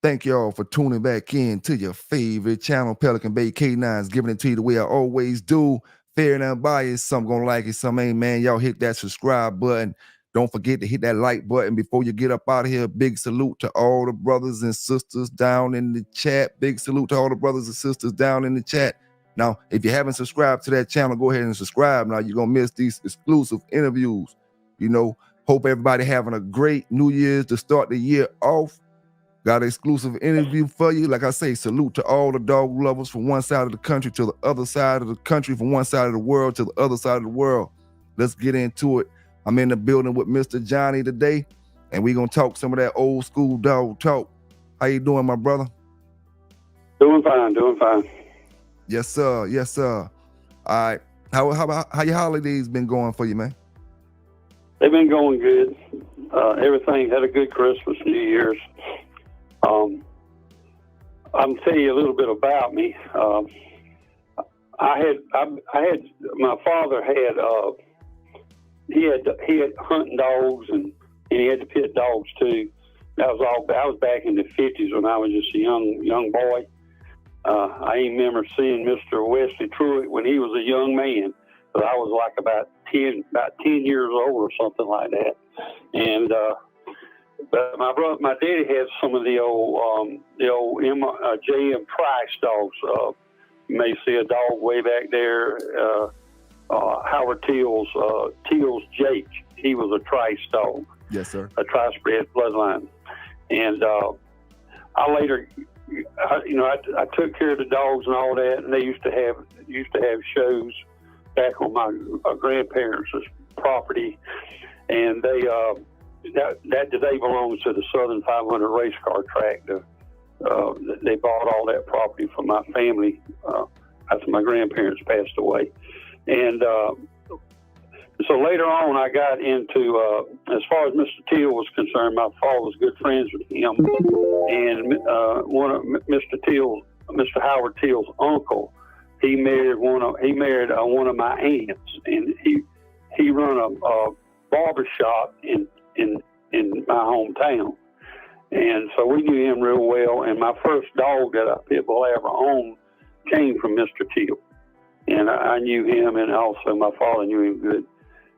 Thank y'all for tuning back in to your favorite channel, Pelican Bay K9's giving it to you the way I always do. Fair and unbiased. Some gonna like it, some ain't, man. Y'all hit that subscribe button. Don't forget to hit that like button before you get up out of here. Big salute to all the brothers and sisters down in the chat. Big salute to all the brothers and sisters down in the chat. Now, if you haven't subscribed to that channel, go ahead and subscribe. Now, you're gonna miss these exclusive interviews. Hope everybody having a great New Year's to start the year off. Got an exclusive interview for you. Like I say, salute to all the dog lovers from one side of the country to the other side of the country, from one side of the world to the other side of the world. Let's get into it. I'm in the building with Mr. Johnny today, and we're going to talk some of that old school dog talk. How you doing, my brother? Doing fine. Yes, sir. Yes, sir. All right. How your holidays been going for you, man? They've been going good. Everything had a good Christmas, New Year's. I'm gonna tell you a little bit about me. I had my father he had hunting dogs and he had to pit dogs too. That was back in the 50s when I was just a young boy. I remember seeing Mr. Wesley Truitt when he was a young man. But I was like about 10 years old or something like that. And but my daddy had some of the old J.M. Price dogs. You may see a dog way back there, Howard Teal's Jake. He was a Trice dog. Yes, sir. A Trice-bred bloodline. And I later, I took care of the dogs and all that, and they used to have shows back on my grandparents' property, and that today belongs to the Southern 500 race car track. They bought all that property from my family after my grandparents passed away, and so later on I got into as far as Mr. Teal was concerned, my father was good friends with him, and one of Mr. Howard Teal's uncle. He married one of my aunts, and he run a barber shop in my hometown, and so we knew him real well. And my first dog that I pit bull ever owned came from Mr. Teal, and I knew him, and also my father knew him good.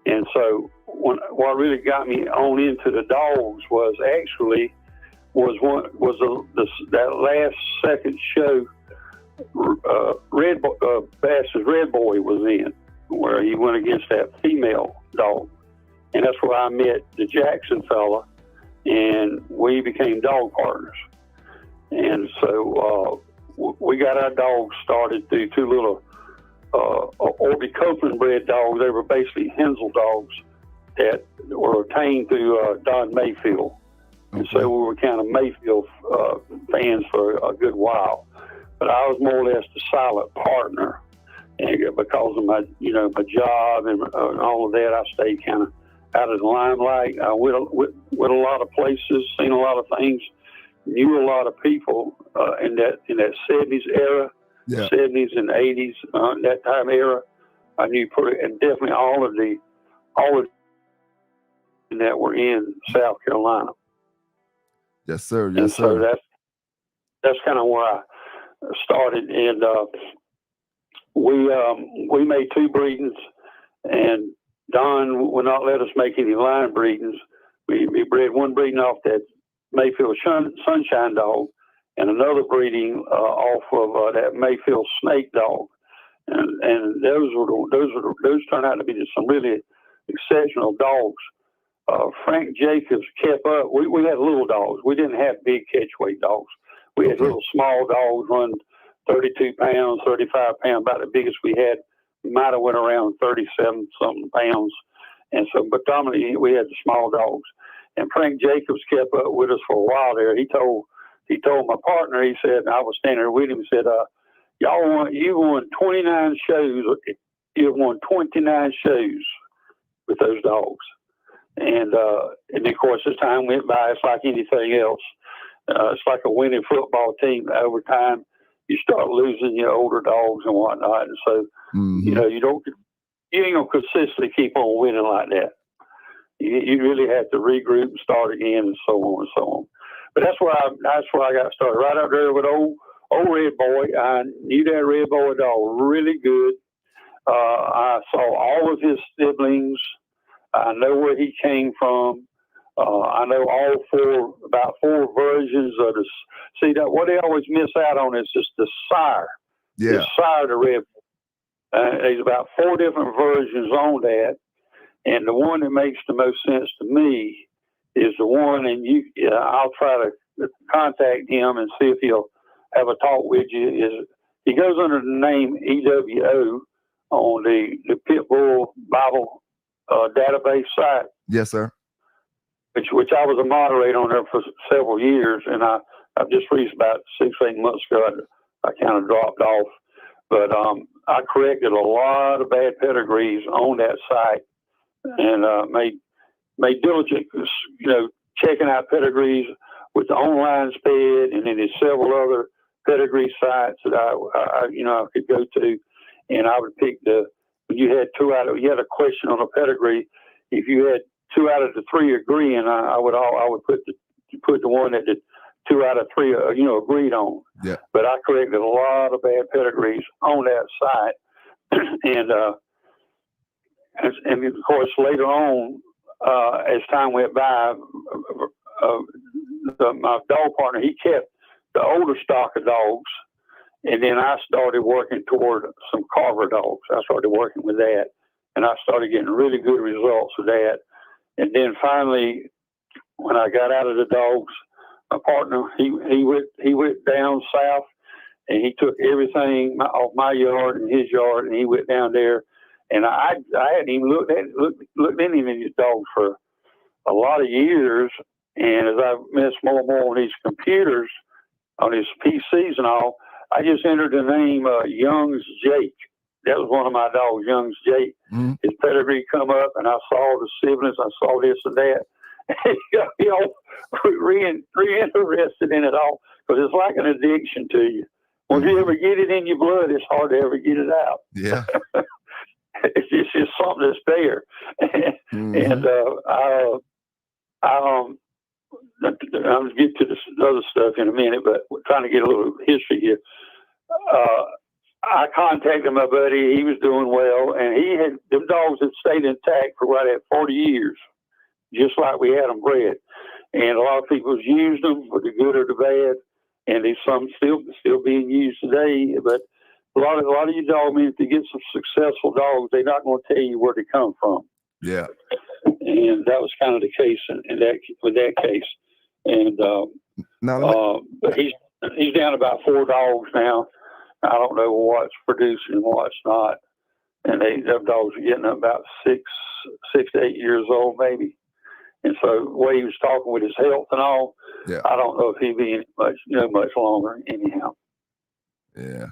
And so what really got me on into the dogs was that last second show. Bass's Redboy was in, where he went against that female dog, and that's where I met the Jackson fella, and we became dog partners. And so we got our dogs started through two little Orby Copeland bred dogs. They were basically Hensel dogs that were obtained through Don Mayfield, and so we were kind of Mayfield fans for a good while. But I was more or less the silent partner, and because of my job and all of that, I stayed kind of out of the limelight. I went a lot of places, seen a lot of things, knew a lot of people in that 70s era, 70s and 80s, that time era. I knew and definitely all of that were in South Carolina. Yes, sir. Yes, sir. So that's kind of where I started, and we made two breedings, and Don would not let us make any line breedings. We bred one breeding off that Mayfield Sunshine dog, and another breeding off of that Mayfield Snake dog, and those turned out to be just some really exceptional dogs. Frank Jacobs kept up. We had little dogs. We didn't have big catchweight dogs. We had little small dogs run 32 pounds, 35 pounds, about the biggest we had. Might have went around 37-something pounds. And so, but dominantly, we had the small dogs. And Frank Jacobs kept up with us for a while there. He told my partner, he said, and I was standing there with him, he said, you won 29 shows. You won 29 shows with those dogs. And of course, as time went by, it's like anything else. It's like a winning football team. Over time, you start losing your older dogs and whatnot. And so, you ain't gonna consistently keep on winning like that. You really have to regroup and start again, and so on and so on. but that's where I got started. Right up there with old Redboy. I knew that Redboy dog really good. I saw all of his siblings. I know where he came from. I know about four versions of the. See that what they always miss out on is just the sire. Yeah. The sire of the Redboy. There's about 4 different versions on that, and the one that makes the most sense to me is the one. And I'll try to contact him and see if he'll have a talk with you. He goes under the name EWO on the Pitbull Bible database site. Yes, sir. Which I was a moderator on there for several years, and I've just reached about 6-8 months ago. I kind of dropped off, but I corrected a lot of bad pedigrees on that site, and made diligent, checking out pedigrees with the online sped, and then there's several other pedigree sites that I could go to, and I would pick you had a question on a pedigree. If you had 2 out of the 3 agreeing, I would put the one that the 2 out of 3 agreed on. Yeah. But I corrected a lot of bad pedigrees on that site, and of course later on, as time went by, my dog partner, he kept the older stock of dogs, and then I started working toward some Carver dogs. I started working with that, and I started getting really good results with that. And then finally, when I got out of the dogs, my partner, he went down south, and he took everything off my yard and his yard, and he went down there. And I hadn't even looked at any of these dogs for a lot of years. And as I messed more and more on these computers, on his PCs and all, I just entered the name Young's Jake. That was one of my dogs, Young's Jake. Mm-hmm. His pedigree come up, and I saw the siblings. I saw this and that. Reinterested in it all, because it's like an addiction to you. Once you ever get it in your blood, it's hard to ever get it out. Yeah. It's just something that's there. Mm-hmm. And I'll get to this other stuff in a minute, but we're trying to get a little history here. I contacted my buddy. He was doing well, and them dogs had stayed intact for right at 40 years, just like we had them bred. And a lot of people used them for the good or the bad, and there's some still being used today. But a lot of you dog men, if you get some successful dogs, they're not going to tell you where they come from. Yeah. And that was kind of the case with that case. And but he's down about 4 dogs now. I don't know what's producing and what's not. And them dogs are getting about 6 to 8 years old, maybe. And so the way he was talking with his health and all, yeah. I don't know if he'd be much longer anyhow. Yeah.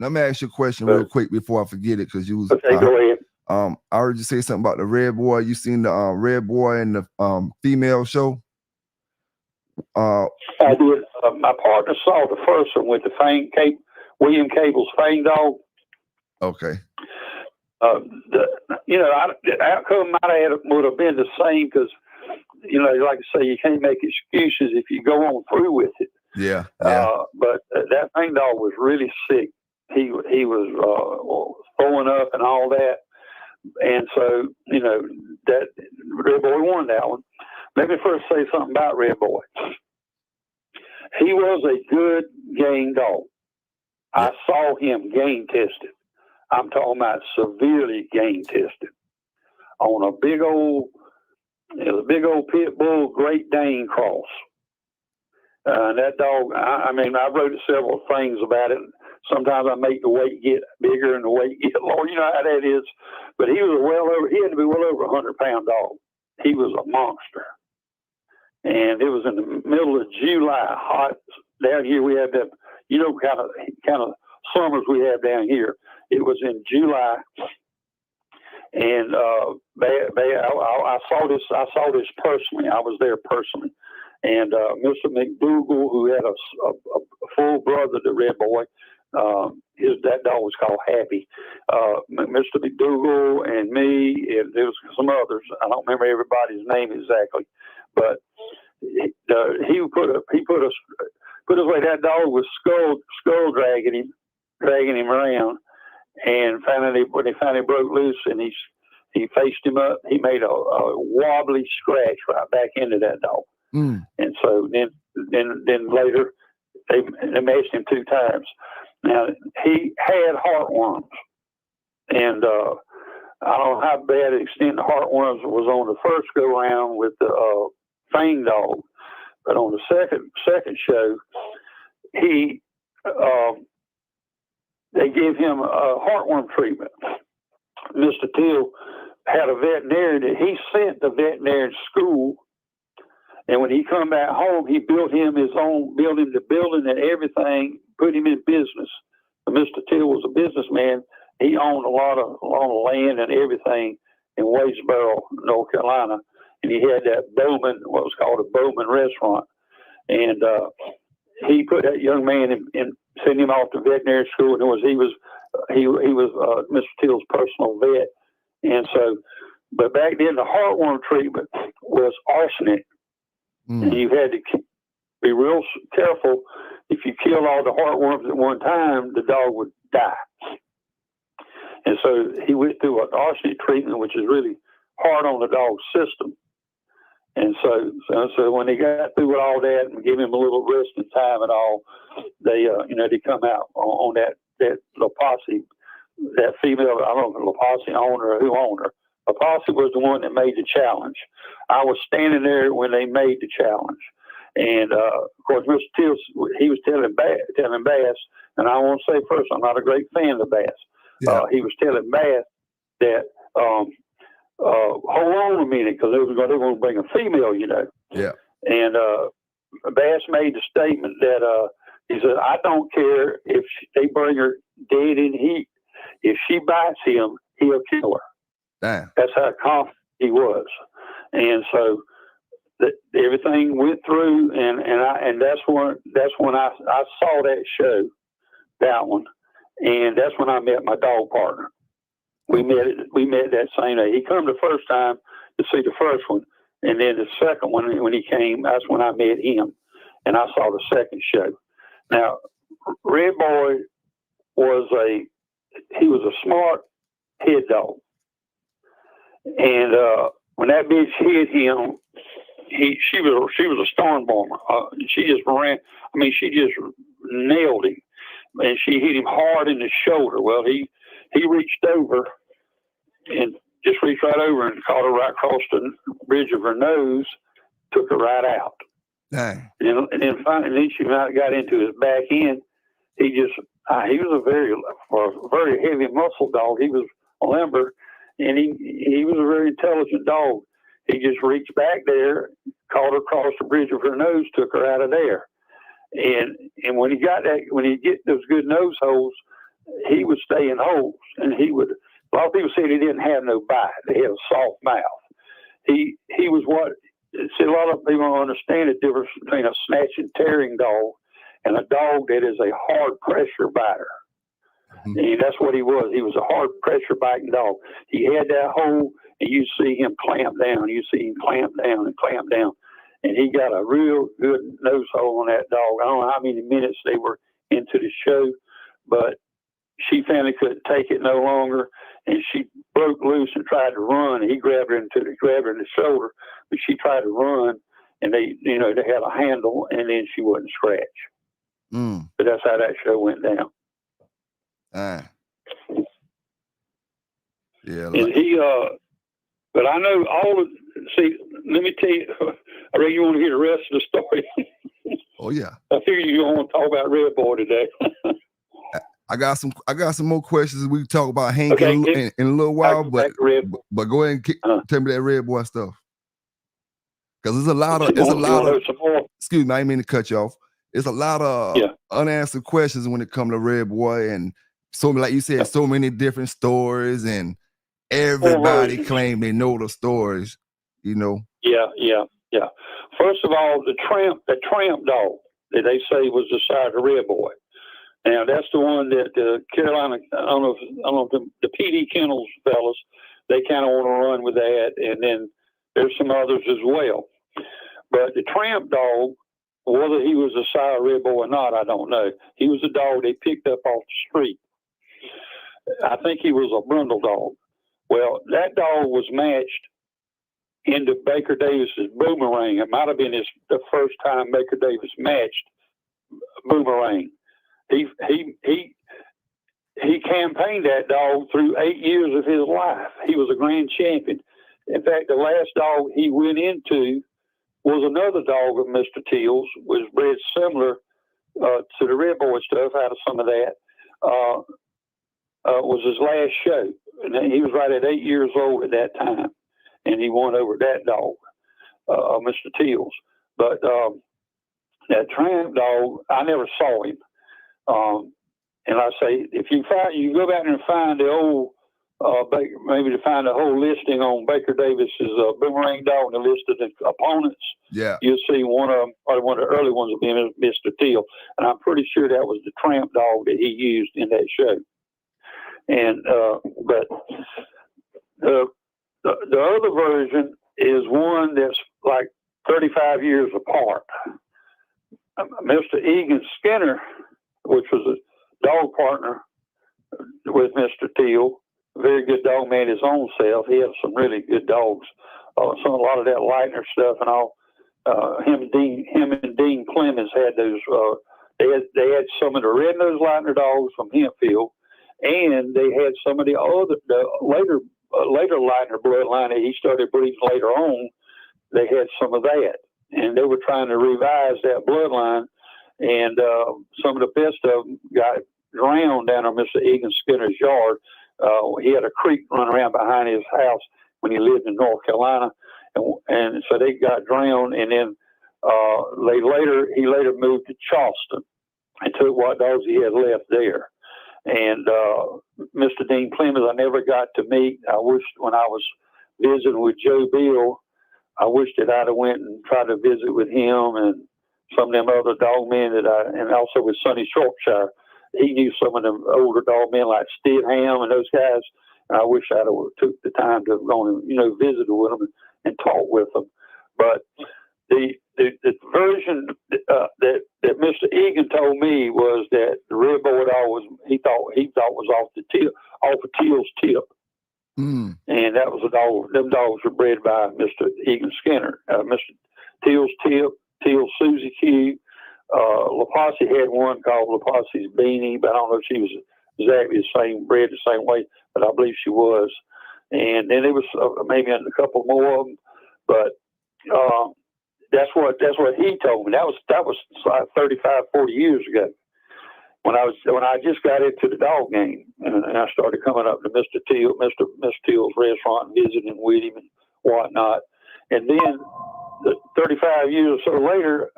Let me ask you a question real quick before I forget it, because you was okay. Go ahead. I heard you say something about the Redboy. You seen the Redboy and the female show? I did. My partner saw the first one with the William Cable's Fang dog. Okay. The outcome would have been the same, because like I say, you can't make excuses if you go on through with it. Yeah. But that Fang dog was really sick. He was throwing up and all that, and so that Redboy won that one. Let me first say something about Redboy. He was a good game dog. I saw him game tested. I'm talking about severely game tested on a big old pit bull Great Dane cross. That dog, I wrote several things about it. Sometimes I make the weight get bigger and the weight get lower. You know how that is. But he had to be well over 100-pound dog. He was a monster. And it was in the middle of July, hot. Down here we have that, kind of summers we have down here. It was in July. And I saw this personally. I was there personally. And Mr. McDougal, who had a full brother to Redboy, that dog was called Happy. Mr. McDougal and me, and there was some others. I don't remember everybody's name exactly, but he put his way. That dog was skull dragging him around, and finally when he finally broke loose and he faced him up, he made a wobbly scratch right back into that dog. And so then later they matched him 2 times. Now he had heartworms, and I don't know how bad an extent the heartworms was on the first go round with the Fang dog, but on the second show, they gave him a heartworm treatment. Mr. Till had a veterinarian that he sent the veterinarian school, and when he come back home, he built him the building and everything, put him in business. Mr. Till was a businessman. He owned a lot of land and everything in Wadesboro, North Carolina, and he had that Bowman, what was called a Bowman restaurant, and he put that young man and sent him off to veterinary school, and he was Mr. Till's personal vet, and so. But back then, the heartworm treatment was arsenic, and you had to be real careful. If you killed all the heartworms at one time, the dog would die. And so he went through an arsenic treatment, which is really hard on the dog's system. And so when they got through with all that and gave him a little rest and time and all, they come out on that Loposse, that female, I don't know if Loposse owner or who owned her. Loposse was the one that made the challenge. I was standing there when they made the challenge. And, of course, Mr. Till, he was telling Bass, and I want to say first, I'm not a great fan of Bass. Yeah. He was telling Bass that, hold on a minute, because they were going to bring a female, Yeah. And Bass made the statement that he said, I don't care if they bring her dead in heat. If she bites him, he'll kill her. Damn. That's how confident he was. And so everything went through, and that's when I saw that show, that one, and that's when I met my dog partner. We met that same day. He come the first time to see the first one, and then the second one when he came, that's when I met him, and I saw the second show. Now, Redboy was a smart head dog, and when that bitch hit him, she was a storm bomber. She just nailed him, and she hit him hard in the shoulder. Well, he reached over and just reached right over and caught her right across the bridge of her nose, took her right out. Dang. And then she got into his back end. He was a very heavy muscle dog. He was limber, and he was a very intelligent dog. He just reached back there, caught her across the bridge of her nose, took her out of there. And when he get those good nose holes, he would stay in holes, and a lot of people said he didn't have no bite. He had a soft mouth. He was a lot of people don't understand the difference between a snatch and tearing dog and a dog that is a hard pressure biter. Mm-hmm. And that's what he was. He was a hard pressure biting dog. He had that hole, and you see him clamp down. You see him clamp down and clamp down. And he got a real good nose hole on that dog. I don't know how many minutes they were into the show, but she finally couldn't take it no longer, and she broke loose and tried to run. He grabbed her in the shoulder, but she tried to run, and they had a handle, and then she wouldn't scratch. But that's how that show went down. Yeah. And he, but I know let me tell you, I really want to hear the rest of the story. Oh yeah. I figure you don't want to talk about Redboy today. I got some more questions we can talk about Hank in a little while, but go ahead and tell me that Redboy stuff. Because there's a lot of excuse me, I didn't mean to cut you off. It's a lot of unanswered questions when it comes to Redboy, and so like you said, so many different stories, and everybody claim they know the stories, Yeah. First of all, the tramp dog that they say was the side of Redboy. Now that's the one that Carolina. I don't know if the PD Kennels fellas, they kind of want to run with that, and then there's some others as well. But the tramp dog, whether he was a sire Redboy or not, I don't know. He was a dog they picked up off the street. I think he was a brundle dog. Well, that dog was matched into Baker Davis's Boomerang. It might have been the first time Baker Davis matched Boomerang. He campaigned that dog through 8 years of his life. He was a grand champion. In fact, the last dog he went into was another dog of Mr. Teal's, was bred similar to the Redboy stuff out of some of that. Was his last show. And he was right at 8 years old at that time. And he won over that dog, Mr. Teal's. But that tramp dog, I never saw him. And I say, if you go back and find the old, maybe to find the whole listing on Baker Davis's Boomerang dog and the list of the opponents, you'll see one of them, or one of the early ones will be Mr. Teal. And I'm pretty sure that was the tramp dog that he used in that show. And but the other version is one that's like 35 years apart. Mr. Egan Skinner, which was a dog partner with Mr. Teal, a very good dog man his own self. He had some really good dogs. A lot of that Lightner stuff and all. Him and Dean Clemens had those. They had some of the red-nosed Lightner dogs from Hempfield, and they had some of the later Lightner bloodline that he started breeding later on. They had some of that, and they were trying to revise that bloodline. And some of the best of them got drowned down on Mr. Egan Skinner's yard. He had a creek run around behind his house when he lived in North Carolina, and so they got drowned. And then he later moved to Charleston and took what dogs he had left there. And Mr. Dean Clemens, I never got to meet. I wished when I was visiting with Joe Bill, I wished that I'd have went and tried to visit with him and some of them other dog men and also with Sonny Shropshire. He knew some of them older dog men like Stidham and those guys. And I wish I'd have took the time to have gone and, visited with them and talked with them. But the version that Mr. Egan told me was that the Redboy dog he thought was off of Teal's tip. Mm. And that was a dog. Them dogs were bred by Mr. Egan Skinner. Mr. Teal's tip, Teal's Susie Q. LaPasse had one called LaPasse's Beanie, but I don't know if she was exactly the same, bred the same way, but I believe she was. And then there was maybe a couple more of them, but that's what he told me. That was like 35, 40 years ago when I just got into the dog game, and I started coming up to Mr. Teal's restaurant and visiting with him and whatnot. And then 35 years or so later,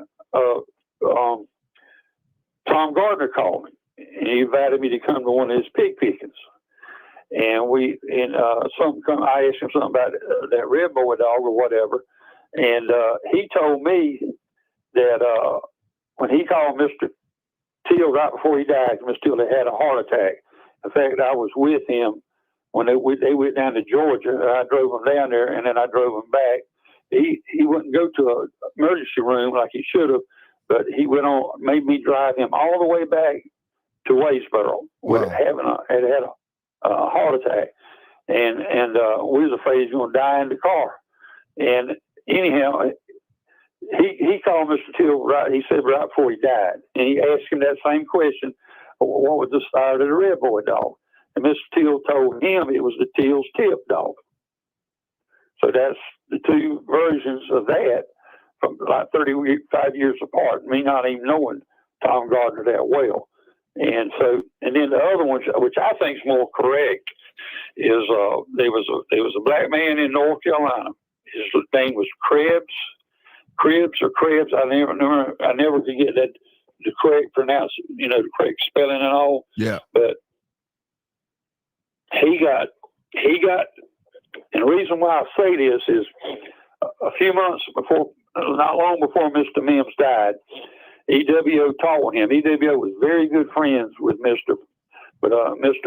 Tom Gardner called me and he invited me to come to one of his pig pickings. And I asked him something about that Redboy dog or whatever. And he told me that when he called Mr. Teal right before he died, Mr. Teal had a heart attack. In fact, I was with him when they went down to Georgia. I drove him down there, and then I drove him back. He wouldn't go to an emergency room like he should have, but he made me drive him all the way back to Waysboro with having a heart attack. And we was afraid he was going to die in the car. And anyhow, he called Mr. Teal he said right before he died. And he asked him that same question, what was the sire of the Redboy dog? And Mr. Teal told him it was the Teal's tip dog. So that's the two versions of that from like 35 years apart, me not even knowing Tom Gardner that well. And then the other one, which I think is more correct, is there was a black man in North Carolina. His name was Krebs. I never could get that the correct pronunciation, the correct spelling and all. Yeah. But he got, and the reason why I say this is a few months before, not long before Mr. Mims died, EWO taught him. EWO was very good friends with Mr.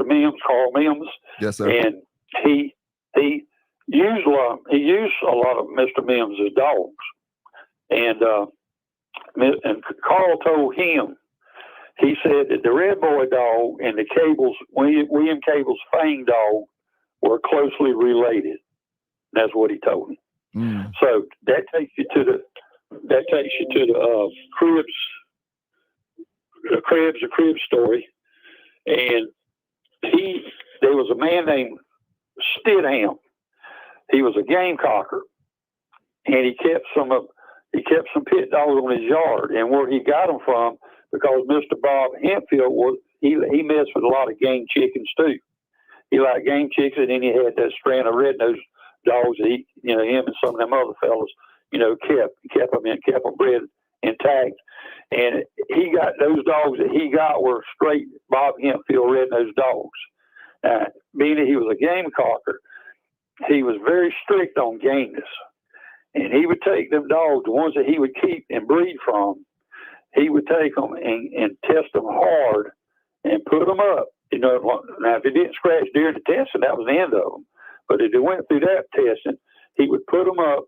Mims, Carl Mims. Yes, sir. And he used a lot of Mr. Mims' dogs. And Carl told him, he said that the Redboy dog and the William Cable's Fang dog were closely related. That's what he told me. Mm. So that takes you to the Cribs story. And there was a man named Stidham. He was a gamecocker, and he kept some pit dogs on his yard. And where he got them from, because Mr. Bob Hempfield he messed with a lot of game chickens too. He liked game chickens, and then he had that strand of red-nosed dogs that him and some of them other fellas, kept them bred intact. And he got those dogs that he got were straight Bob Hempfield red-nosed dogs. Being that he was a gamecocker, he was very strict on gameness. And he would take them dogs, the ones that he would keep and breed from, he would take them and test them hard and put them up. Now, if they didn't scratch during the testing, that was the end of them. But if they went through that testing, he would put them up,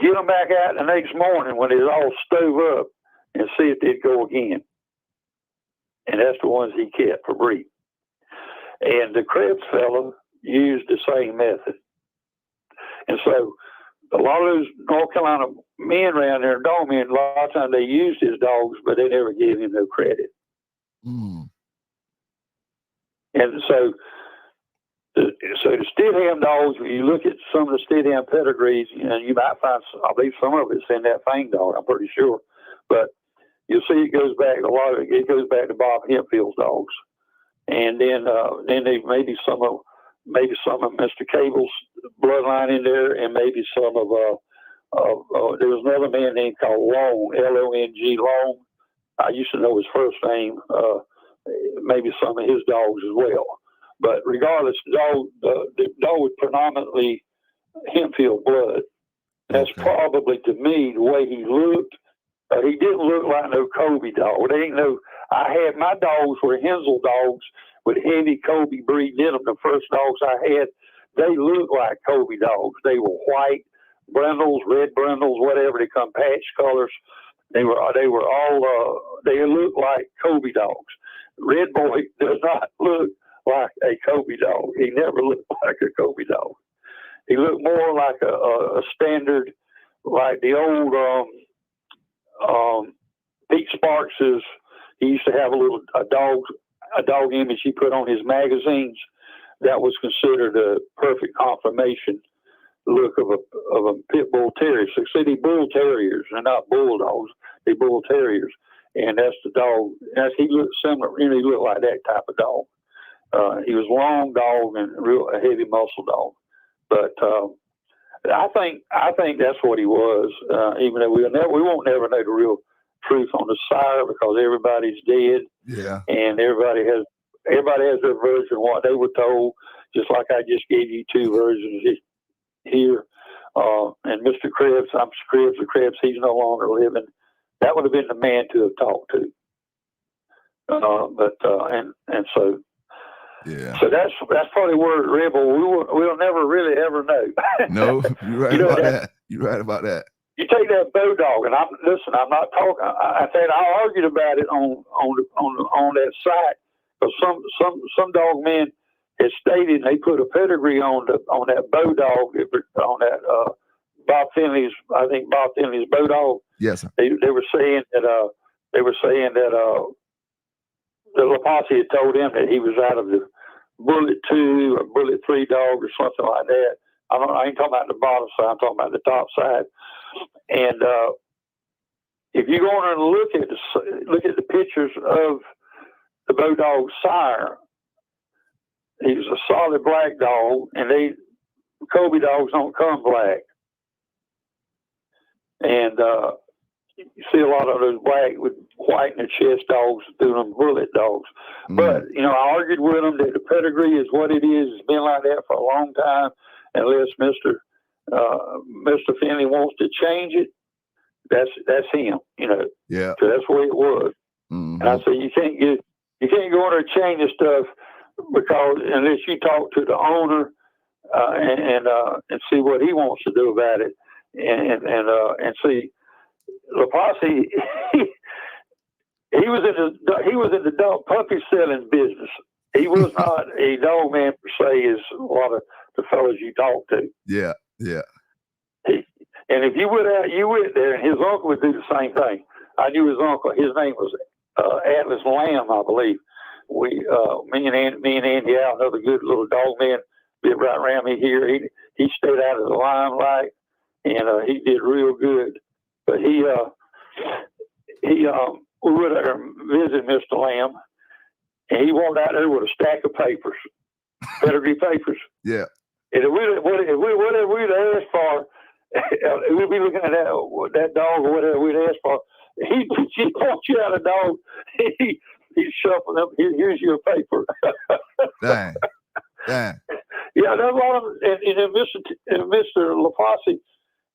get them back out the next morning when it's all stove up, and see if they'd go again. And that's the ones he kept for breeding. And the Krebs fellow used the same method. And so a lot of those North Carolina men around there, dog men, a lot of times they used his dogs, but they never gave him no credit. Mm. And so the Stidham dogs, when you look at some of the Stidham pedigrees, you might find, I believe some of it's in that Fang dog, I'm pretty sure. But you'll see it goes back to Bob Hempfield's dogs. And then they maybe some of Mr. Cable's bloodline in there, and maybe some of there was another man named called Long, Long, Long. I used to know his first name. Maybe some of his dogs as well. But regardless, the dog was predominantly Hempfield blood. That's probably, to me, the way he looked. He didn't look like no Kobe dog. My dogs were Hensel dogs with heavy Kobe breed in them. The first dogs I had, they looked like Kobe dogs. They were white brindles, red brindles, whatever. They come patch colors. They looked like Kobe dogs. Redboy does not look like a Kobe dog. He never looked like a Kobe dog. He looked more like a standard, like the old Pete Sparks's. He used to have a dog image he put on his magazines. That was considered a perfect confirmation look of a pit bull terrier. So see, bull terriers, they're not bulldogs. They're bull terriers, and that's the dog. He looked similar. He looked like that type of dog. He was long dog and a heavy muscle dog. But I think that's what he was. Even though we won't never know the real truth on the sire, because everybody's dead. Yeah. And everybody has their version of what they were told. Just like I just gave you two versions here. And Mr. Krebs, the Krebs, he's no longer living. That would have been the man to have talked to. And so. Yeah. So that's probably where Redboy, we'll never really ever know. No, you're right about that. You're right about that. You take that bow dog, and I'm not talking. I said I argued about it on that site, because some dog men had stated they put a pedigree on that bow dog, on that Bob Finley's bow dog. Yes, sir. They were saying that the Lapasi had told him that he was out of the Bullet 2 or Bullet 3 dog or something like that. I ain't talking about the bottom side. I'm talking about the top side. And if you go on and look at the pictures of the bow dog sire, he was a solid black dog, and Kobe dogs don't come black. And you see a lot of those black with white in their chest dogs through them bullet dogs. Mm. But, I argued with them that the pedigree is what it is. It's been like that for a long time, unless Mr. Finley wants to change it. That's him, Yeah. So that's the way it was. Mm-hmm. And I said, you can't go in there and change the stuff, because unless you talk to the owner and see what he wants to do about it, and see. LaPasse, he was in the dog puppy selling business. He was not a dog man per se, as a lot of the fellas you talk to. Yeah. And if you went out, you went there, and his uncle would do the same thing. I knew his uncle. His name was Atlas Lamb, I believe. Me and Andy Al, another good little dog man, lived right around me here. He stayed out of the limelight, and he did real good. But we went out there and visited Mr. Lamb, and he walked out there with a stack of papers, pedigree papers. Yeah. And whatever we'd asked for, we'd be looking at that dog or whatever we'd asked for. He'd point you out a dog. He's shuffling up. Here's your paper. Dang. Yeah, that's a lot of. And Mr. LaPasse,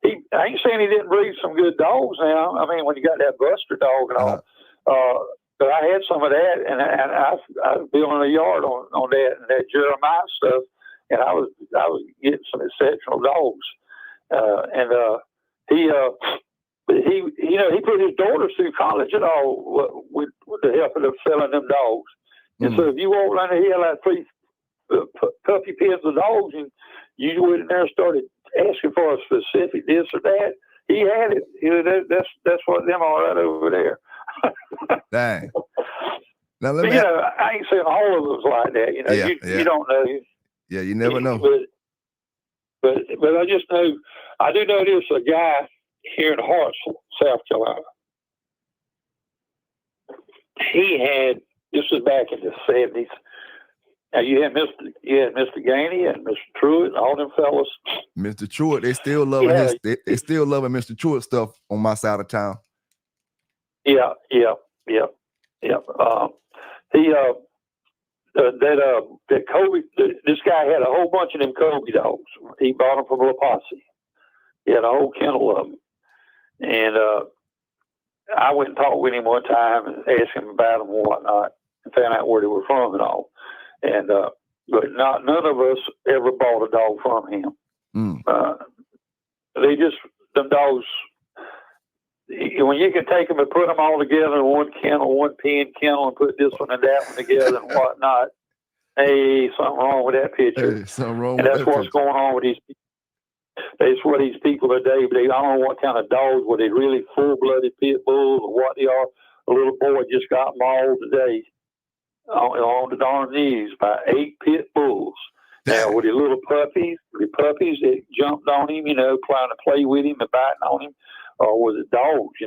I ain't saying he didn't breed some good dogs. Now, I mean, when you got that Buster dog and all, but I had some of that, and I was building a yard on that Jeremiah stuff, and I was getting some exceptional dogs, he put his daughters through college and all with the help of them selling them dogs. And so if you walk around there, he had like 3 puppy pens of dogs, and you went in there and started asking for a specific this or that. He had it. That's what them are right over there. Dang. Now but, I ain't saying all of them's like that. You don't know. Yeah, you never know. But I just know, I do know there's a guy here in Hartsville, South Carolina. This was back in the 70s. Now you had Mr. Gainey and Mr. Truitt and all them fellas. Mr. Truitt, they still loving they still loving Mr. Truitt stuff on my side of town. Yeah. That Kobe, this guy had a whole bunch of them Kobe dogs. He bought them from LaPasse. He had a whole kennel of them. And I went and talked with him one time and asked him about them and whatnot, and found out where they were from and all. And but none of us ever bought a dog from him. Them dogs, when you can take them and put them all together in one kennel, one pen kennel, and put this one and that one together and whatnot, hey, something wrong with that picture. Something wrong and with that's what's going on with these people. That's what these people are today. But I don't know what kind of dogs, were they really full-blooded pit bulls or what they are. A little boy just got mauled today on the darn news by 8 pit bulls. Now, were they little puppies? Were they puppies that jumped on him, trying to play with him and biting on him? Or was it dogs,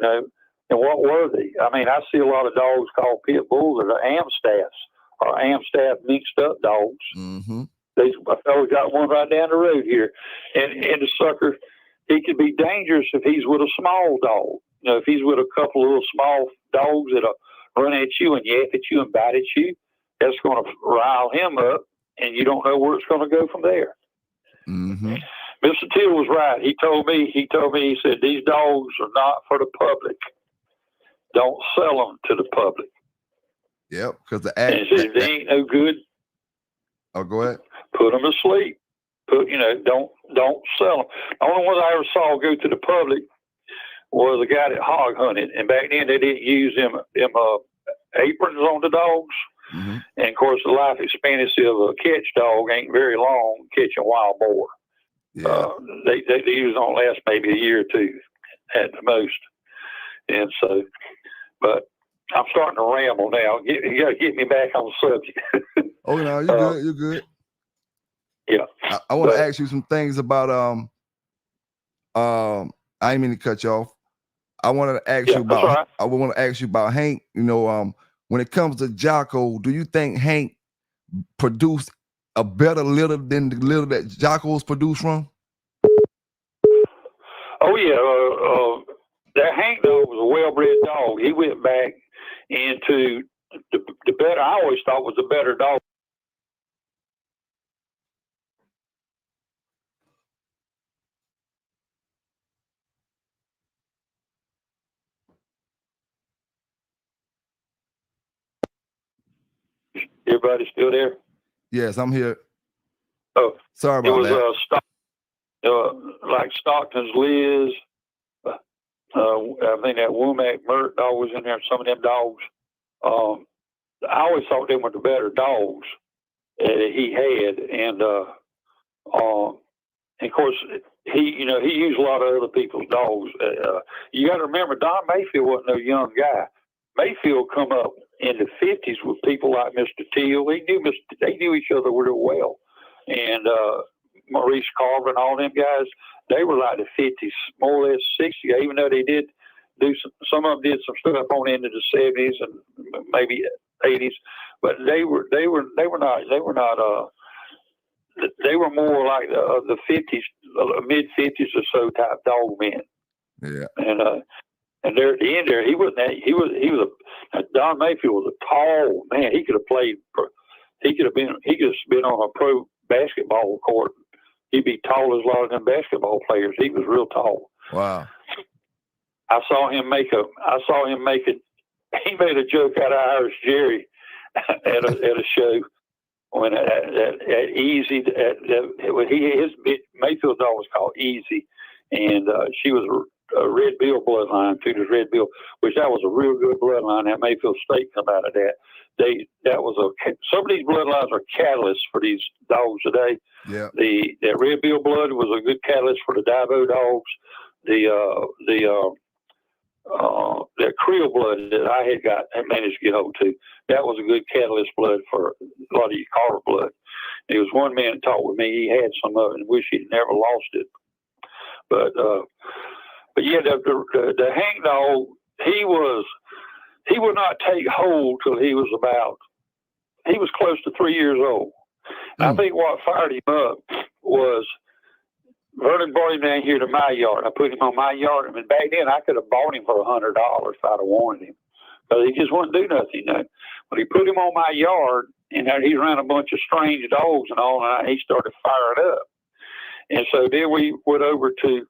And what were they? I mean, I see a lot of dogs called pit bulls that are Amstaffs or Amstaff mixed up dogs. Mm-hmm. A fellow got one right down the road here. And the sucker, he can be dangerous if he's with a small dog. If he's with a couple of little small dogs that'll run at you and yap at you and bite at you, that's going to rile him up, and you don't know where it's going to go from there. Mm-hmm. Mr. Till was right. He told me, he said, these dogs are not for the public. Don't sell them to the public. Yep, because and he said, they ain't no good. Oh, go ahead. Put them to sleep. Don't sell them. The only one I ever saw go to the public was a guy that hog hunted, and back then they didn't use them aprons on the dogs. Mm-hmm. And of course, the life expectancy of a catch dog ain't very long catching wild boar. Yeah. They usually don't last maybe a year or two at the most. And so, but I'm starting to ramble now. You got to get me back on the subject. Oh no, you're good. You're good. Yeah. I want to ask you some things about I didn't mean to cut you off. I wanted to ask you about. Right. I want to ask you about Hank. When it comes to Jocko, do you think Hank produced a better litter than the litter that Jocko's produced from? Oh yeah, that Hank dog was a well-bred dog. He went back into the better. I always thought was the better dog. Everybody still there? Yes, I'm here. Oh, sorry about that. It was like Stockton's Liz. I think that Womack Mert dog was in there. Some of them dogs. I always thought them were the better dogs he had, and of course he used a lot of other people's dogs. You got to remember, Don Mayfield wasn't no young guy. Mayfield come up in the 50s with people like Mr. Teal. They knew each other real well, and Maurice Carver and all them guys. They were like the 50s, more or less 60s. Even though they did do some of them did some stuff on into the 70s and maybe 80s, but they were more like the 50s, mid 50s or so type dog men. Yeah. And there at the end there, he Don Mayfield was a tall man. He could have been on a pro basketball court. He'd be tall as a lot of them basketball players. He was real tall. Wow. I saw him he made a joke out of Irish Jerry at a show when at Easy, his Mayfield dog was called Easy, and she was a Red Bill bloodline, Tudor's Red Bill, which that was a real good bloodline. That Mayfield State come out of that. Some of these bloodlines are catalysts for these dogs today. Yeah. That Red Bill blood was a good catalyst for the Divo dogs. That Creole blood that I had managed to get hold to, that was a good catalyst blood for a lot of your Carter blood. There was one man that talked with me. He had some of it and wished he'd never lost it. But yeah, the hang dog, he would not take hold till he was close to 3 years old. I think what fired him up was Vernon brought him down here to my yard. I put him on my yard. I mean, back then I could have bought him for $100 if I'd have wanted him, because he just wouldn't do nothing. But he put him on my yard, and he's around a bunch of strange dogs and all, and he started firing up. And so then we went over to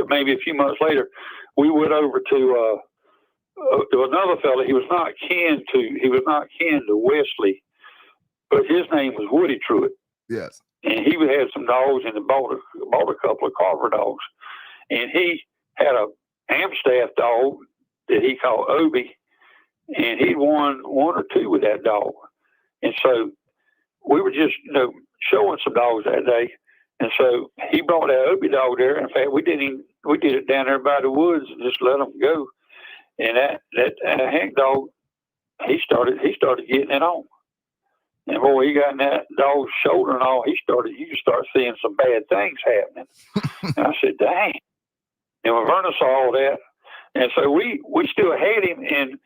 maybe a few months later. We went over to another fella. He was not kin to Wesley, but his name was Woody Truitt. Yes. And he had some dogs and bought a couple of Carver dogs. And he had a Amstaff dog that he called Obi, and he'd won one or two with that dog. And so we were just, showing some dogs that day. And so he brought that Obi dog there. In fact, we did it down there by the woods and just let him go. And that hang dog, he started getting it on. And boy, he got in that dog's shoulder and all. You start seeing some bad things happening. And I said, dang. And when Vernon saw all that, and so we still had him, and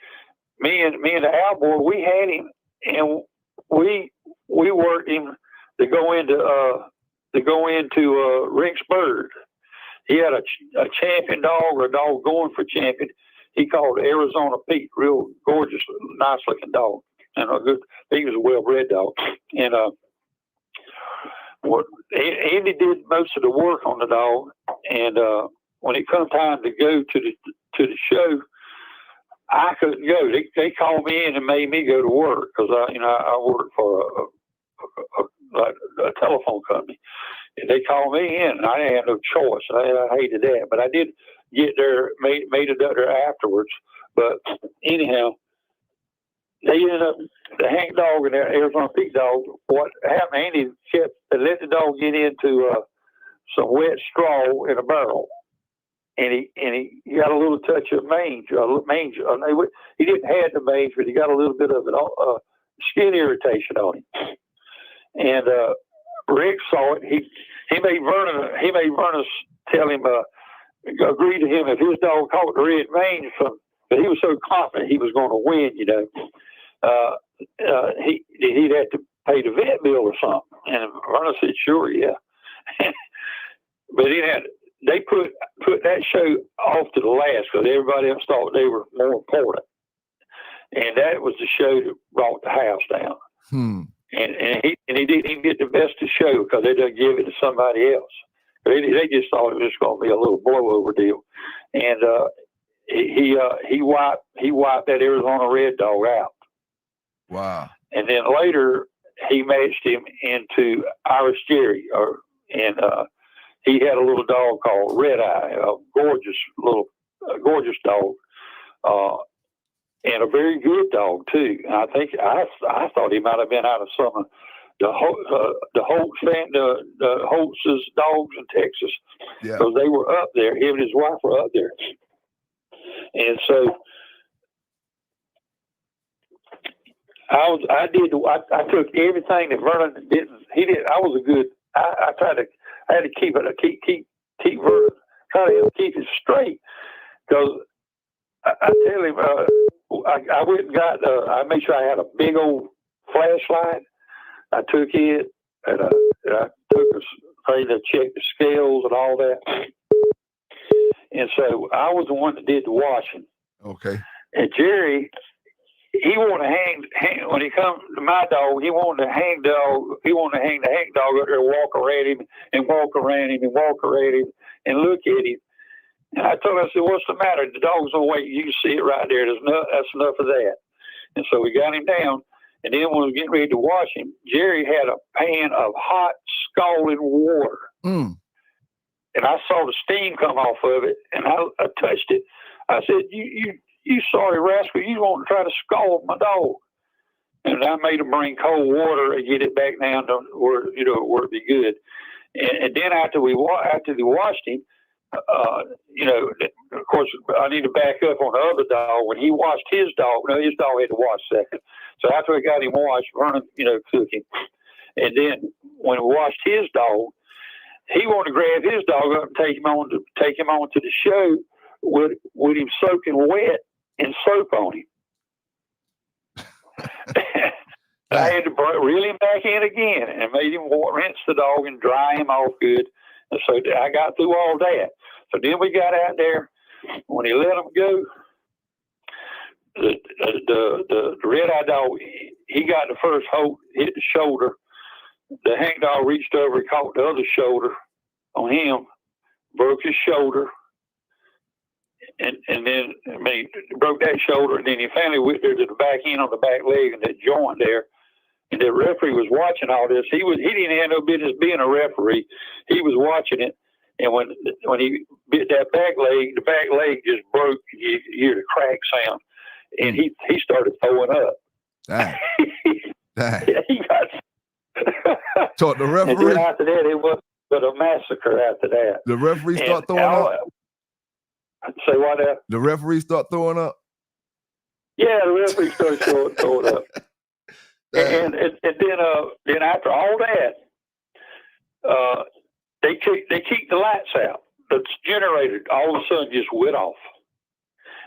me and the Alboy, we had him, and we worked him to go into Rick's Bird. He had a champion dog, or a dog going for champion. He called Arizona Pete, real gorgeous, nice looking dog. And he was a well-bred dog. And Andy did most of the work on the dog. And when it come time to go to the show, I couldn't go. They called me in and made me go to work, because I worked for a telephone company. And they called me in, and I didn't have no choice. I hated that, but I did get there, made it up there afterwards. But anyhow, they ended up, the hang dog and the Arizona Pete dog, what happened, Andy let the dog get into some wet straw in a barrel. And he got a little touch of mange. He didn't have the mange, but he got a little bit of it, skin irritation on him. And Rick saw it. He made Vernon tell him, agree to him if his dog caught the red mange, but he was so confident he was going to win, he'd have to pay the vet bill or something. And Vernon said, sure, yeah. But they put that show off to the last, because everybody else thought they were more important. And that was the show that brought the house down. And he didn't even get the best of the show, because they didn't give it to somebody else. They just thought it was going to be a little blowover deal. And he wiped that Arizona Red dog out. Wow. And then later he matched him into Irish Jerry, and he had a little dog called Red Eye, a gorgeous dog, and a very good dog too. And I think I thought he might have been out of some of the Holtz's dogs in Texas, because they were up there. Him and his wife were up there, and so I took everything that Vernon didn't. He did. I was a good. I tried to. I had to keep Vernon, try to keep it straight, because I tell him. I went and got. I made sure I had a big old flashlight. I took it, and I took a thing to check the scales and all that. And so I was the one that did the washing. Okay. And Jerry, he wanted to hang when he come to my dog. He wanted to hang dog. He wanted to hang the hang dog up there, walk around him and walk around him and walk around him and look at him. And I told him, I said, "What's the matter? The dog's on wait. You can see it right there. That's enough of that." And so we got him down. And then when we were getting ready to wash him, Jerry had a pan of hot, scalding water. And I saw the steam come off of it, and I touched it. I said, you sorry rascal, you want to try to scald my dog. And I made him bring cold water and get it back down to where, where it'd be good. And then after they washed him, of course, I need to back up on the other dog. When he washed his dog, his dog had to wash second. So after we got him washed, Vernon, cook him. And then when we washed his dog, he wanted to grab his dog up and take him on to the show with him soaking wet and soap on him. I had to reel him back in again and made him rinse the dog and dry him off good. And so I got through all that. So then we got out there. When he let him go, the red-eye dog, he got the first hold, hit the shoulder. The hang dog reached over and caught the other shoulder on him, broke his shoulder, and then broke that shoulder. And then he finally went there to the back end on the back leg and that joint there. And the referee was watching all this. He didn't have no business being a referee. He was watching it. And when he bit that back leg, the back leg just broke. You hear the crack sound, and he started throwing up. Dang. Yeah, he got. So the referee. And then after that, it was but a massacre. After that, the referee start throwing up. Say what? The referee start throwing up. Yeah, the referee started throwing up. And then after all that, they kicked the lights out. The generator all of a sudden just went off.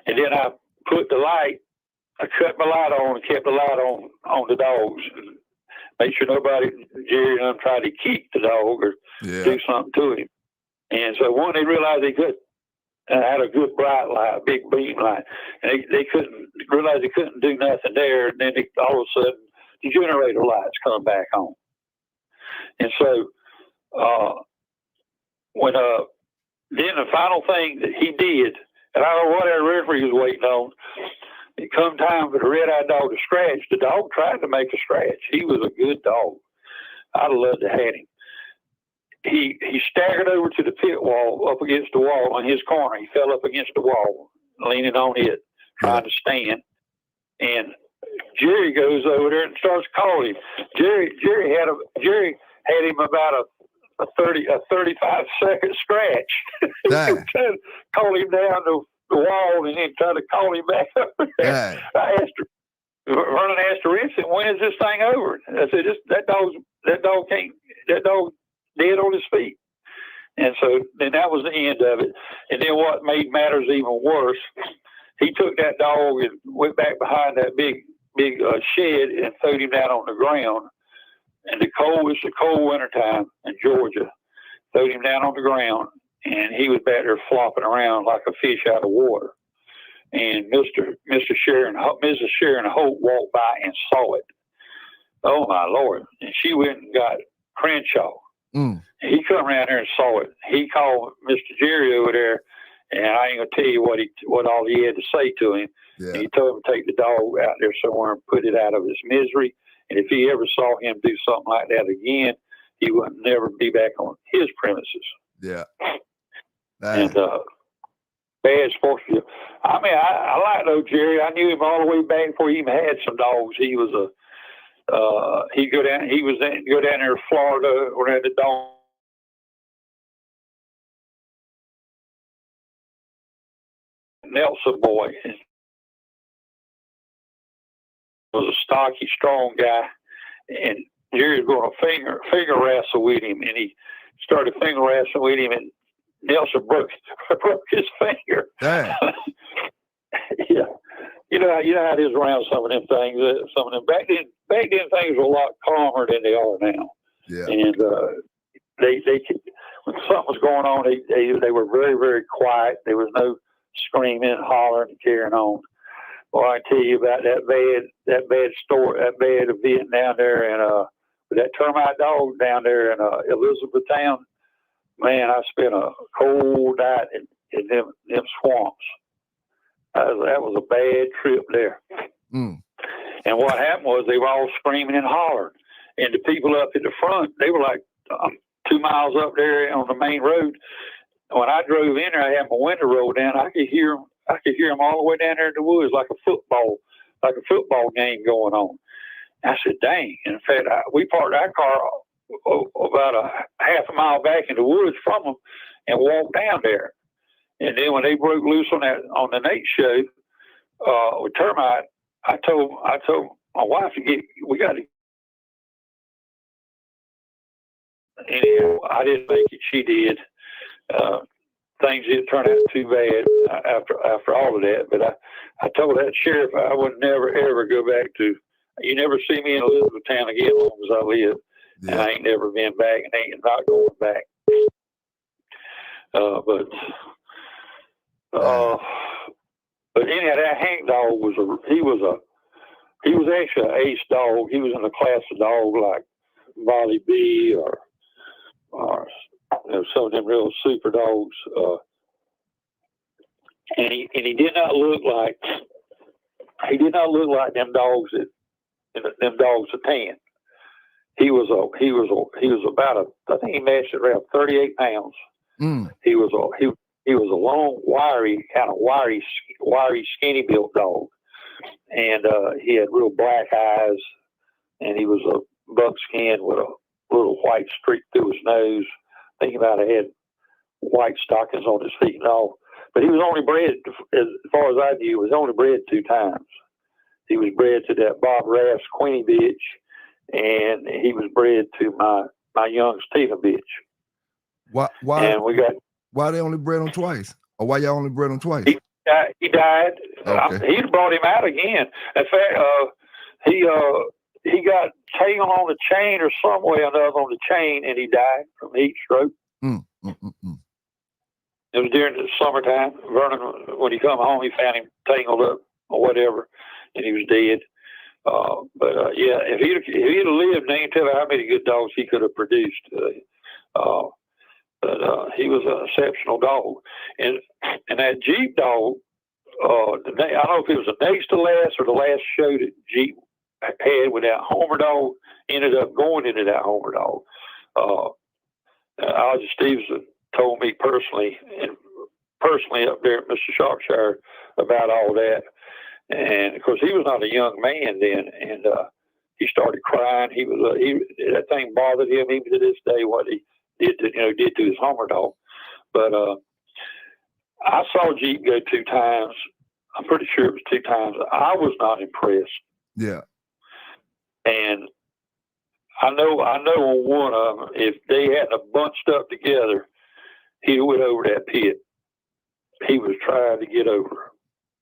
And then I cut my light on and kept the light on the dogs. And make sure Jerry and them tried to keep the dog or do something to him. And so they realized they could. And I had a good bright light, a big beam light. And they couldn't realize they couldn't do nothing there. And then all of a sudden, the generator lights come back on. And so then the final thing that he did, and I don't know what our referee was waiting on, it come time for the red-eyed dog to scratch. The dog tried to make a scratch. He was a good dog. I'd have loved to have him. He staggered over to the pit wall, up against the wall on his corner. He fell up against the wall, leaning on it, trying to stand. And Jerry goes over there and starts calling him. Jerry had him about a 35-second scratch. Call him down the wall and then try to call him back up there. Vernon asked her, "When is this thing over?" I said, "That dog dead on his feet." And so then that was the end of it. And then what made matters even worse, he took that dog and went back behind that big shed and threw him down on the ground. And it's the cold winter time in Georgia. Threw him down on the ground, and he was back there flopping around like a fish out of water. And Mrs. Sharon Holt walked by and saw it. Oh my Lord! And she went and got Crenshaw. He come around there and saw it. He called Mr. Jerry over there, and I ain't gonna tell you what all he had to say to him. Yeah. And he told him to take the dog out there somewhere and put it out of his misery. And if he ever saw him do something like that again, he would never be back on his premises. Yeah. Dang. And bad sportsmanship. I mean, I like old Jerry. I knew him all the way back before he even had some dogs. He was he'd go down. He was go down there to Florida or had the dog. Nelson boy was a stocky, strong guy, and Jerry was going to finger wrestle with him, and he started finger wrestling with him, and Nelson broke his finger. Dang. Yeah, you know how it is around some of them things. Some of them back then things were a lot calmer than they are now. Yeah. And they when something was going on, they were very, very quiet. There was no screaming and hollering and carrying on. Well, I tell you about that bad event down there, and with that termite dog down there in Elizabethtown. Man, I spent a cold night in them swamps. That was a bad trip there. Mm. And what happened was they were all screaming and hollering, and the people up at the front, they were like 2 miles up there on the main road. When I drove in there, I had my window rolled down. I could hear them all the way down there in the woods, like a football game going on. I said, "Dang!" And in fact, we parked our car about a half a mile back in the woods from them, and walked down there. And then when they broke loose on the Nate show with termite, I told my wife we got to. Anyhow, I didn't make it. She did. Things didn't turn out too bad after all of that. But I told that sheriff I would never ever go back to. You never see me in Elizabethtown again as long as I live. Yeah. And I ain't never been back, and ain't not going back. But anyhow, that Hank dog was actually an ace dog. He was in a class of dog like Molly B or some of them real super dogs. And he did not look like them dogs of tan. He was about I think he measured around 38 pounds. Mm. He was a long, wiry, skinny built dog, and he had real black eyes, and he was a buckskin with a little white streak through his nose. I think he might have had white stockings on his feet and all. But he was only bred, as far as I knew, he was only bred 2 times. He was bred to that Bob Raff's Queenie bitch, and he was bred to my young Tina bitch. Why? And why they only bred him twice? Or why y'all only bred him twice? He died. Okay. He'd brought him out again. In fact, he got tangled on the chain or some way or another on the chain, and he died from heat stroke. It was during the summertime. Vernon, when he come home, he found him tangled up or whatever, and he was dead. Yeah, if he'd have lived, they ain't tell how many good dogs he could have produced. But he was an exceptional dog. And that Jeep dog, I don't know if it was the next to last or the last show that Jeep had with that Homer dog, ended up going into that Homer dog. Ozzie Stevenson told me personally up there at Mr. Sharpshire about all that. And of course, he was not a young man then, and he started crying. That thing bothered him even to this day. What he did to his Homer dog. But I saw Jeep go 2 times. I'm pretty sure it was 2 times. I was not impressed. Yeah. And I know on one of them, if they hadn't bunched up together, he went over that pit. He was trying to get over.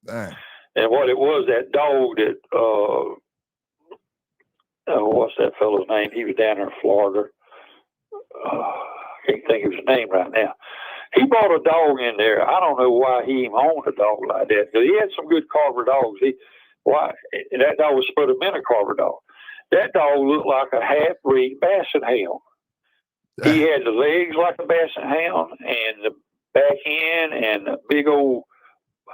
Dang. And what it was, that dog that, what's that fellow's name? He was down there in Florida. I can't think of his name right now. He brought a dog in there. I don't know why he even owned a dog like that. He had some good Carver dogs. And that dog was supposed to have been a Carver dog. That dog looked like a half-breed basset hound. He had the legs like a basset hound and the back end and the big old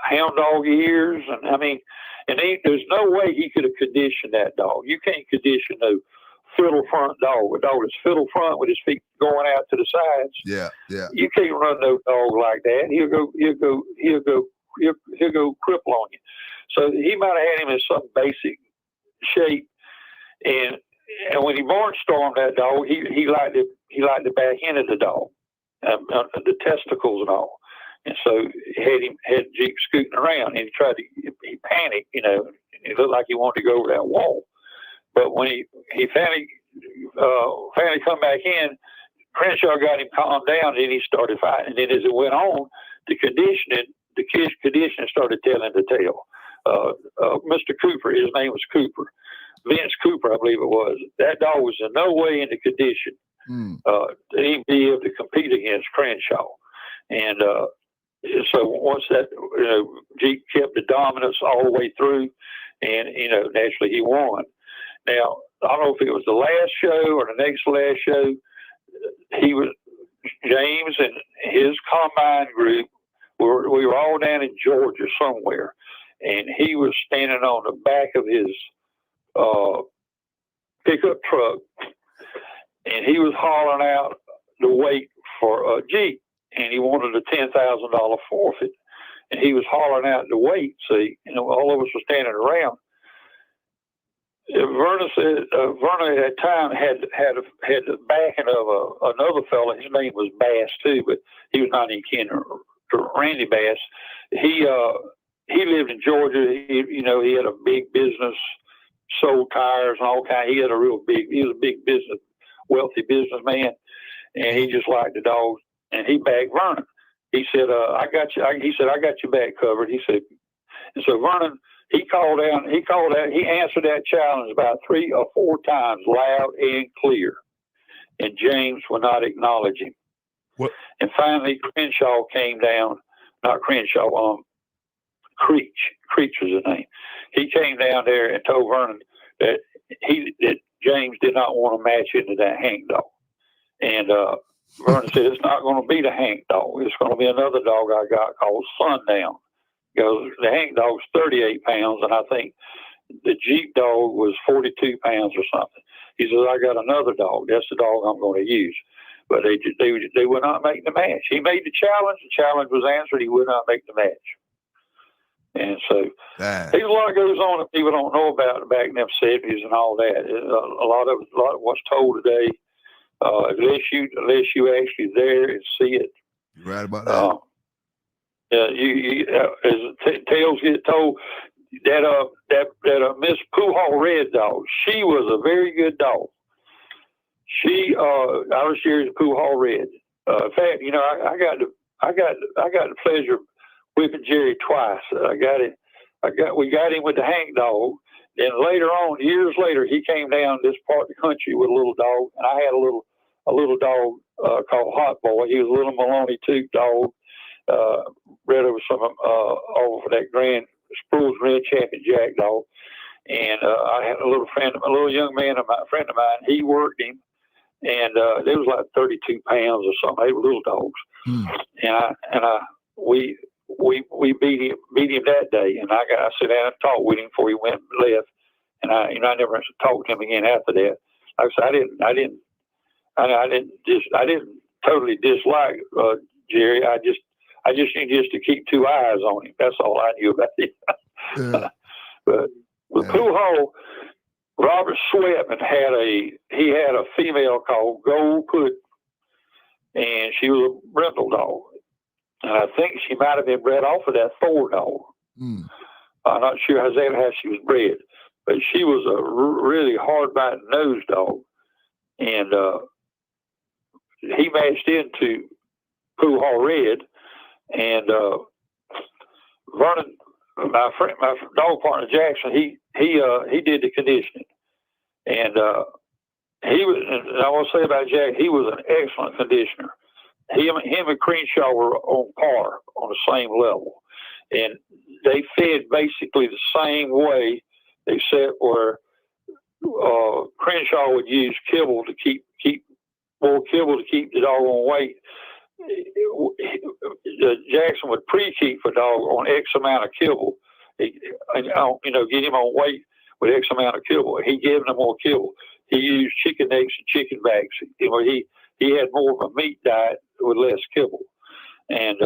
hound dog ears. And I mean, there's no way he could have conditioned that dog. You can't condition no fiddle front dog, a dog that's fiddle front with his feet going out to the sides. Yeah, yeah. You can't run no dog like that. He'll go cripple on you. So he might have had him in some basic shape, and when he barnstormed that dog, he liked the back end of the dog, the testicles and all. And so had Jeep scooting around, and he panicked, you know. It looked like he wanted to go over that wall. But when he finally come back in, Crenshaw got him calmed down, and then he started fighting. And then as it went on, the conditioning started telling the tale. Mr. Cooper, his name was Cooper, Vince Cooper, I believe it was. That dog was in no way in the condition to even be able to compete against Crenshaw. And so once that, you know, Jeep kept the dominance all the way through, and, you know, naturally he won. Now, I don't know if it was the last show or the next last show, James and his combine group, we were all down in Georgia somewhere, and he was standing on the back of his pickup truck, and he was hollering out the weight for a Jeep, and he wanted a $10,000 forfeit, and he was hollering out the weight. See, you know, all of us were standing around. Vernon said Vernon at that time had the backing of another fellow. His name was Bass too, but he was not any kin to Randy Bass. He lived in Georgia. He had a big business, sold tires and all kind. He was a big business, wealthy businessman, and he just liked the dogs. And he backed Vernon. He said, "I got you." He said, "I got your back covered." He said, and so Vernon. He called out. He answered that challenge about 3 or 4 times, loud and clear. And James would not acknowledge him. What? And finally, Crenshaw came down. Not Crenshaw. Creech. Creech was his name. He came down there and told Vernon that James did not want to match into that Hank dog. And Vernon said, "It's not going to be the Hank dog. It's going to be another dog I got called Sundown." Goes, the Hank dog's 38 pounds, and I think the Jeep dog was 42 pounds or something. He says, "I got another dog. That's the dog I'm going to use." But they would not make the match. He made the challenge. The challenge was answered. He would not make the match. And so there's a lot goes on that people don't know about back in them 70s and all that. A lot of what's told today, unless you actually there and see it. You're right about that. As tales get told, that Miss Poohall Red dog, she was a very good dog. She, Irish Series Poohall Red. In fact, you know, I got the pleasure of whipping Jerry twice. We got him with the Hank dog. Then later on, years later, he came down this part of the country with a little dog, and I had a little dog called Hot Boy. He was a little Maloney Toot dog. Bred over over that Grand Spruce Red Champion Jack dog, and I had a little young man, a friend of mine. He worked him, and they was like 32 pounds or something. They were little dogs, we beat him that day, and I sat down and talked with him before he went and left, and I never talked to him again after that. Like I said, I didn't totally dislike Jerry. I just needed to keep 2 eyes on him. That's all I knew about him. But with Poohall, Robert Swetman had a female called Gold Pudding, and she was a brindle dog. And I think she might have been bred off of that Thor dog. I'm not sure how she was bred, but she was a really hard-biting nose dog. And he matched into Poohall Red. And Vernon, my dog partner Jackson, he did the conditioning, and he was. And I want to say about Jack, he was an excellent conditioner. Him and Crenshaw were on par, on the same level, and they fed basically the same way, except where Crenshaw would use kibble to keep more kibble to keep the dog on weight. Jackson would pre-keep a dog on X amount of kibble, get him on weight with X amount of kibble. He gave him more kibble. he used chicken eggs and chicken backs. He had more of a meat diet with less kibble. And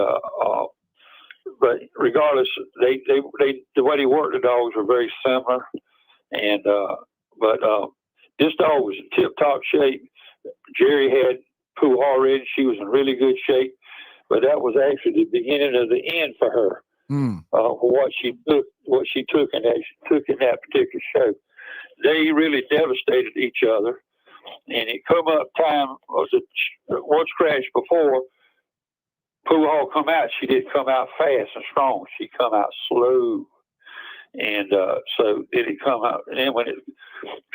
but regardless, they the way he worked the dogs were very similar. And but this dog was in tip-top shape. Jerry had Pooh already. She was in really good shape. But that was actually the beginning of the end for her. For what she took in that particular show. They really devastated each other, and it come up time was one scratch before Pooh Hall come out. She didn't come out fast and strong. She come out slow, and so did it come out. And then when it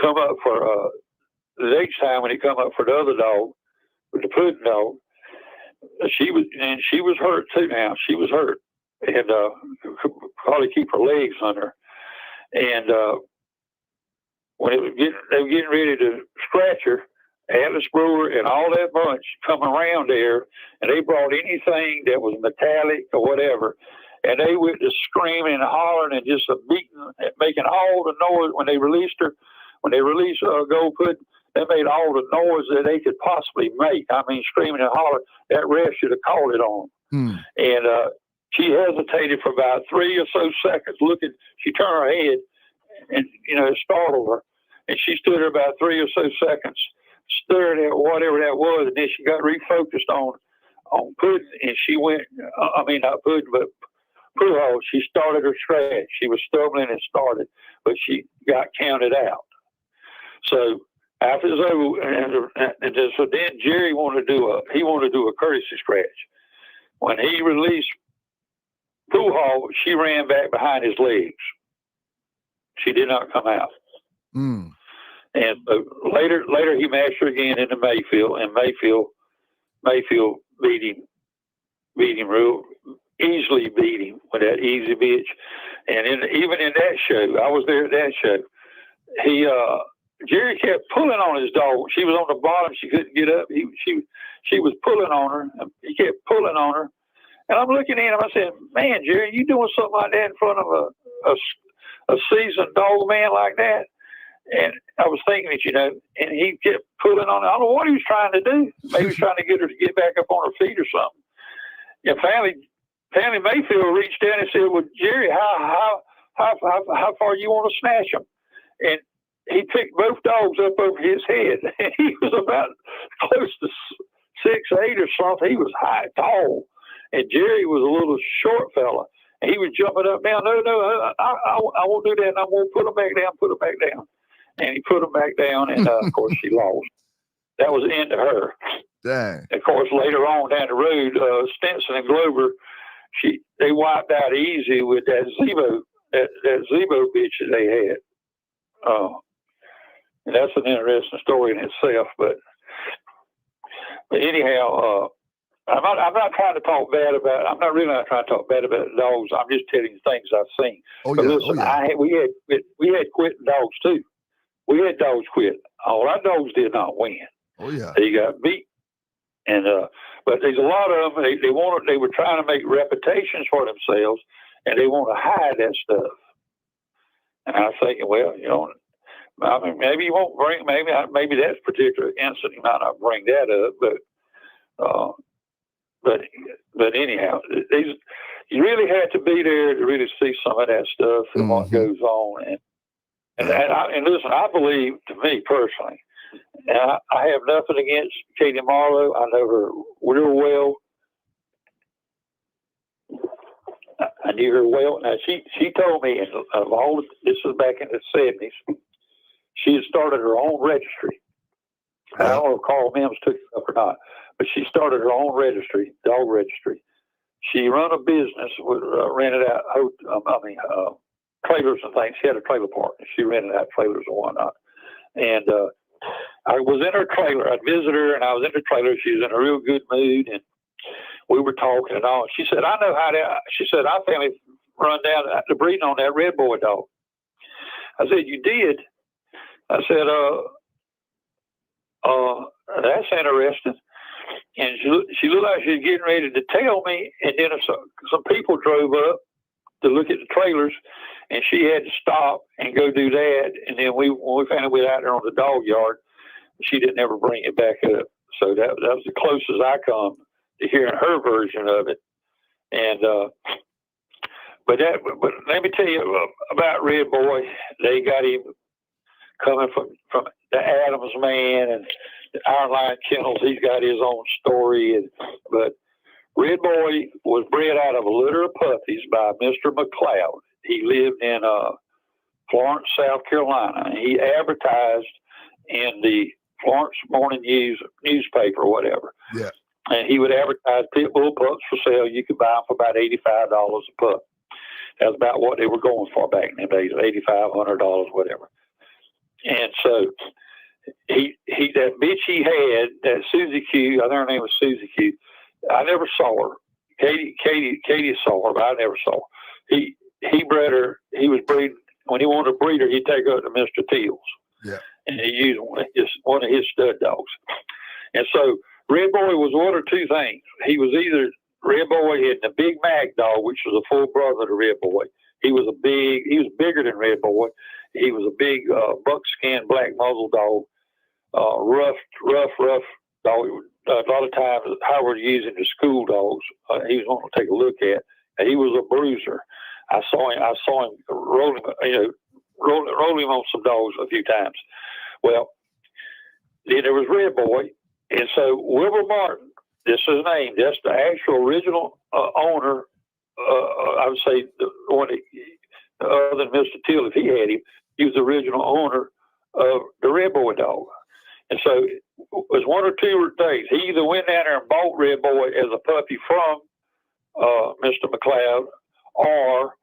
come up for the next time, when it come up for the other dog, with the pudding dog, she was hurt too. Now she was hurt, and could probably keep her legs under. And when they were getting ready to scratch her, Atlas Brewer and all that bunch come around there, and they brought anything that was metallic or whatever, and they went to screaming and hollering and just beating, making all the noise when they released her. When they released Gold Pudding, they made all the noise that they could possibly make. I mean, screaming and hollering. That ref should have called it on them. And she hesitated for about 3 or so seconds, looking. She turned her head, and it startled her. And she stood there about 3 or so seconds, staring at whatever that was, and then she got refocused on Pudding, and she went. I mean, not Pudding, but Pooh Hall. She started her scratch. She was stumbling and started, but she got counted out. So after it was over, so then Jerry wanted to do a courtesy scratch. When he released Pooh Hall, she ran back behind his legs. She did not come out. And later he matched her again into Mayfield, and Mayfield beat him real easily, beat him with that easy bitch. And even in that show, I was there at that show. Jerry kept pulling on his dog. She was on the bottom. She couldn't get up. She was pulling on her. He kept pulling on her. And I'm looking at him. I said, "Man, Jerry, you doing something like that in front of a seasoned dog man like that?" And I was thinking that, and he kept pulling on her. I don't know what he was trying to do. Maybe he was trying to get her to get back up on her feet or something. And finally Mayfield reached down and said, "Well, Jerry, how far you want to snatch him?" And he picked both dogs up over his head. And he was about close to 6'8" or something. He was tall. And Jerry was a little short fella. And he was jumping up and down. No, I won't do that. I'm going to put him back down. And he put him back down. And, of course, she lost. That was the end of her. Dang. Of course, later on down the road, Stinson and Glover, they wiped out easy with that Zebo bitch that they had. And that's an interesting story in itself. But anyhow, I'm not trying to talk bad about. I'm not really not trying to talk bad about dogs. I'm just telling you things I've seen. But listen, we had quitting dogs too. We had dogs quit. All our dogs did not win. Oh yeah, they got beat. And but there's a lot of them. They were trying to make reputations for themselves, and they want to hide that stuff. And I was thinking, well, I mean, maybe you won't bring. Maybe that particular incident you might not bring that up, but anyhow, you really had to be there to really see some of that stuff and what goes on. And listen, I believe, to me personally, and I have nothing against Katie Marlowe. I know her real well. I knew her well. Now she told me, of all this was back in the 70s. She had started her own registry. I don't know if Carl Mims took it up or not, but she started her own registry, dog registry. She run a business, rented out, trailers and things. She had a trailer park, and she rented out trailers and whatnot. And I was in her trailer. I'd visit her, and I was in her trailer. She was in a real good mood, and we were talking and all. She said, "I know how to." She said, "I finally run down the breeding on that Redboy dog." I said, "You did?" I said, "That's interesting." And she looked like she was getting ready to tell me, and then some people drove up, to look at the trailers, and she had to stop and go do that. And then when we found out we were out there on the dog yard, she didn't ever bring it back up. So that was the closest I come to hearing her version of it. And but let me tell you about Redboy. They got him coming from the Adams man and the Iron Lion Kennels. He's got his own story. But Redboy was bred out of a litter of puppies by Mr. McLeod. He lived in Florence, South Carolina. And he advertised in the Florence Morning News newspaper or whatever. Yeah. And he would advertise pit bull pups for sale. You could buy them for about $85 a pup. That's about what they were going for back in the days, $85, $100, whatever. And so that bitch he had, that Susie Q, I think her name was Susie Q. I never saw her. Katie saw her, but I never saw her. He bred her. He was breeding. When he wanted to breed her, he'd take her to Mr. Teal's. Yeah. And he used one of his stud dogs. And so Redboy was one or two things. He was either Redboy and the Big Mac dog, which was a full brother to Redboy. He was bigger than Redboy. He was a big buckskin black muzzle dog, rough dog. A lot of times Howard used him to school dogs. He was wanting to take a look at. And he was a bruiser. I saw him roll him, roll him on some dogs a few times. Well, then there was Redboy, and so Wilbur Martin. This is his name. That's the actual original owner. I would say the one other than Mr. Till, if he had him, he was the original owner of the Redboy dog. And so it was one or two things. He either went down there and bought Redboy as a puppy from Mr. McLeod, or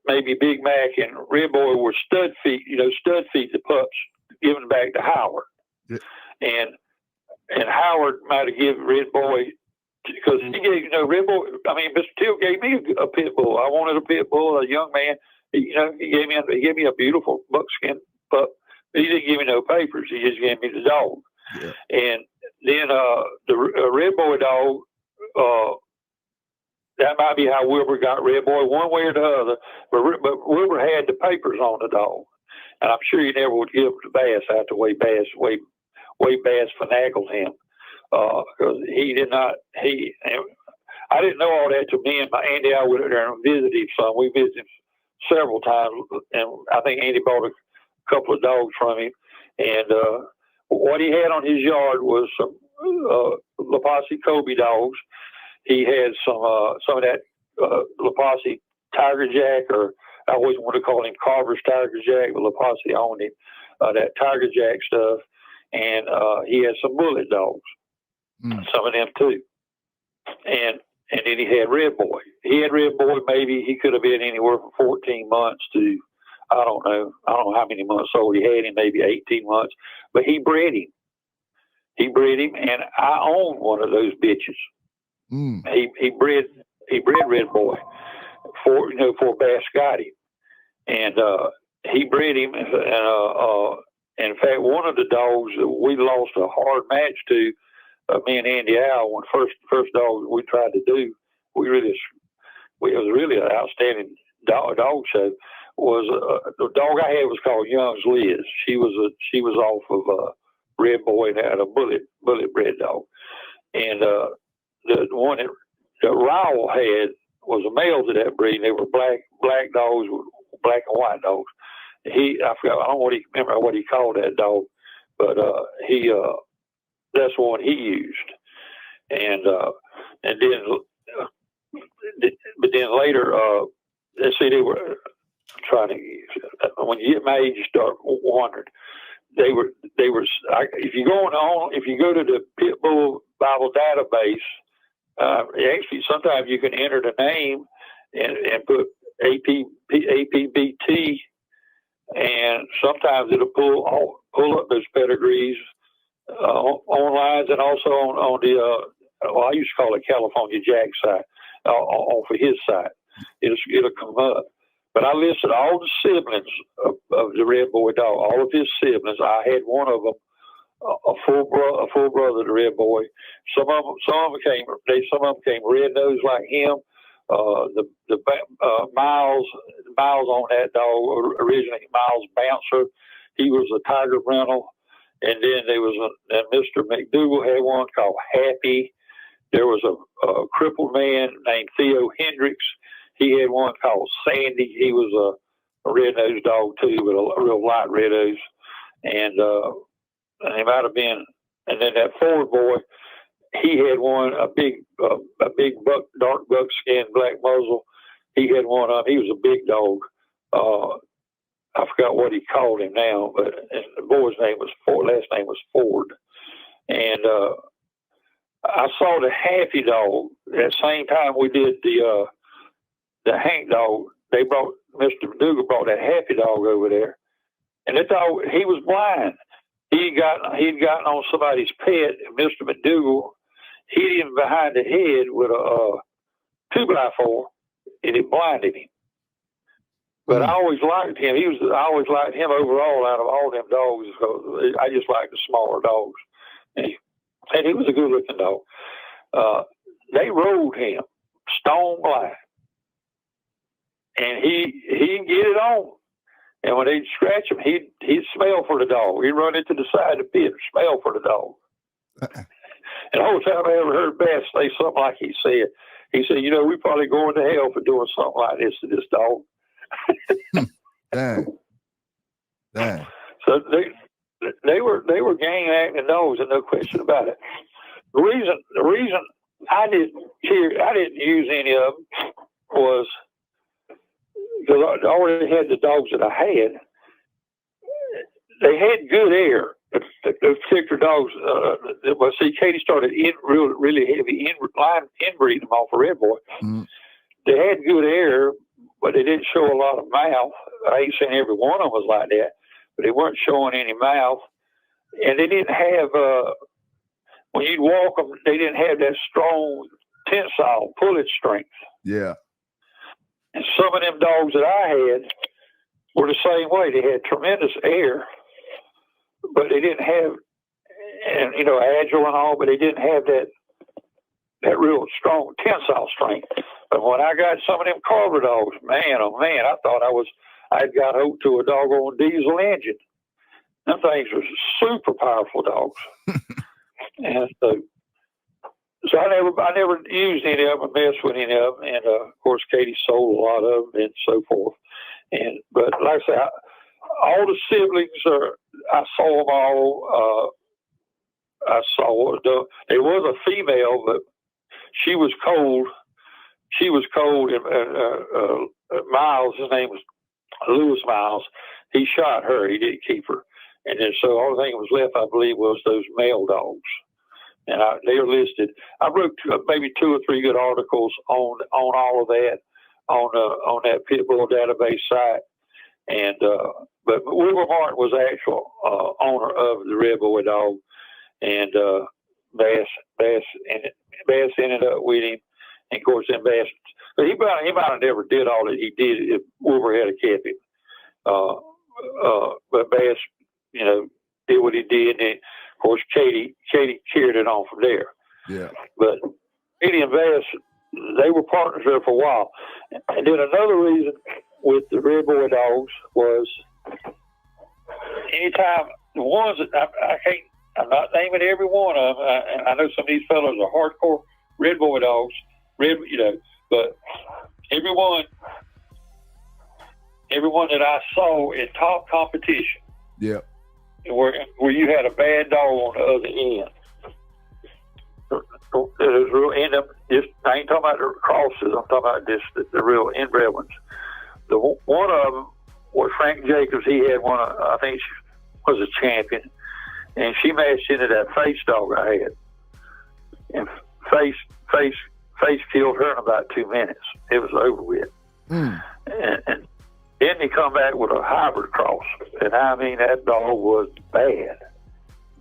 maybe Big Mac and Redboy were stud feed the pups, given back to Howard. Yeah. And Howard might have given Redboy, because he gave, Redboy, Mr. Till gave me a pit bull. I wanted a pit bull, a young man. He gave me a beautiful buckskin pup. He didn't give me no papers. He just gave me the dog. Yeah. And then the Redboy dog, that might be how Wilbur got Redboy, one way or the other. But Wilbur had the papers on the dog. And I'm sure he never would give the Bass out the way Bass finagled him. Because he did not, I didn't know all that till me and my Andy, I went there and visited him some. We visited him several times, and I think Andy bought a couple of dogs from him. And what he had on his yard was some La Posse Kobe dogs. He had some of that La Posse Tiger Jack, or I always want to call him Carver's Tiger Jack, but La Posse owned him, that Tiger Jack stuff. And he had some bullet dogs, some of them too. And then he had Redboy. He had Redboy, maybe he could have been anywhere from 14 months to, I don't know how many months old he had him, maybe 18 months. But he bred him. And I own one of those bitches. He bred Redboy for Bass got him. And he bred him, and in fact, one of the dogs that we lost a hard match to, me and Andy Al, when first dog we tried to do, it was really an outstanding dog show. Was the dog I had was called Young's Liz. She was off of Redboy and had a bullet bred dog, and the one that Rowell had was a male to that breed. They were black dogs, black and white dogs. I forgot. I don't remember what he called that dog, but that's the one he used. And then later, let's see, they were trying to. When you get married, you start wondering. They were. If you go to the Pitbull Bible database, actually sometimes you can enter the name and put APBT. And sometimes it'll pull up those pedigrees online, and also on the I used to call it California Jack site, off of his site. It'll come up. But I listed all the siblings of the Redboy dog, all of his siblings. I had one of them, a full brother to Redboy. Some of them came red nosed like him. Miles on that dog originally. Miles Bouncer, he was a Tiger rental, and then there was Mr. McDougal had one called Happy. There was a crippled man named Theo Hendricks. He had one called Sandy. He was a red-nosed dog too, but a real light red-nose, and he might have been. And then that Ford boy, he had one, a big dark buckskin, black muzzle. He had one of them. He was a big dog. I forgot what he called him now, but the boy's name was Ford. Last name was Ford. And I saw the Happy dog at the same time we did the Hank dog. They brought Mr. McDougal brought that Happy dog over there, and that dog, he was blind. He'd gotten on somebody's pet, and Mr. McDougal hit him behind the head with a 2x4, and it blinded him. But I always liked him. I always liked him overall out of all them dogs. I just liked the smaller dogs, and he was a good-looking dog. They rode him stone blind, and he can get it on. And when they'd scratch him, he'd smell for the dog. He'd run into the side of the pit and smell for the dog. And the whole time I ever heard Bass say something like he said, we're probably going to hell for doing something like this to this dog. Dang. So they were gang acting dogs, and no question about it. The reason I didn't use any of them was because I already had the dogs that I had. They had good air. Those particular dogs. Katie started really heavy inbreeding them off of Redboy. Mm-hmm. They had good air, but they didn't show a lot of mouth. I ain't saying every one of them was like that, but they weren't showing any mouth. And they didn't have, when you'd walk them, they didn't have that strong tensile pullage strength. Yeah. And some of them dogs that I had were the same way. They had tremendous air, but they didn't have, and agile and all, but they didn't have that real strong tensile strength. But when I got some of them Carver dogs, man, oh man, I thought I'd got hooked to a doggone diesel engine. Them things were super powerful dogs. And so I never used any of them, messed with any of them. And of course, Katie sold a lot of them and so forth. But like I say, all the siblings I saw them all. There was a female, but she was cold. And Miles, his name was Lewis Miles. He shot her. He didn't keep her. And then so all the thing that was left, I believe, was those male dogs. And they were listed. I wrote maybe 2 or 3 good articles on all of that on that Pitbull database site. And but Wilbur Martin was the actual owner of the Redboy dog, and Bass ended up with him. And of course, then Bass, but he might have never did all that he did if Wilbur had kept him. But Bass, did what he did, and of course, Katie carried it on from there. Yeah. But Katie and Bass, they were partners there for a while. And then another reason with the Redboy dogs was anytime the ones that I'm not naming every one of them. I know some of these fellows are hardcore Redboy dogs, but everyone that I saw in top competition. Yeah. Where you had a bad dog on the other end. It was real end up. I ain't talking about the crosses. I'm talking about just the real inbred ones. One of them was Frank Jacobs. He had one. I think she was a champion, and she matched into that Face dog I had. And Face killed her in about 2 minutes. It was over with. And then he come back with a hybrid cross, and I mean that dog was bad.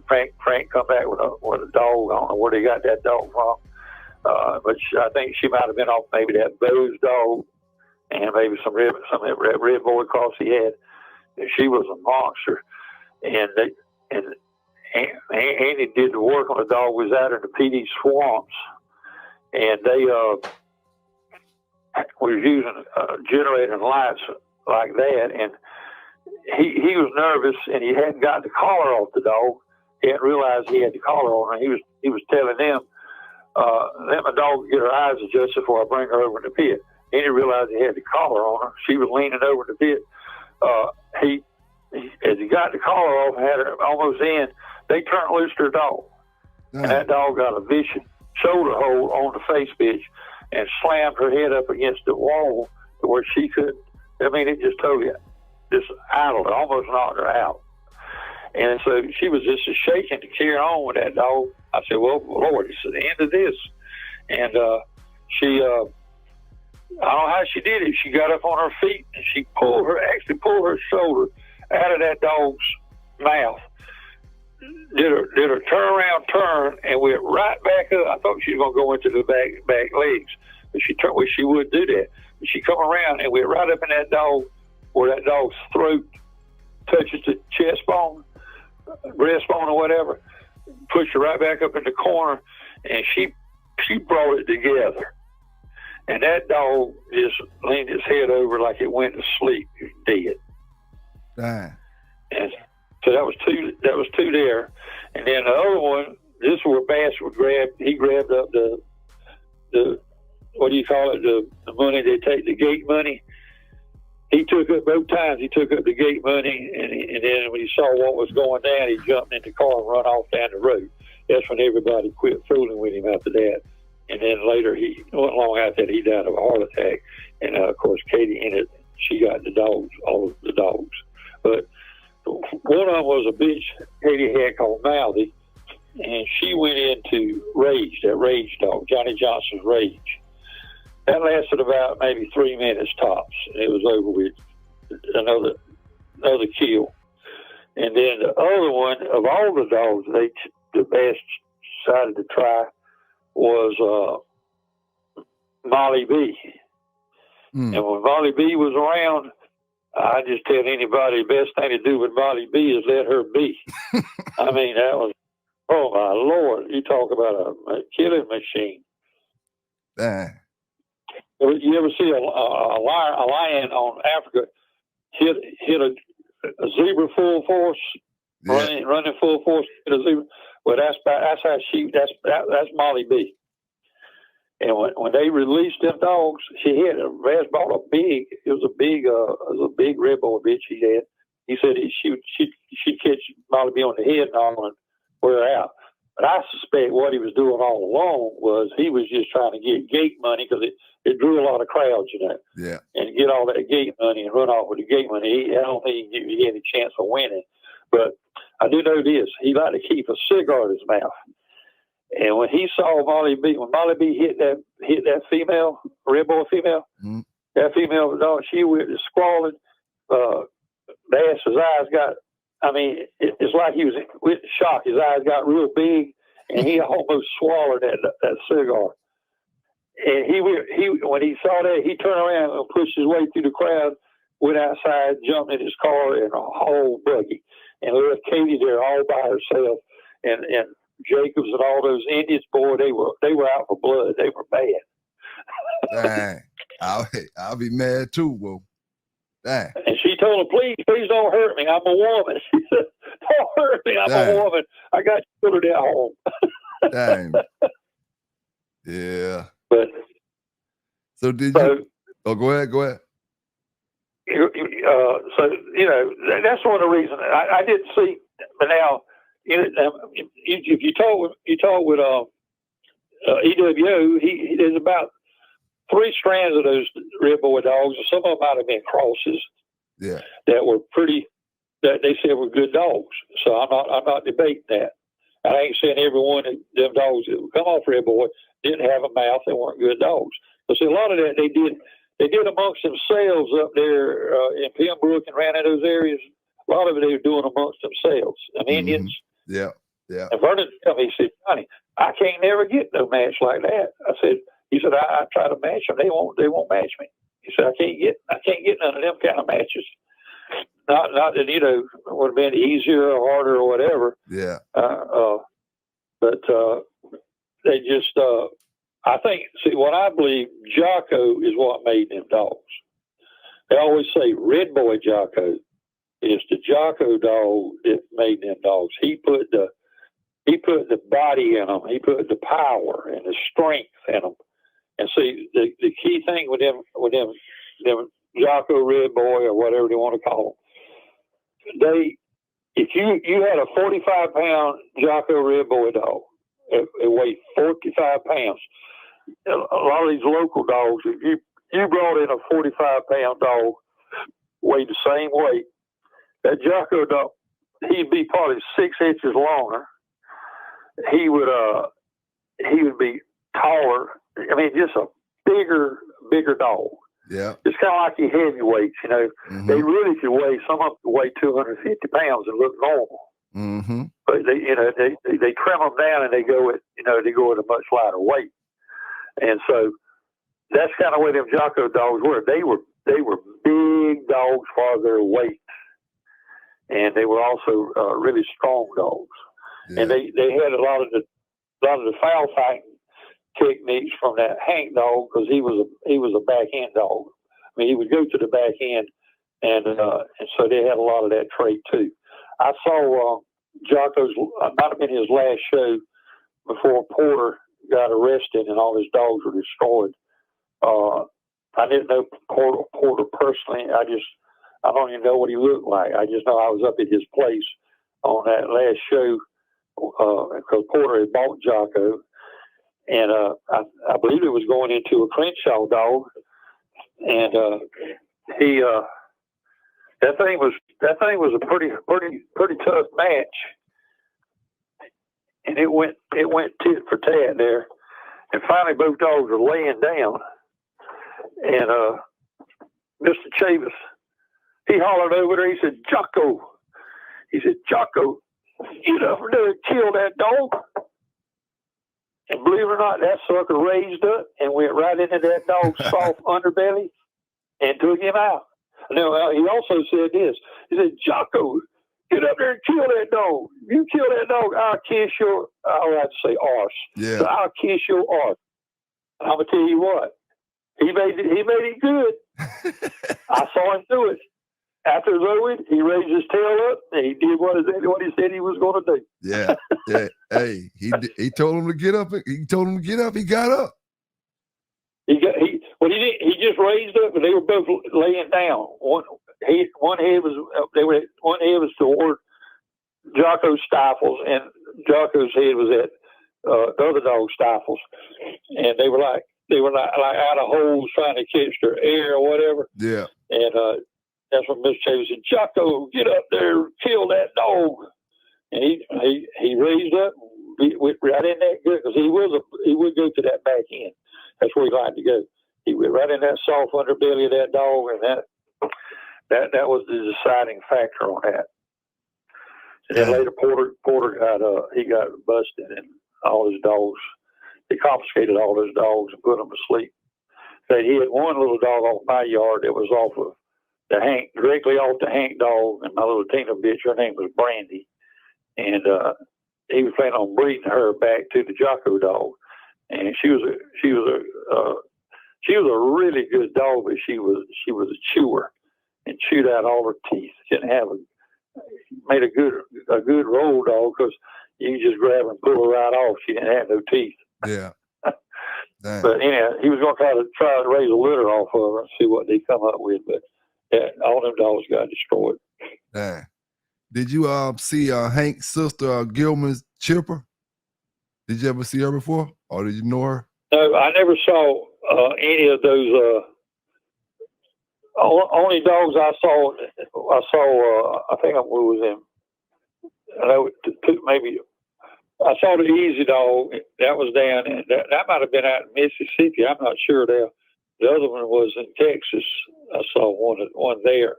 Frank come back with a dog. I don't know where they got that dog from, but I think she might have been off maybe that Bose dog, and maybe some of that Redboy cross he had. And she was a monster, and Andy did the work on the dog. Was out in the PD swamps, and was using generating lights like that, and he was nervous, and he hadn't got the collar off the dog. He hadn't realized he had the collar on, and he was telling them, let my dog get her eyes adjusted before I bring her over in the pit. Then he realized he had the collar on her. She was leaning over the pit. As he got the collar off and had her almost in, they turned loose their dog. And that dog got a vicious shoulder hold on the face bitch and slammed her head up against the wall to where she could. I mean, it just totally just idled her, almost knocked her out. And so she was just shaking to carry on with that dog. I said, well, Lord, it's the end of this. And she, I don't know how she did it. She got up on her feet and she pulled her shoulder out of that dog's mouth. Did her turn and went right back up. I thought she was going to go into the back legs, but she wouldn't do that. But she come around and went right up in that dog, where that dog's throat touches the chest bone, breastbone, or whatever. Pushed her right back up in the corner, and she brought it together. And that dog just leaned its head over like it went to sleep, dead. Damn. And so that was two there. And then the other one, this is where Bass he grabbed up the what do you call it, the money they take, the gate money. He took up both times. He took up the gate money, and then when he saw what was going down, he jumped in the car and run off down the road. That's when everybody quit fooling with him after that. And then later, he wasn't long after that, he died of a heart attack. And of course, Katie in it, she got the dogs, all of the dogs. But one of them was a bitch Katie had called Mouthy, and she went into Rage, that Rage dog, Johnny Johnson's Rage. That lasted about maybe 3 minutes tops. And it was over with another kill. And then the other one, of all the dogs the Bass decided to try was Molly B. And when Molly B was around, I just tell anybody the best thing to do with Molly B is let her be. I mean, that was, oh my Lord, you talk about a killing machine. You ever see a lion on Africa hit a zebra full force, running full force, hit a zebra? Well, that's how Molly B. And when they released them dogs, Bass bought a big Redboy bitch he had. He said she'd catch Molly B on the head and all and wear her out. But I suspect what he was doing all along was he was just trying to get gate money, because it drew a lot of crowds, you know. Yeah. And get all that gate money and run off with the gate money. I don't think he had any chance of winning. But I do know this: he liked to keep a cigar in his mouth. And when he saw Molly B, when Molly B hit that female, Redboy female, that female dog, she went squalling. Bass's eyes got, I mean, it's like he was with shock. His eyes got real big, and he almost swallowed that cigar. And he when he saw that, he turned around and pushed his way through the crowd, went outside, jumped in his car in a whole buggy, and left Katie there all by herself. And Jacobs and all those Indians, boy, they were out for blood. They were bad. Dang. I'll be mad too, bro. Dang. And she told him, please don't hurt me. I'm a woman. She said, don't hurt me. I'm a woman. I got children at home. Dang. Yeah. But so did you? Oh, go ahead. So that's one of the reasons I didn't see. But now, if you talk with EWO, there's about 3 strands of those Redboy dogs, and some of them might have been crosses. Yeah. That were that they said were good dogs. So I'm not debating that. I ain't saying every one of them dogs that would come off Redboy didn't have a mouth. They weren't good dogs. But see, a lot of that they did amongst themselves up there in Pembroke and around in those areas. A lot of it they were doing amongst themselves. And Indians. Yeah. And Vernon told me, he said, Johnny, I can't never get no match like that. He said, I try to match them. They won't match me. He said, I can't get none of them kind of matches. Not that, it would have been easier or harder or whatever. Yeah. But they just, I think, see, what I believe, Jocko is what made them dogs. They always say Redboy Jocko. It's the Jocko dog that made them dogs. He put the body in them. He put the power and the strength in them. And see, the key thing with them Jocko Redboy or whatever they want to call them, if you had a 45-pound Jocko Redboy dog, it weighed 45 pounds. A lot of these local dogs, if you brought in a 45-pound dog, weighed the same weight, that Jocko dog, he'd be probably 6 inches longer. He would be taller. I mean, just a bigger dog. Yeah. It's kind of like your heavyweights, you know. Mm-hmm. They really could weigh, some of them could weigh 250 pounds and look normal. Mm-hmm. But they trim them down and they go at a much lighter weight. And so that's kind of where them Jocko dogs were. They were big dogs for their weight. And they were also really strong dogs. Yeah. And they had a lot of the foul fighting techniques from that Hank dog, because he was a back end dog. I mean, he would go to the back end, and so they had a lot of that trait too. I saw Jocko's, might have been his last show before Porter got arrested and all his dogs were destroyed. I didn't know Porter personally. I don't even know what he looked like. I just know I was up at his place on that last show because Porter had bought Jocko. And I believe it was going into a Crenshaw dog, and that thing was a pretty tough match, and it went tit for tat there, and finally both dogs were laying down, and Mr. Chavis, he hollered over there. He said, "Jocko," get up there and kill that dog. And believe it or not, that sucker raised up and went right into that dog's soft underbelly and took him out. Now, he also said this. He said, "Jocko, get up there and kill that dog. If you kill that dog, I'll kiss your," I'll have to say arse. Yeah. So I'll kiss your arse. I'm going to tell you what. He made it good. I saw him do it. After Zoe, he raised his tail up and he did what he said he was going to do. Yeah. Hey, he told him to get up. He told him to get up. He got up. He just raised up, and they were both laying down. One head was toward Jocko's stifles, and Jocko's head was at the other dog's stifles, and they were like out of holes trying to catch their air or whatever. Yeah. And that's when Mr. Chavis said, "Jocko, get up there, kill that dog." And he raised up, went right in that good, because he would go to that back end. That's where he liked to go. He went right in that soft underbelly of that dog, and that was the deciding factor on that. And then later, Porter got busted, and all his dogs. They confiscated all his dogs and put them to sleep. But he had one little dog off my yard that was off of directly off the Hank dog, and my little Tina bitch, her name was Brandy, and he was planning on breeding her back to the Jocko dog, and she was a really good dog, but she was a chewer and chewed out all her teeth. Made a good roll dog, because you can just grab her and pull her right off. She didn't have no teeth. Yeah. But anyhow, he was going to try to raise a litter off of her and see what they come up with, but all them dogs got destroyed. Dang. Did you see Hank's sister Gilman's Chipper? Did you ever see her before, or did you know her? No, I never saw any of those. Only dogs I saw. I think it was maybe. I saw the Easy Dog. That was down. That might have been out in Mississippi. I'm not sure there. The other one was in Texas. I saw one there.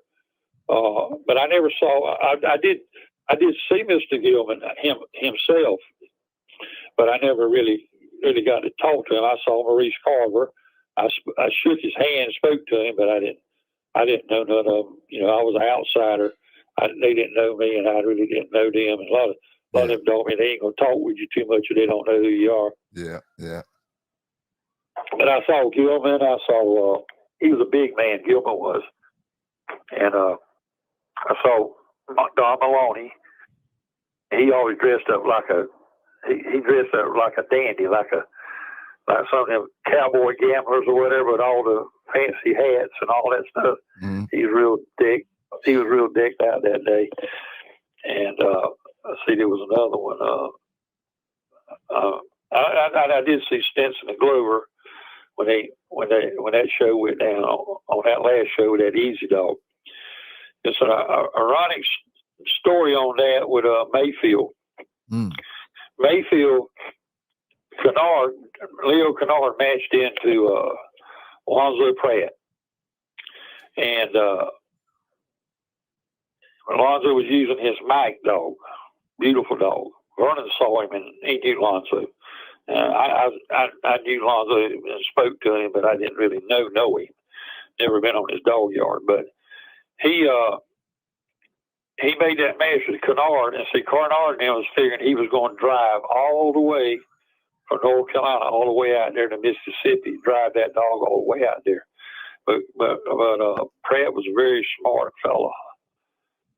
But I never saw. I did see Mr. Gilman himself, but I never really got to talk to him. I saw Maurice Carver. I shook his hand, spoke to him, but I didn't know none of them. You know, I was an outsider. They didn't know me, and I really didn't know them. And a lot of them told me they ain't gonna talk with you too much, or they don't know who you are. Yeah. But I saw Gilman. He was a big man, Gilman was. And I saw Don Maloney. He always dressed up like he dressed up like a dandy, like some of them cowboy gamblers or whatever, with all the fancy hats and all that stuff. Mm-hmm. He was real decked out that day. And I see there was another one. I did see Stinson and Glover when that show went down on that last show with that Easy Dog. It's an ironic story on that with Mayfield. Mm. Mayfield, Leo Kennard matched into Alonzo Pratt. And Alonzo was using his Mike dog, beautiful dog. Vernon saw him and he knew Alonzo. I knew Alonzo and spoke to him, but I didn't really know him. Never been on his dog yard. But he made that match with Kennard, and see, Kennard now was figuring he was going to drive all the way from North Carolina all the way out there to Mississippi, drive that dog all the way out there. But Pratt was a very smart fella,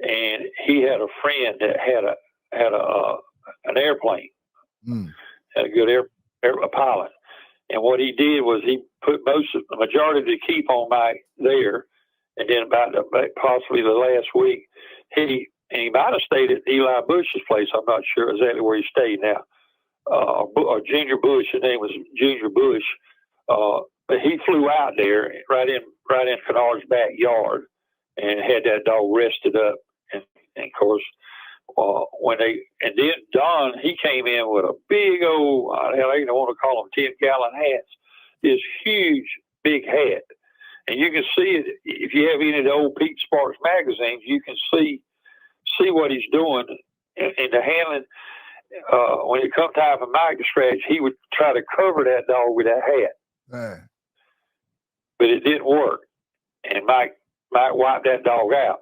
and he had a friend that had an airplane, had a good a pilot. And what he did was he put the majority of the keep on Mike there, and then about possibly the last week, he might have stayed at Eli Bush's place. I'm not sure exactly where he stayed now. Or Junior Bush, his name was Junior Bush. But he flew out there right in Kennard's backyard and had that dog rested up. And of course, then Don, he came in with a big old, I don't want to call them 10-gallon hats, this huge big hat. And you can see it if you have any of the old Pete Sparks magazines. You can see what he's doing in the handling. When it come time for Mike to scratch, he would try to cover that dog with that hat. Right. But it didn't work, and Mike wiped that dog out.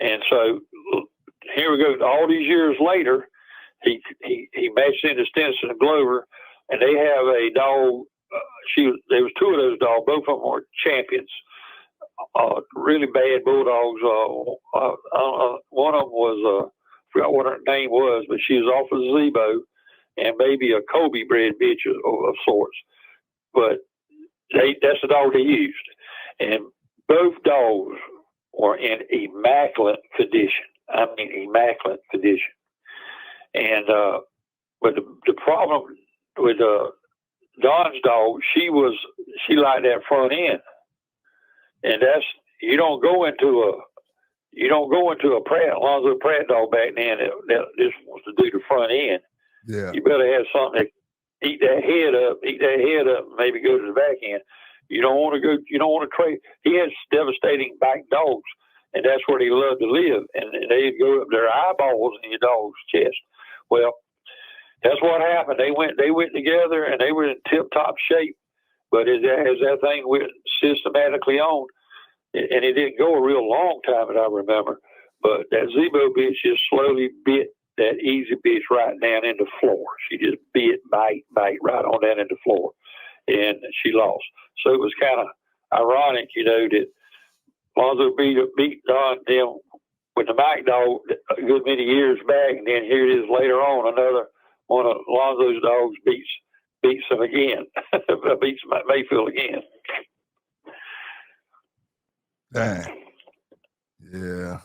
And so here we go. All these years later, he matched into Stinson and Glover, and they have a dog. There was two of those dogs. Both of them were champions. Really bad bulldogs. One of them was I forgot what her name was, but she was off of Zebo and maybe a Kobe bred bitch of sorts. But that's the dog they used, and both dogs were in immaculate condition. I mean, immaculate condition. And but the problem with Don's dog, she liked that front end, and that's you don't go into a Pratt, Alonzo Pratt dog back then that just wants to do the front end. Yeah, you better have something that eat that head up, and maybe go to the back end. You don't want to trade. He has devastating back dogs, and that's where they love to live. And they'd go up their eyeballs in your dog's chest. Well, that's what happened. They went together, and they were in tip-top shape. But as that thing went systematically on, and it didn't go a real long time, that I remember, but that Zebo bitch just slowly bit that Easy bitch right down in the floor. She just bite right on down in the floor, and she lost. So it was kind of ironic, that Alonzo beat Don them with the Mike dog a good many years back, and then here it is later on, another one of Alonzo's dogs beats him again, beats Mayfield again. Dang. Yeah.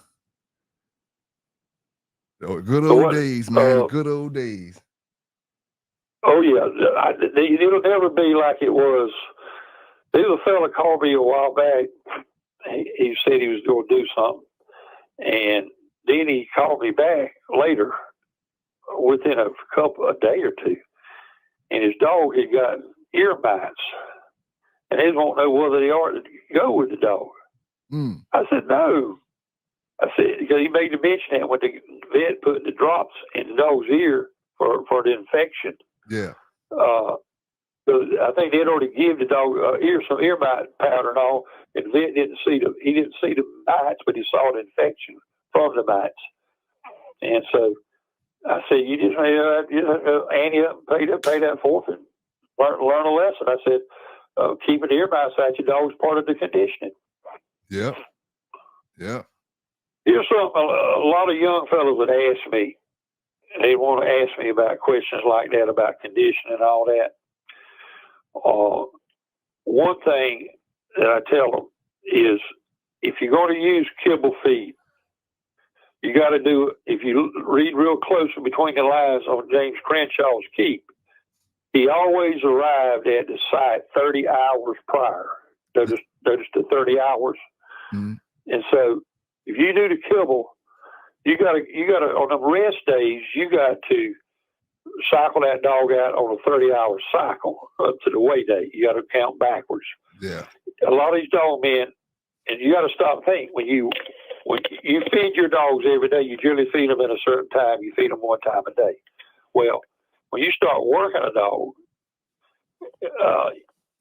Oh, good old days, man. Good old days. Oh, yeah. It'll never be like it was. There was a fella called me a while back. He said he was going to do something. And then he called me back later within a day or two. And his dog had got ear bites. And they won't know whether they ought to go with the dog. Mm. I said, no. I said, because he made the mention that when the vet put the drops in the dog's ear for the infection. Yeah. So I think they'd already give the dog some ear bite powder and all, and the vet didn't see the bites, but he saw the infection from the bites. And so I said, you just ante up, pay that forfeit, learn a lesson. I said, keeping the ear mice out your dog is part of the conditioning. Yep. Here's something a lot of young fellows would ask me. They want to ask me about questions like that, about conditioning and all that. One thing that I tell them is, if you're going to use kibble feed, you got to do it. If you read real closely between the lines on James Crenshaw's keep, he always arrived at the site 30 hours prior. Notice the 30 hours. Mm-hmm. And so if you do the kibble, you got to on the rest days, you got to cycle that dog out on a 30-hour cycle up to the weigh day. You got to count backwards. Yeah. A lot of these dog men, and you got to stop and think, when you feed your dogs every day, you generally feed them at a certain time. You feed them one time a day. Well, when you start working a dog,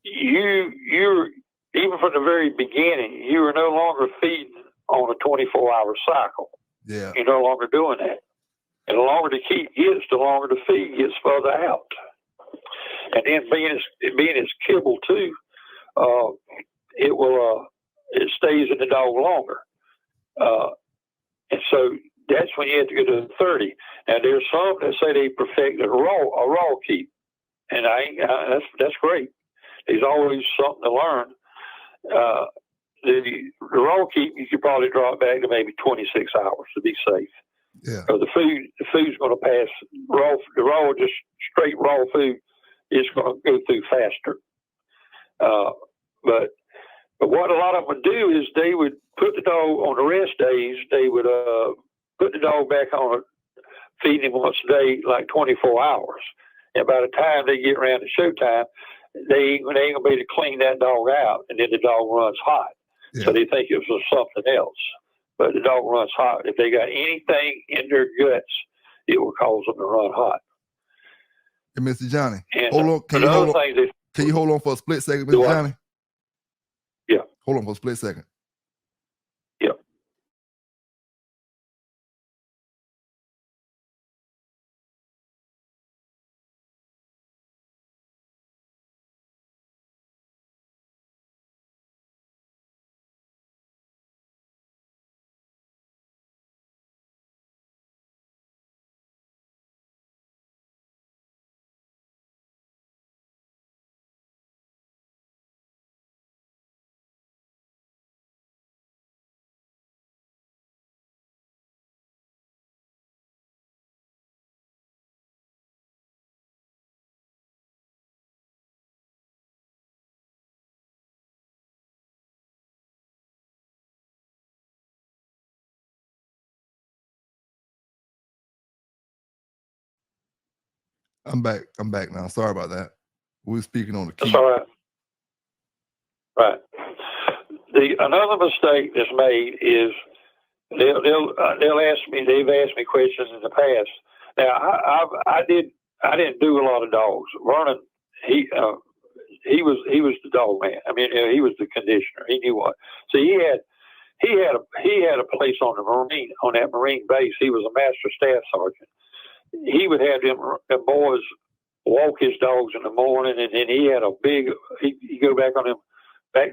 you're even from the very beginning, you are no longer feeding on a 24-hour cycle. Yeah. You're no longer doing that. And the longer the keep gets, the longer the feed gets further out. And then being as kibble too, it stays in the dog longer. And so that's when you have to go to 30. Now there's some that say they perfected a raw keep, and that's great. There's always something to learn. The raw keep, you could probably draw it back to maybe 26 hours to be safe. Yeah. Because the food's going to pass just straight raw food is going to go through faster. But what a lot of them would do is they would put the dog on the rest days. They would put the dog back on feeding him once a day, like 24 hours. And by the time they get around to showtime, they ain't going to be able to clean that dog out, and then the dog runs hot. Yeah. So they think it was something else. But the dog runs hot. If they got anything in their guts, it will cause them to run hot. Hey, Mr. Johnny, And hold on. Can you hold on for a split second, Mr. Johnny? Yeah. Hold on for a split second. Yeah. I'm back now. Sorry about that. We were speaking on the keep. That's all right. Right. Another mistake that's made is they'll ask me. They've asked me questions in the past. Now I didn't do a lot of dogs. Vernon, he was the dog man. I mean, he was the conditioner. He knew what. So he had a place on that Marine base. He was a master staff sergeant. He would have them boys walk his dogs in the morning, and then he had a big. He go back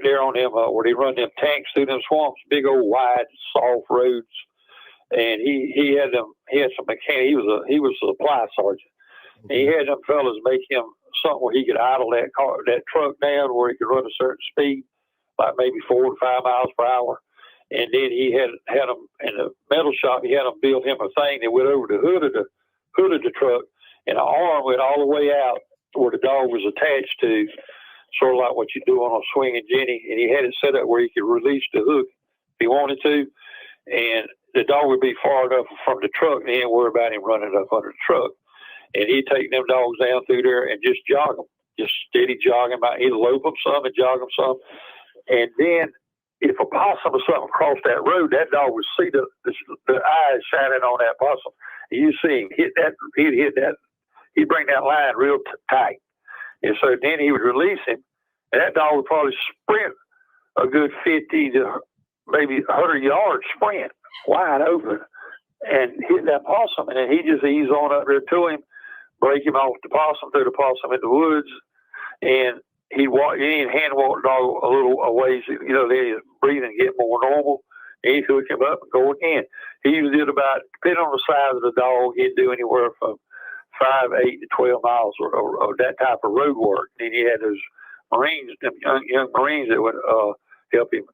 there on them where they run them tanks through them swamps, big old wide soft roads, and he had some mechanic. He was a supply sergeant. And he had them fellas make him something where he could idle that truck down where he could run a certain speed, like maybe 4 to 5 miles per hour. And then he had them in the metal shop. He had them build him a thing that went over the hood of the truck, and an arm went all the way out where the dog was attached to, sort of like what you do on a swinging jenny. And he had it set up where he could release the hook if he wanted to, and the dog would be far enough from the truck, and he didn't worry about him running up under the truck. And he'd take them dogs down through there and just jog them, just steady jogging them out. He'd lope them some and jog them some. And then if a possum or something crossed that road, that dog would see the eyes shining on that possum. And you see him hit that, he'd bring that line real tight. And so then he would release him, and that dog would probably sprint a good 50 to maybe 100 yards sprint wide open and hit that possum. And then he just ease on up there to him, break him off the possum, throw the possum in the woods. and he'd hand walk the dog a little a ways, then his breathing get more normal. And he'd hook him up and go again. He usually did about, depending on the size of the dog, he'd do anywhere from 5, 8 to 12 miles or that type of road work. Then he had those Marines, them young Marines that would help him,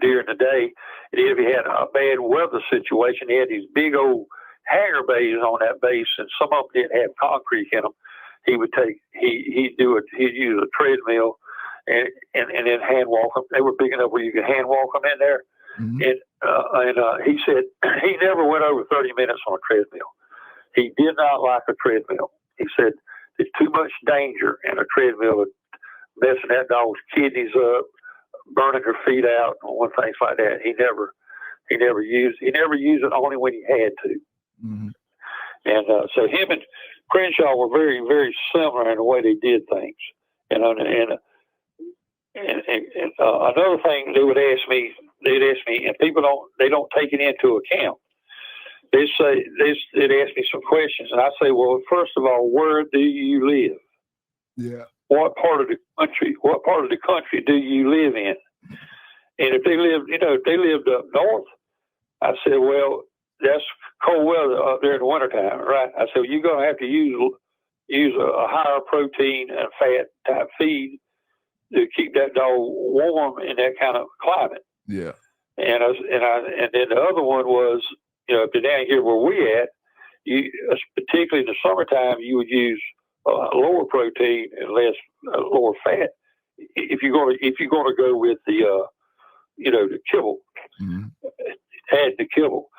during the day. And if he had a bad weather situation, he had these big old hangar bays on that base, and some of them didn't have concrete in them. He'd use a treadmill and then hand walk them. They were big enough where you could hand walk them in there. Mm-hmm. And he said he never went over 30 minutes on a treadmill. He did not like a treadmill. He said there's too much danger in a treadmill, messing that dog's kidneys up, burning her feet out, and things like that. He never used it only when he had to. Mm-hmm. And so him and Crenshaw were very, very similar in the way they did things. And another thing they'd ask me, and people don't take it into account. They'd ask me some questions, and I say, well, first of all, where do you live? Yeah. What part of the country do you live in? And if they lived up north, I said, well, that's cold weather up there in the wintertime, right? I said, well, you're going to have to use a higher protein and fat type feed to keep that dog warm in that kind of climate. Yeah. And then the other one was, if you're down here where we at, particularly in the summertime, you would use lower protein and lower fat if you're going to go with the kibble, mm-hmm. add the kibble.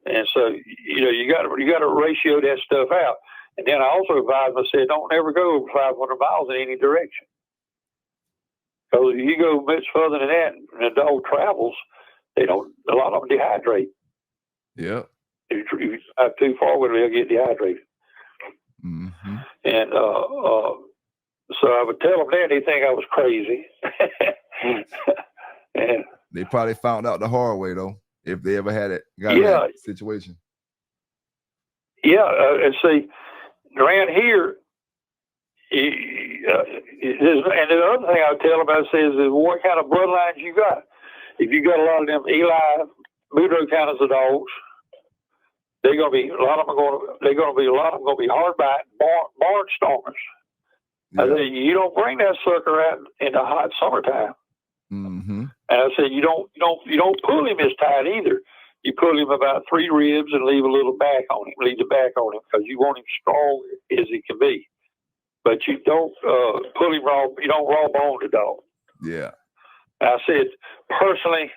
And so, you got to ratio that stuff out. And then I also advised them, I said, don't ever go over 500 miles in any direction. Because if you go much further than that, and the dog travels, a lot of them dehydrate. Yeah. If you drive too far with them, they'll get dehydrated. Mm-hmm. And so I would tell them that, they think I was crazy. And they probably found out the hard way, though, if they ever had it. Got in that situation. Yeah, and see, around here, and the other thing I would tell them about is what kind of bloodlines you got. If you got a lot of them Eli, Boudreaux kinds of dogs, they're going to be a lot of them going to be hard bite barn stormers. Yeah. I said, you don't bring that sucker out in the hot summertime. Mm-hmm. And I said, you don't pull him as tight either. You pull him about 3 ribs and leave a little back on him, because you want him strong as he can be. But you don't pull him raw. You don't raw bone the dog. Yeah. And I said, personally,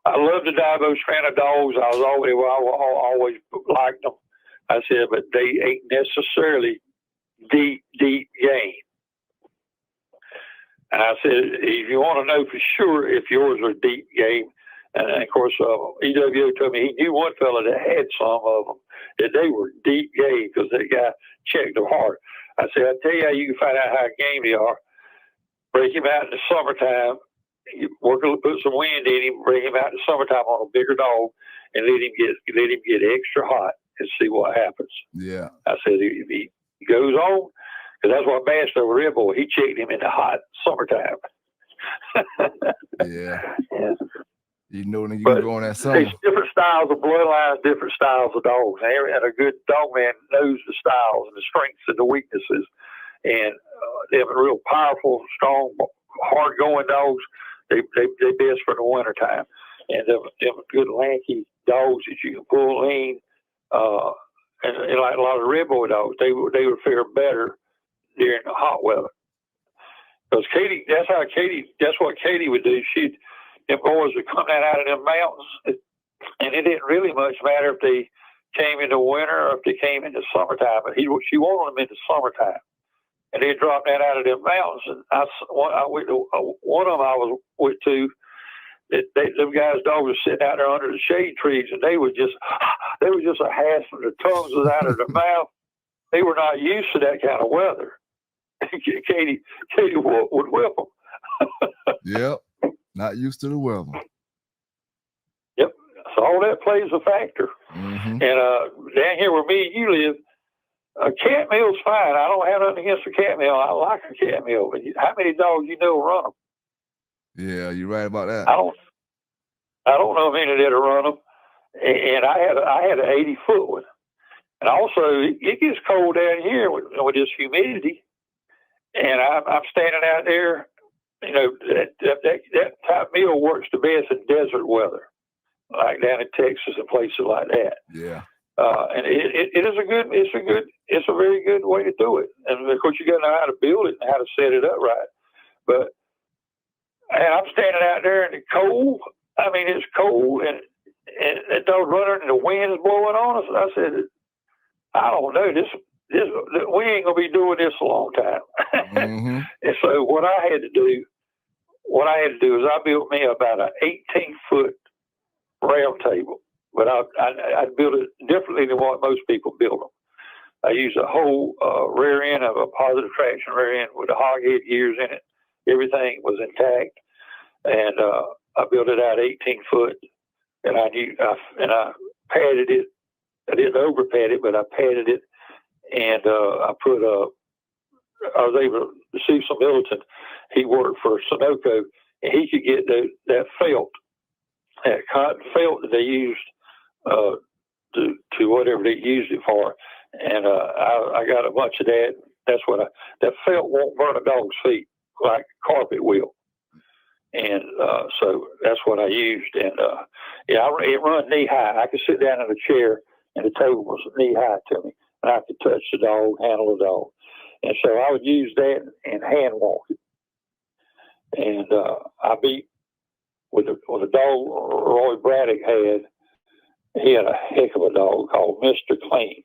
I love the Divo strand of dogs. I always liked them. I said, but they ain't necessarily deep game. And I said, if you want to know for sure if yours are deep game, and of course, EWO told me he knew one fella that had some of them, that they were deep game because that guy checked them hard. I said, I tell you how you can find out how game they are. Break him out in the summertime. Put some wind in him. Bring him out in the summertime on a bigger dog, and let him get extra hot and see what happens. Yeah. I said, if he goes on, because that's what Master over Redboy. He checked him in the hot summertime. Yeah. You know that you can go on that summer. There's different styles of bloodlines, different styles of dogs. And a good dog man knows the styles and the strengths and the weaknesses. And they have a real powerful, strong, hard-going dogs. They best for the wintertime. And them good lanky dogs that you can pull lean. And like a lot of Redboy dogs, they would fare better during the hot weather. Because that's what Katie would do. Them boys would come out of them mountains, and it didn't really much matter if they came in the winter or if they came in the summertime. But she wanted them in the summertime, and they'd drop that out of them mountains. And one of them I was with too. Them guys' dogs were sitting out there under the shade trees, and they were just a hash from their tongues was out of their mouth. They were not used to that kind of weather. Katie would whip them. Yep. Not used to the weather. Yep. So all that plays a factor. Mm-hmm. And down here where me and you live, A cat meal's fine. I don't have nothing against a cat meal. I like a cat meal. But how many dogs you know run them? Yeah, you're right about that. I don't know many that run them. And I had an 80-foot one. And also, it gets cold down here with this humidity. And I'm standing out there. You know, that type meal works the best in desert weather, like down in Texas and places like that. Yeah. And it's a very good way to do it. And of course, you got to know how to build it and how to set it up right. But and I'm standing out there in the cold. I mean, it's cold, and that dog running, and the wind is blowing on us. I said, I don't know, we ain't gonna be doing this a long time. Mm-hmm. And so what I had to do is I built me about an 18-foot round table, but I built it differently than what most people build them. I used a whole rear end of a positive traction rear end with the hog head gears in it. Everything was intact, and I built it out 18 foot, and I padded it. I didn't over pad it, but I padded it, and I was able to see some Middleton. He worked for Sunoco, and he could get that felt, that cotton felt that they used to whatever they used it for. And I got a bunch of that. That's what that felt won't burn a dog's feet like carpet will. And so that's what I used. And it run knee high. I could sit down in a chair, and the table was knee high to me, and I could touch the dog, handle the dog. And so I would use that and hand walk it. And I beat with a dog Roy Braddock had. He had a heck of a dog called Mr. Clean.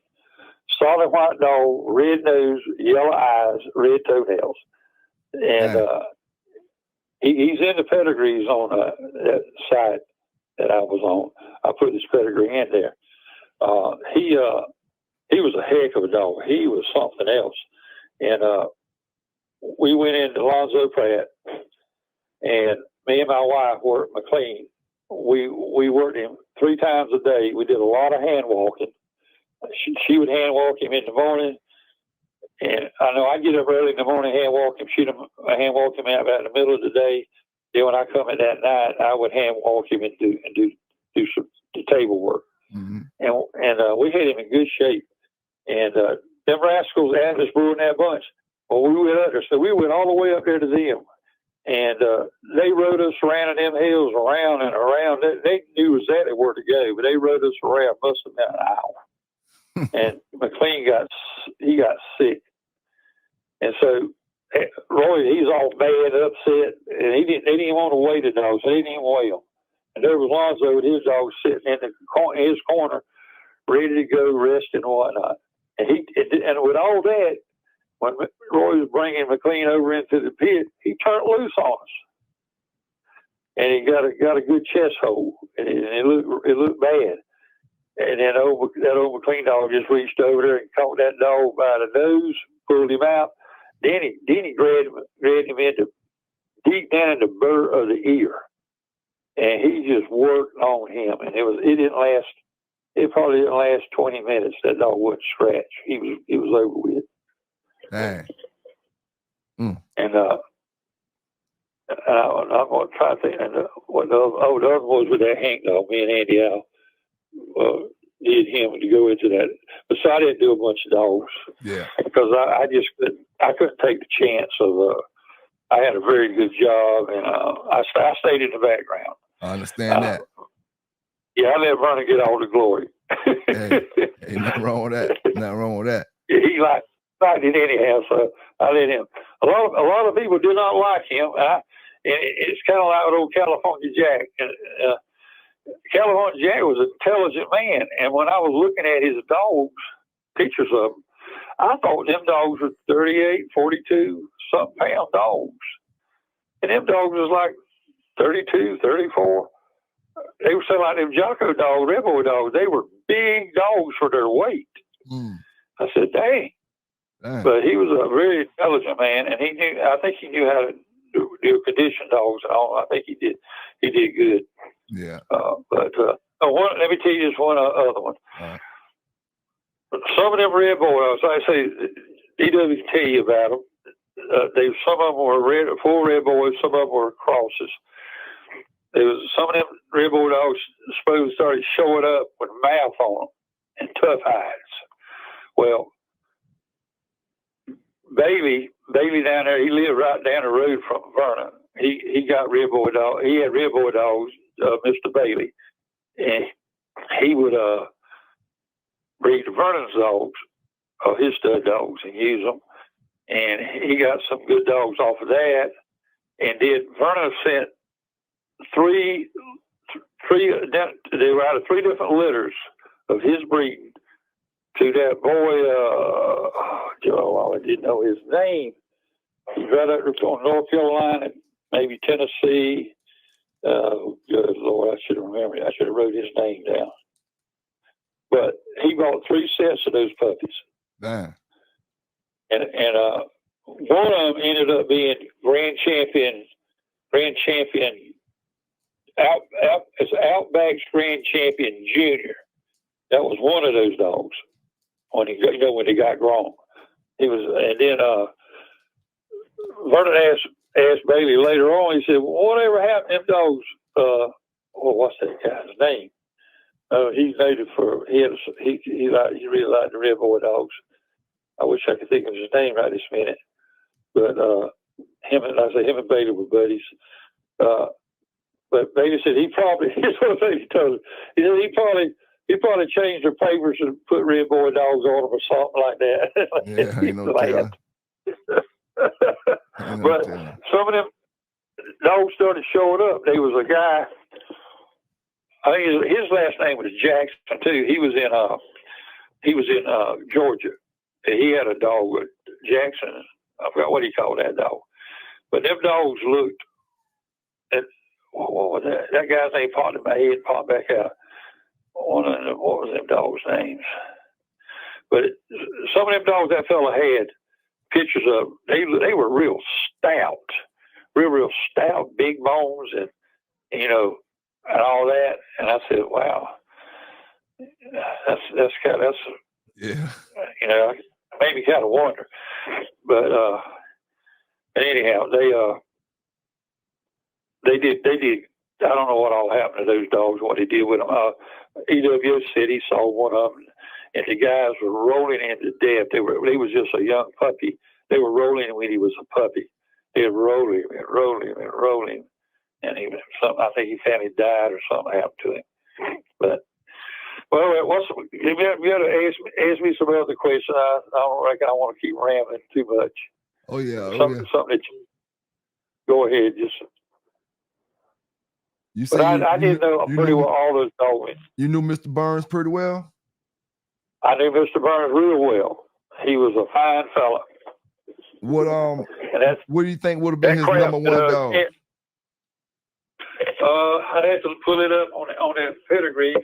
Solid white dog, red nose, yellow eyes, red toenails. And he's in the pedigrees on that site that I was on. I put his pedigree in there. He was a heck of a dog. He was something else. And we went into Lonzo Pratt, and me and my wife worked McLean. We worked him 3 times a day. We did a lot of hand walking. She would hand walk him in the morning, and I know I get up early in the morning, hand walk him, hand walk him out about in the middle of the day. Then when I come in that night, I would hand walk him and do some table work. Mm-hmm. And we had him in good shape. And them rascals, Atlas Brewer and that bunch, well, we went under, so we went all the way up there to them. And they rode us around in them hills, around and around. They knew exactly where to go, but they rode us around, must have been an hour. And McLean got sick. And so Roy, he's all bad, upset, and he didn't want to weigh the dogs, so he didn't even weigh them. And there was Lonzo with his dog sitting in his corner, ready to go, rest and whatnot. And with all that, when Roy was bringing McLean over into the pit, he turned loose on us, and he got a good chest hold, and it looked bad. And then that old McLean dog just reached over there and caught that dog by the nose, pulled him out. Then he grabbed him into deep down in the burr of the ear, and he just worked on him. And it probably didn't last 20 minutes. That dog wouldn't scratch. He was over with. Dang. And I'm going to try to think what the other boys with that Hank dog, me and Andy Al, did him to go into that. But so I didn't do a bunch of dogs. Yeah. Because I couldn't take the chance of, I had a very good job, and I stayed in the background. I understand that. Yeah, I let Vernon get all the glory. Hey, ain't nothing wrong with that. Nothing wrong with that. He liked it anyhow, so I let him. A lot of people do not like him. It's kind of like with old California Jack. California Jack was an intelligent man, and when I was looking at his dogs, pictures of them, I thought them dogs were 38, 42 something pound dogs. And them dogs was like 32, 34. They were like them Jocko dogs, Redboy dogs. They were big dogs for their weight. I said, dang. But he was a very intelligent man, and I think he knew how to do condition dogs and all. I think he did good. Yeah. But let me tell you this one other one. some of them red boy dogs, like I say, DW can tell you about them. Some of them were full red boys, some of them were crosses. Some of them red boy dogs supposed started showing up with a mouth on them and tough hides. Well, Bailey down there, he lived right down the road from Vernon. He got red boy dogs. He had red boy dogs, Mr. Bailey, and he would breed Vernon's dogs, his stud dogs, and use them. And he got some good dogs off of that. And Vernon sent three. They were out of 3 different litters of his breeding to that boy. Joe, I didn't know his name. He's right up there on North Carolina, maybe Tennessee. Good Lord, I should have remembered. I should have wrote his name down. But he bought 3 sets of those puppies. Man. And one of them ended up being grand champion. Outback's grand champion junior. That was one of those dogs when he got grown. He was, and then Vernon asked Bailey later on. He said, well, "Whatever happened to them dogs?" What's that guy's name? He's native for he really liked the red boy dogs. I wish I could think of his name right this minute. But him and Bailey were buddies. But Bailey said here's what Bailey told him. He said he probably changed their papers and put red boy dogs on them or something like that. Yeah, ain't no telling. But some of them dogs started showing up. There was a guy, I think his last name was Jackson too. He was in Georgia. He had a dog with Jackson. I forgot what he called that dog. But them dogs looked, and what was that guy's name popped in my head, popped back out. What was them dogs' names? But some of them dogs that fella had pictures of, they were real stout, real stout, big bones, and and all that. And I said, wow, that's yeah, made me kind of wonder. But anyhow, they did. I don't know what all happened to those dogs, what they did with them. EW said he saw one of them, and the guys were rolling into death. He was just a young puppy. They were rolling when he was a puppy. They were rolling, and I think he finally died or something happened to him. But well, you got to ask me some other questions. I don't reckon I want to keep rambling too much. Oh yeah, something that go ahead, just. You but I didn't know pretty well all those dogs. You knew Mr. Burns pretty well? I knew Mr. Burns real well. He was a fine fella. What do you think would have been his number one dog? I'd have to pull it up on that pedigree.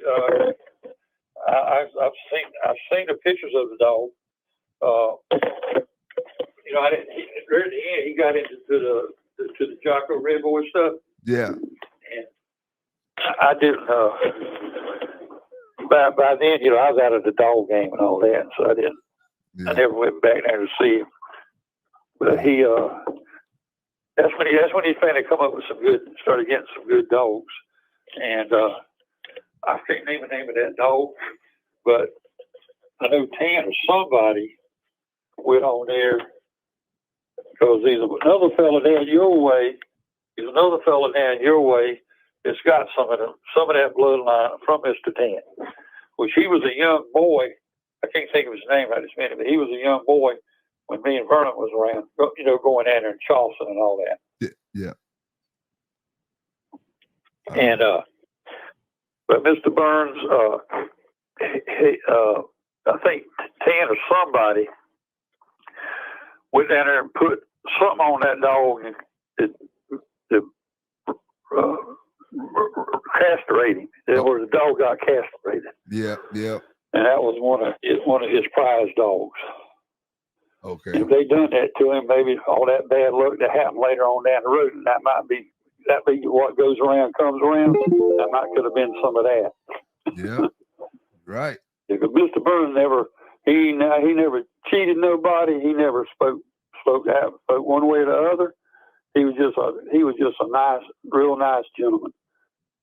I've seen the pictures of the dog. He got into the Jocko Red Boy stuff. Yeah. And I didn't. By then, I was out of the dog game and all that, so I didn't. Yeah. I never went back there to see him. But he, that's when he finally come up with started getting some good dogs. And I can't name the name of that dog, but I know Tan or somebody went on there because there's another fella down your way. There's another fella down your way that's got some of that bloodline from Mr. Tan, which he was a young boy. I can't think of his name right this minute, but he was a young boy when me and Vernon was around, going down there in Charleston and all that. Yeah. And but Mr. Burns, I think Tan or somebody went down there and put something on that dog and castrated him, where the dog got castrated. Yeah. And that was one of his prize dogs. Okay. If they done that to him, maybe all that bad luck that happened later on down the road, and that be what goes around comes around. That could have been some of that. Yeah. Right. Because Mr. Burns he never cheated nobody. He never spoke one way or the other. He was just a nice, real nice gentleman.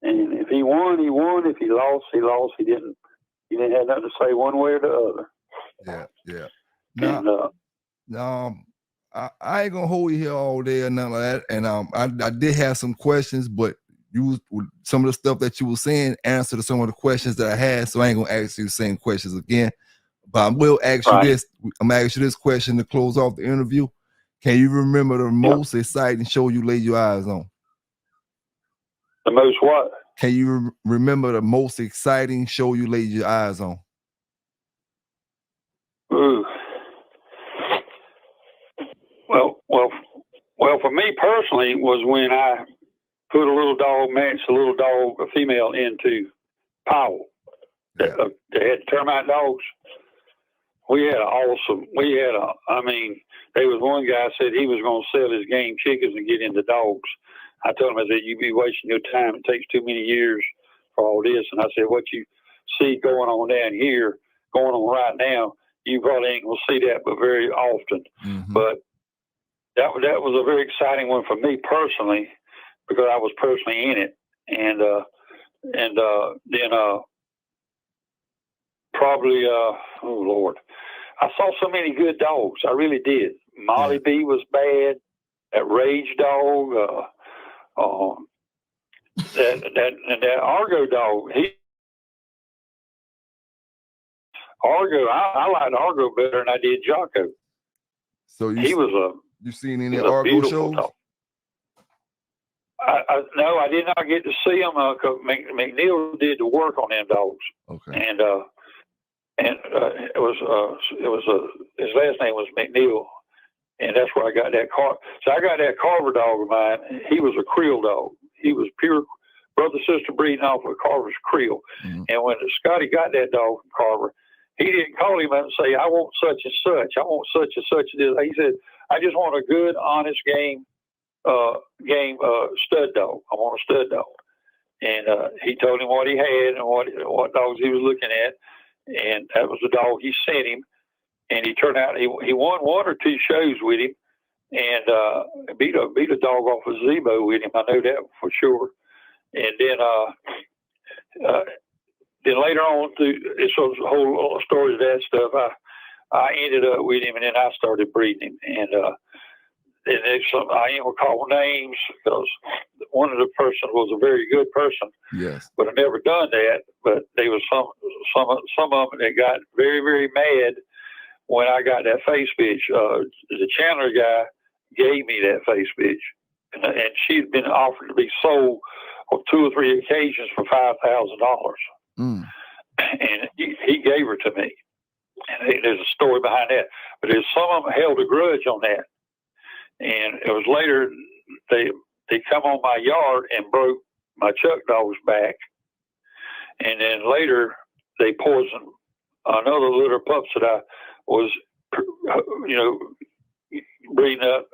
And if he won, he won. If he lost, he lost. He didn't have nothing to say one way or the other. Yeah. And, I ain't gonna hold you here all day or nothing like that. And I did have some questions, but some of the stuff that you were saying answered some of the questions that I had. So I ain't gonna ask you the same questions again. But I will ask you this. I'm gonna ask you this question to close off the interview. Can you remember the most exciting show you laid your eyes on? The most what? Can you remember the most exciting show you laid your eyes on? Ooh. Well, for me personally, was when I put a female into Powell. They had termite dogs. There was one guy said he was going to sell his game chickens and get into dogs. I told him, I said, you be wasting your time. It takes too many years for all this. And I said, what you see going on down here, going on right now, you probably ain't going to see that but very often. Mm-hmm. But that was a very exciting one for me personally, because I was personally in it. And then probably, oh Lord, I saw so many good dogs. I really did. Molly B was bad. That Rage dog, that Argo dog. I liked Argo better than I did Jocko. So you seen any Argo shows? Dog. No, I did not get to see him. McNeil did the work on them dogs. Okay. And it was his last name was McNeil, and that's where I got that car. So I got that Carver dog of mine. He was a Creole dog. He was pure brother sister breeding off of Carver's Creole. Mm-hmm. And when Scotty got that dog from Carver, he didn't call him up and say, "I want such and such. I want such and such." He said, "I just want a good, honest game stud dog. I want a stud dog." And he told him what he had and what dogs he was looking at, and that was the dog he sent him. And he turned out he won one or two shows with him, and beat a dog off a Zebo with him. I know that for sure. And then later on, it's a whole story of that stuff. I ended up with him, and then I started breeding him. And I ain't gonna call names because one of the person was a very good person. Yes. But I never done that. But there was some of them that got very, very mad when I got that face bitch. The Chandler guy gave me that face bitch, and she'd been offered to be sold on 2 or 3 occasions for $5,000. Mm. And he gave her to me. And there's a story behind that. But there's some of them held a grudge on that. And it was later they come on my yard and broke my Chuck dog's back. And then later they poisoned another litter of pups that I was, breeding up.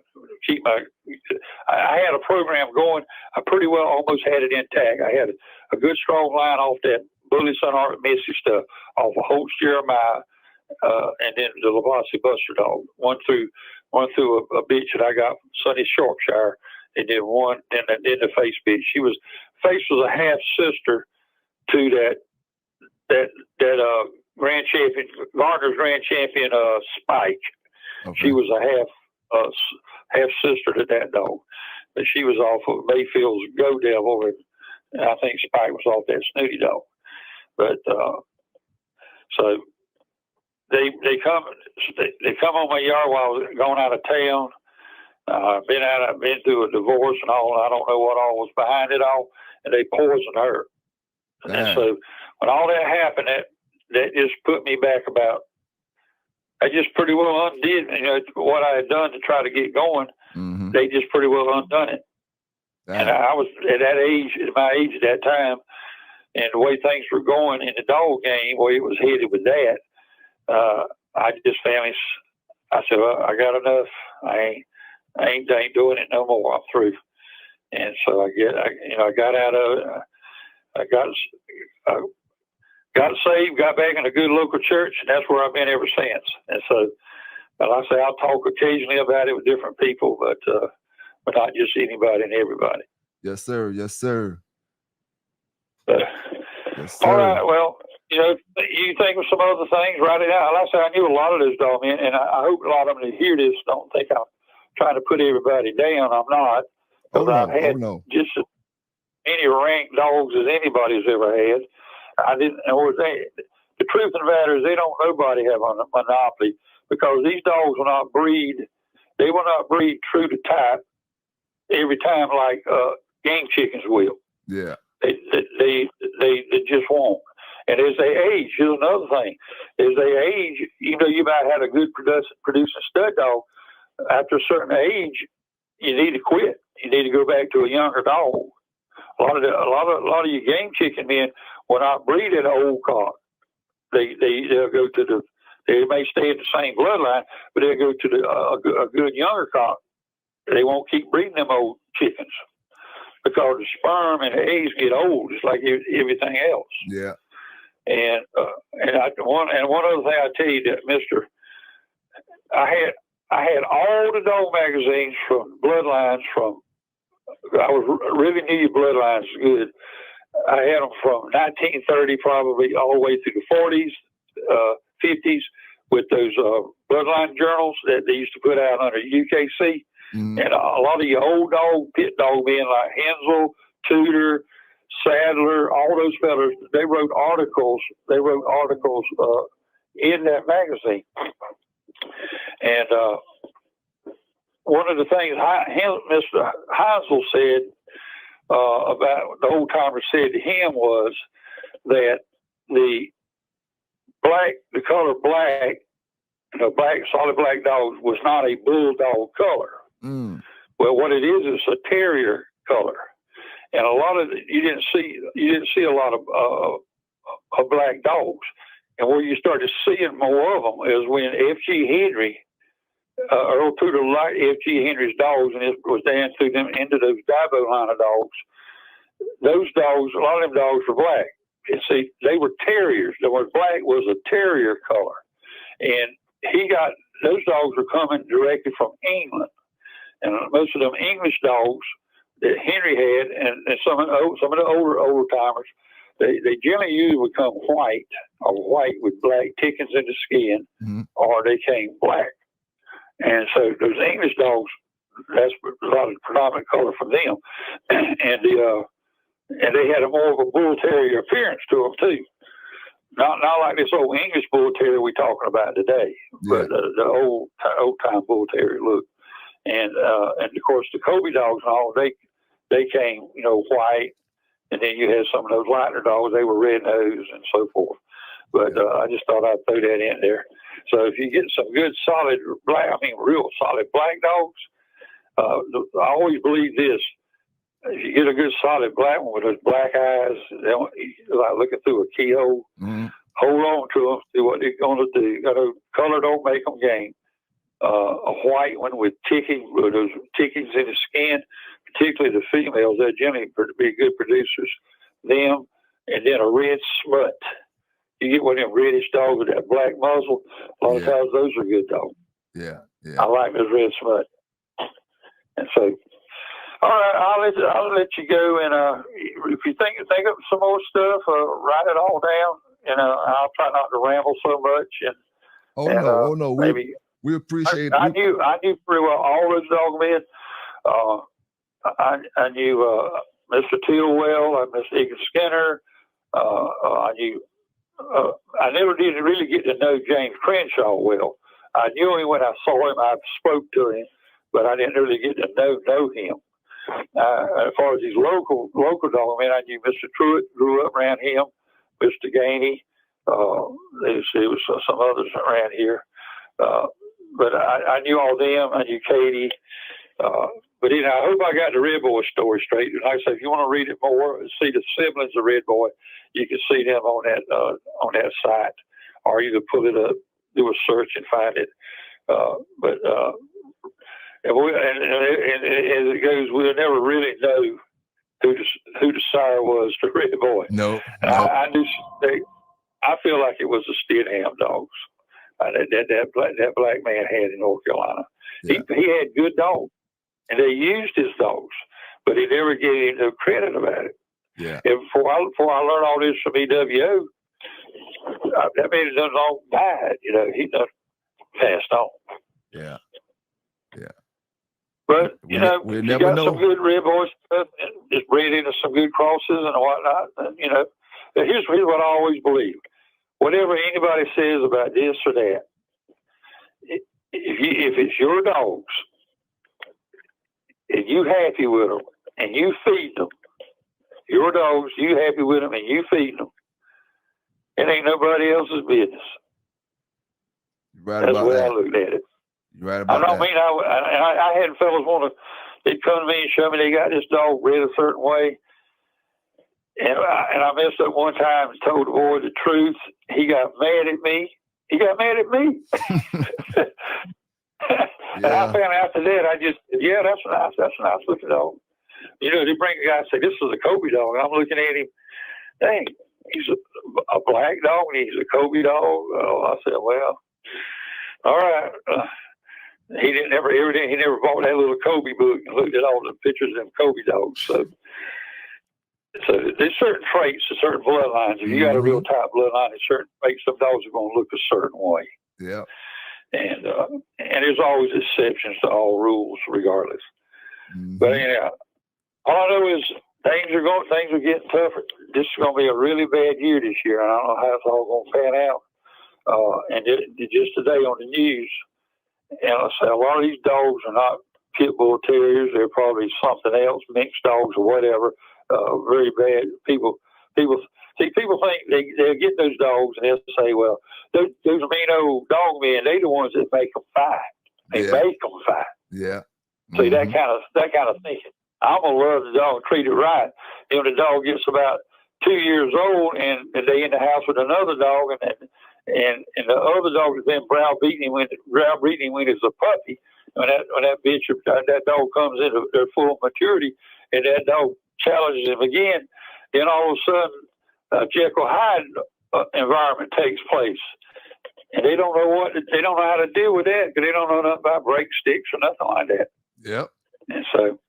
I had a program going. I pretty well almost had it intact. I had a good strong line off that Bully Son Art Missy stuff, off of Holtz Jeremiah, and then the Lavassi Buster dog. One through a bitch that I got from Sunny Yorkshire, and then the face bitch. Face was a half sister to that grand champion, Gardner's grand champion, Spike. Okay. She was a half sister to that dog, but she was off of Mayfield's Go Devil, and I think Spike was off that Snooty dog. But so they come on my yard while I was going out of town. I've been through a divorce and all. I don't know what all was behind it all, and they poisoned her. And so when all that happened, that just put me back about. I just pretty well undid, what I had done to try to get going. Mm-hmm. They just pretty well undone it. And I was at my age at that time, and the way things were going in the dog game, where it was headed with that, I just found I said, well, I got enough. I ain't doing it no more. I'm through. And so I got out of it. got saved, got back in a good local church, and that's where I've been ever since. And so, like I say, I'll talk occasionally about it with different people, but not just anybody and everybody. Yes, sir. Yes, sir. Yes, sir. All right. Well, you think of some other things, write it out. Like I say, I knew a lot of those dogmen, and I hope a lot of them that hear this don't think I'm trying to put everybody down. I'm not. Because I've had just as many ranked dogs as anybody's ever had. I didn't. The truth of the matter is, nobody have a monopoly, because these dogs will not breed. They will not breed true to type every time like game chickens will. Yeah. They just won't. And as they age, here's another thing. As they age, you might have a good producing stud dog. After a certain age, you need to quit. You need to go back to a younger dog. A lot of your game chicken men will not breed an old cock. They'll go to they may stay in the same bloodline, but they'll go to a good younger cock. They won't keep breeding them old chickens, because the sperm and the eggs get old, just like everything else. Yeah. And one other thing I tell you, that Mister, I had all the dog magazines from bloodlines from. I really knew your bloodlines good. I had them from 1930 probably all the way through the 40s, 50s, with those bloodline journals that they used to put out under UKC. Mm-hmm. And a lot of your old dog, pit dog men like Hensel, Tudor, Sadler, all those fellas, they wrote articles in that magazine. And one of the things Mr. Hensel said about the old timers said to him was that the color black, solid black dog was not a bulldog color. Mm. Well, what it is a terrier color, and a lot of you didn't see a lot of black dogs, and where you started seeing more of them is when F.G. Henry, Earl Tudor liked F.G. Henry's dogs, and it was down through them into those Dibo line of dogs. Those dogs, a lot of them dogs were black. And see, they were terriers. The word black was a terrier color, and those dogs were coming directly from England. And most of them English dogs that Henry had, and some of the older timers, they generally usually would come white with black tickings in the skin, mm-hmm. or they came black. And so those English dogs, that's a lot of predominant color for them, and they had a more of a bull terrier appearance to them too. Not like this old English bull terrier we're talking about today, but the old time bull terrier look. And of course the Kobe dogs and all, they came, white, and then you had some of those Lightner dogs, they were red nosed and so forth. But I just thought I'd throw that in there. So if you get some good solid real solid black dogs, I always believe this: if you get a good solid black one with those black eyes, like looking through a keyhole, mm-hmm. hold on to them, see what they're going to do. Color don't make them game. A white one with those tickings in the skin, particularly the females, they're generally be good producers. Them, and then a red smut. You get one of them reddish dogs with that black muzzle. A lot of times those are good dogs. Yeah. I like those red smut. And so, all right, I'll let you go. And if you think of some more stuff, write it all down. I'll try not to ramble so much. No. Maybe we appreciate it. I knew pretty well all those dog men. I knew Mr. Tillwell, Mr. Egan Skinner. I knew. I never did really get to know James Crenshaw well. I knew him when I saw him. I spoke to him, but I didn't really get to know him. As far as these local dog men, I knew Mr. Truitt, grew up around him, Mr. Gainey. There was some others around here. But I knew all them. I knew Katie. But I hope I got the Redboy story straight. Like I say, if you want to read it more, see the siblings of Redboy, you can see them on that site, or you can pull it up, do a search, and find it. And as it goes, we'll never really know who the sire was to Redboy. No. I knew I feel like it was the Stidham dogs that black man had in North Carolina. Yeah. He had good dogs, and they used his dogs, but he never gave him no credit about it. Yeah. And before I learned all this from EWO, that man done long died. You know, he done passed on. Yeah. Yeah. But you know, you got some good Redboy stuff, and it's bred into some good crosses and whatnot. And you know, here's what I always believe: whatever anybody says about this or that, if it's your dogs and you happy with them and you feed them, your dogs, you happy with them and you feed them, it ain't nobody else's business. Right. That's the way I looked at it. You're right about I don't that. mean I had fellas want to. They'd come to me and show me they got this dog bred a certain way, and I messed up one time and told the boy the truth. He got mad at me. And I found after that, that's nice. That's a nice looking dog. You know, they bring a guy and say, this is a Kobe dog. I'm looking at him. Dang, he's a black dog and he's a Kobe dog. I said, well, all right. He never bought that little Kobe book and looked at all the pictures of them Kobe dogs. So there's certain traits to certain bloodlines. If you got a real tight bloodline, there's certain traits, some dogs are going to look a certain way. Yeah. And there's always exceptions to all rules, regardless. Mm-hmm. But anyhow, all I know is things are getting tougher. This is going to be a really bad year this year. I don't know how it's all going to pan out. And just today on the news, and I say a lot of these dogs are not pit bull terriers. They're probably something else, mixed dogs or whatever. Very bad. People think they'll get those dogs and they'll say, well, those mean old dog men, they're the ones that make them fight. They make them fight. Yeah. See, that kind of thinking. I'm going to love the dog, treat it right. Then the dog gets about 2 years old and they in the house with another dog and the other dog has been browbeating him when he's a puppy. When that dog comes into their full maturity and that dog challenges him again, then all of a sudden Jekyll Hyde environment takes place, and they don't know how to deal with that because they don't know nothing about brake sticks or nothing like that. Yep. And so,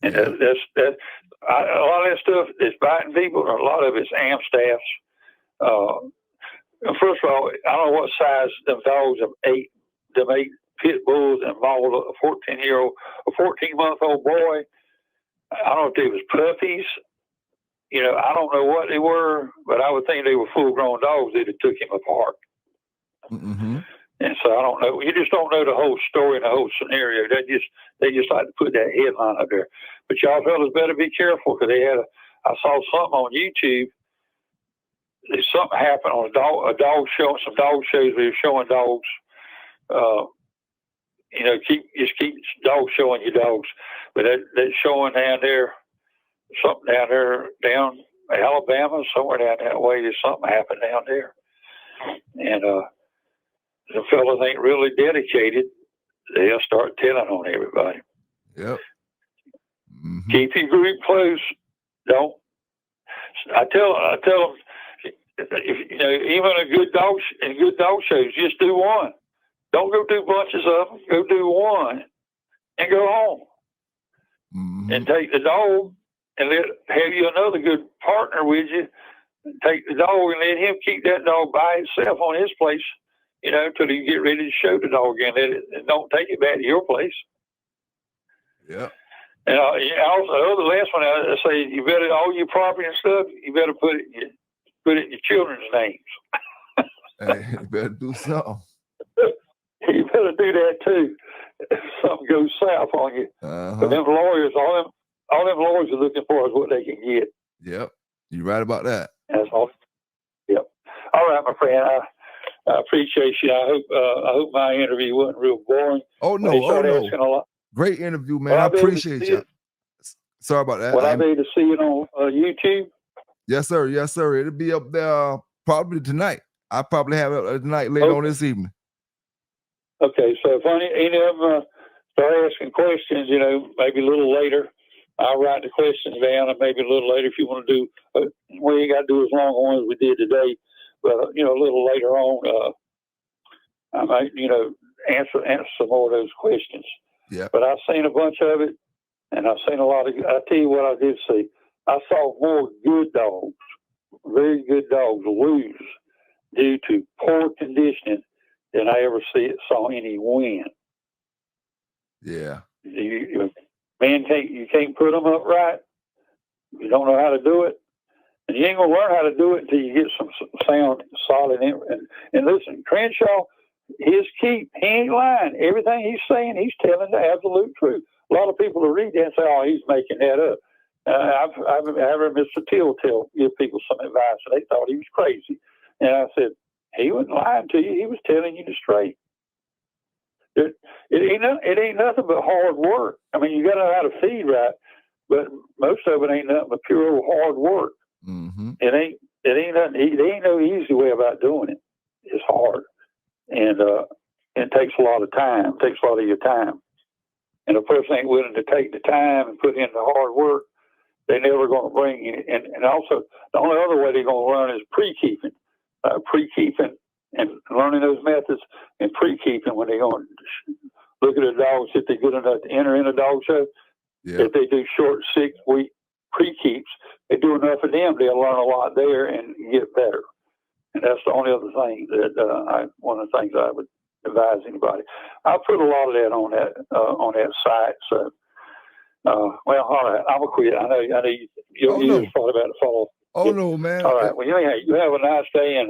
that's a lot of that stuff is biting people. A lot of it's am staffs. First of all, I don't know what size them dogs have ate pit bulls and mauled a 14-month-old boy. I don't know if they was puppies. You know, I don't know what they were, but I would think they were full-grown dogs. They'd have took him apart. Mm-hmm. And so I don't know. You just don't know the whole story and the whole scenario. They just like to put that headline up there. But y'all fellas better be careful because I saw something on YouTube. Something happened on a dog show, some dog shows where they're showing dogs. You know, keep dog showing your dogs. But that's showing down there, something down Alabama, somewhere down that way. There's something happened down there. And the fellas ain't really dedicated. They'll start telling on everybody. Yep. Mm-hmm. Keep your group close. Don't. I tell them, if, you know, even in good dog shows, just do one. Don't go do bunches of them. Go do one and go home. Mm-hmm. And take the dog and have you another good partner with you. Take the dog and let him keep that dog by itself on his place, you know, until you get ready to show the dog again. And don't take it back to your place. Yeah. And also, the last one, I say, you better, all your property and stuff, you better put it in your children's names. Hey, you better do something. You better do that too. If something goes south on you. But them lawyers, all them lawyers are looking for is what they can get. Yep. You're right about that. That's all. Yep. All right, my friend. I appreciate you. I hope my interview wasn't real boring. Oh no. Great interview, man. I appreciate you. Sorry about that. Will I be able to see it on YouTube? Yes, sir. Yes, sir. It'll be up there probably tonight. I'll probably have it tonight later on this evening. Okay, so if any of them start asking questions, you know, maybe a little later, I'll write the questions down, and maybe a little later if you want to do, we ain't got to do as long as we did today. But a little later on, I might answer some more of those questions. Yeah. But I've seen a bunch of it, and I've seen a lot of. I tell you what, I did see. I saw more good dogs, very good dogs, lose due to poor conditioning than I ever saw any win. Yeah. Man, you can't put them up right. You don't know how to do it, and you ain't gonna learn how to do it until you get some sound, solid. And listen, Crenshaw, his keep, he ain't lying. Everything he's saying, he's telling the absolute truth. A lot of people will read that and say, "Oh, he's making that up." I've heard Mr. Till give people some advice, and they thought he was crazy. And I said, he wasn't lying to you. He was telling you the straight. It ain't nothing but hard work. I mean, you got to know how to feed right, but most of it ain't nothing but pure hard work. Mm-hmm. It ain't nothing. There ain't no easy way about doing it. It's hard, and it takes a lot of time. It takes a lot of your time. And if a person ain't willing to take the time and put in the hard work, they're never going to bring you. And also, the only other way they're going to learn is pre-keeping. Pre-keeping and learning those methods and pre-keeping when they're going to look at the dogs, if they're good enough to enter in a dog show. Yeah. If they do short 6-week pre-keeps, they do enough of them, they'll learn a lot there and get better. And that's the only other thing that one of the things I would advise anybody. I put a lot of that on that site. So, well, all right, I'm gonna quit. I know you just thought about to follow. Oh no, man. All right. Well, you have a nice day, and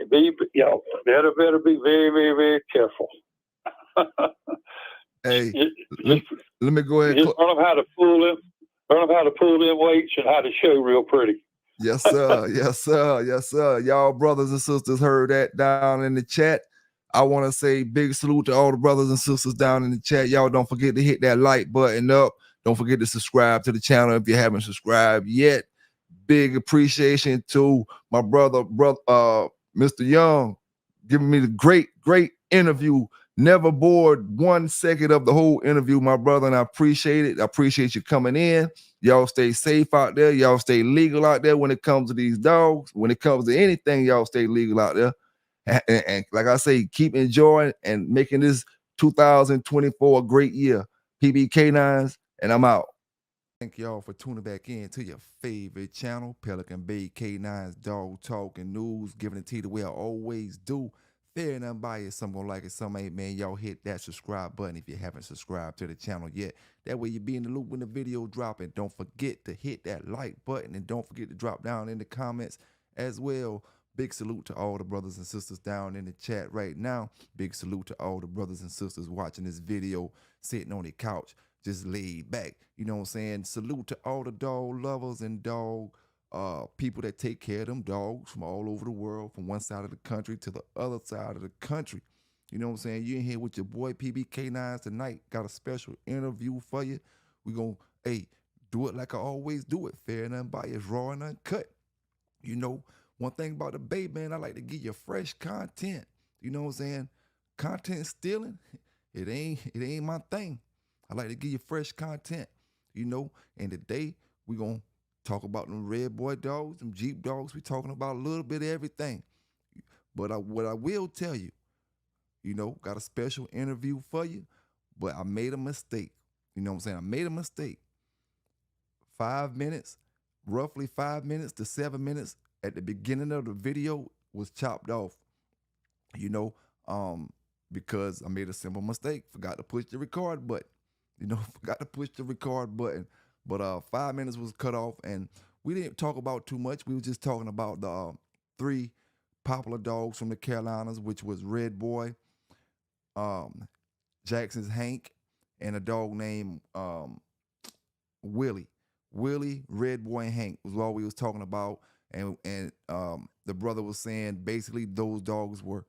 better be very, very, very careful. Hey, let me go ahead. Just learn them how to pull them. Learn them how to pull them weights and how to show real pretty. Yes, sir. Yes, sir. Yes, sir. Y'all brothers and sisters heard that down in the chat. I want to say big salute to all the brothers and sisters down in the chat. Y'all don't forget to hit that like button up. Don't forget to subscribe to the channel if you haven't subscribed yet. Big appreciation to my brother, Mr. Young, giving me the great interview. Never bored 1 second of the whole interview, my brother, and I appreciate it. I appreciate you coming in. Y'all stay safe out there. Y'all stay legal out there when it comes to these dogs. When it comes to anything, y'all stay legal out there. And like I say, keep enjoying and making this 2024 a great year. PBK9s, and I'm out. Thank y'all for tuning back in to your favorite channel, Pelican Bay K9's Dog Talk and News, giving it to you the way I always do. Fair and unbiased, some gonna like it, some ain't, man. Y'all hit that subscribe button if you haven't subscribed to the channel yet. That way you be in the loop when the video dropping. Don't forget to hit that like button and don't forget to drop down in the comments as well. Big salute to all the brothers and sisters down in the chat right now. Big salute to all the brothers and sisters watching this video, sitting on the couch, just laid back. You know what I'm saying? Salute to all the dog lovers and dog people that take care of them dogs from all over the world, from one side of the country to the other side of the country. You know what I'm saying? You in here with your boy PBK9s tonight. Got a special interview for you. We gonna, do it like I always do it. Fair and unbiased, raw and uncut. You know, one thing about the Bay, man, I like to give you fresh content. You know what I'm saying? Content stealing, it ain't my thing. I like to give you fresh content, you know. And today we gonna talk about them Redboy dogs, them Jeep dogs. We talking about a little bit of everything. But what I will tell you, you know, got a special interview for you. But I made a mistake. You know what I'm saying? I made a mistake. 5 minutes, roughly 5 minutes to 7 minutes at the beginning of the video was chopped off. You know, because I made a simple mistake. Forgot to push the record button. You know, forgot to push the record button. But 5 minutes was cut off, and we didn't talk about too much. We were just talking about the 3 popular dogs from the Carolinas, which was Redboy, Jackson's Hank, and a dog named Willie. Willie, Redboy, and Hank was all we was talking about. And the brother was saying basically those dogs were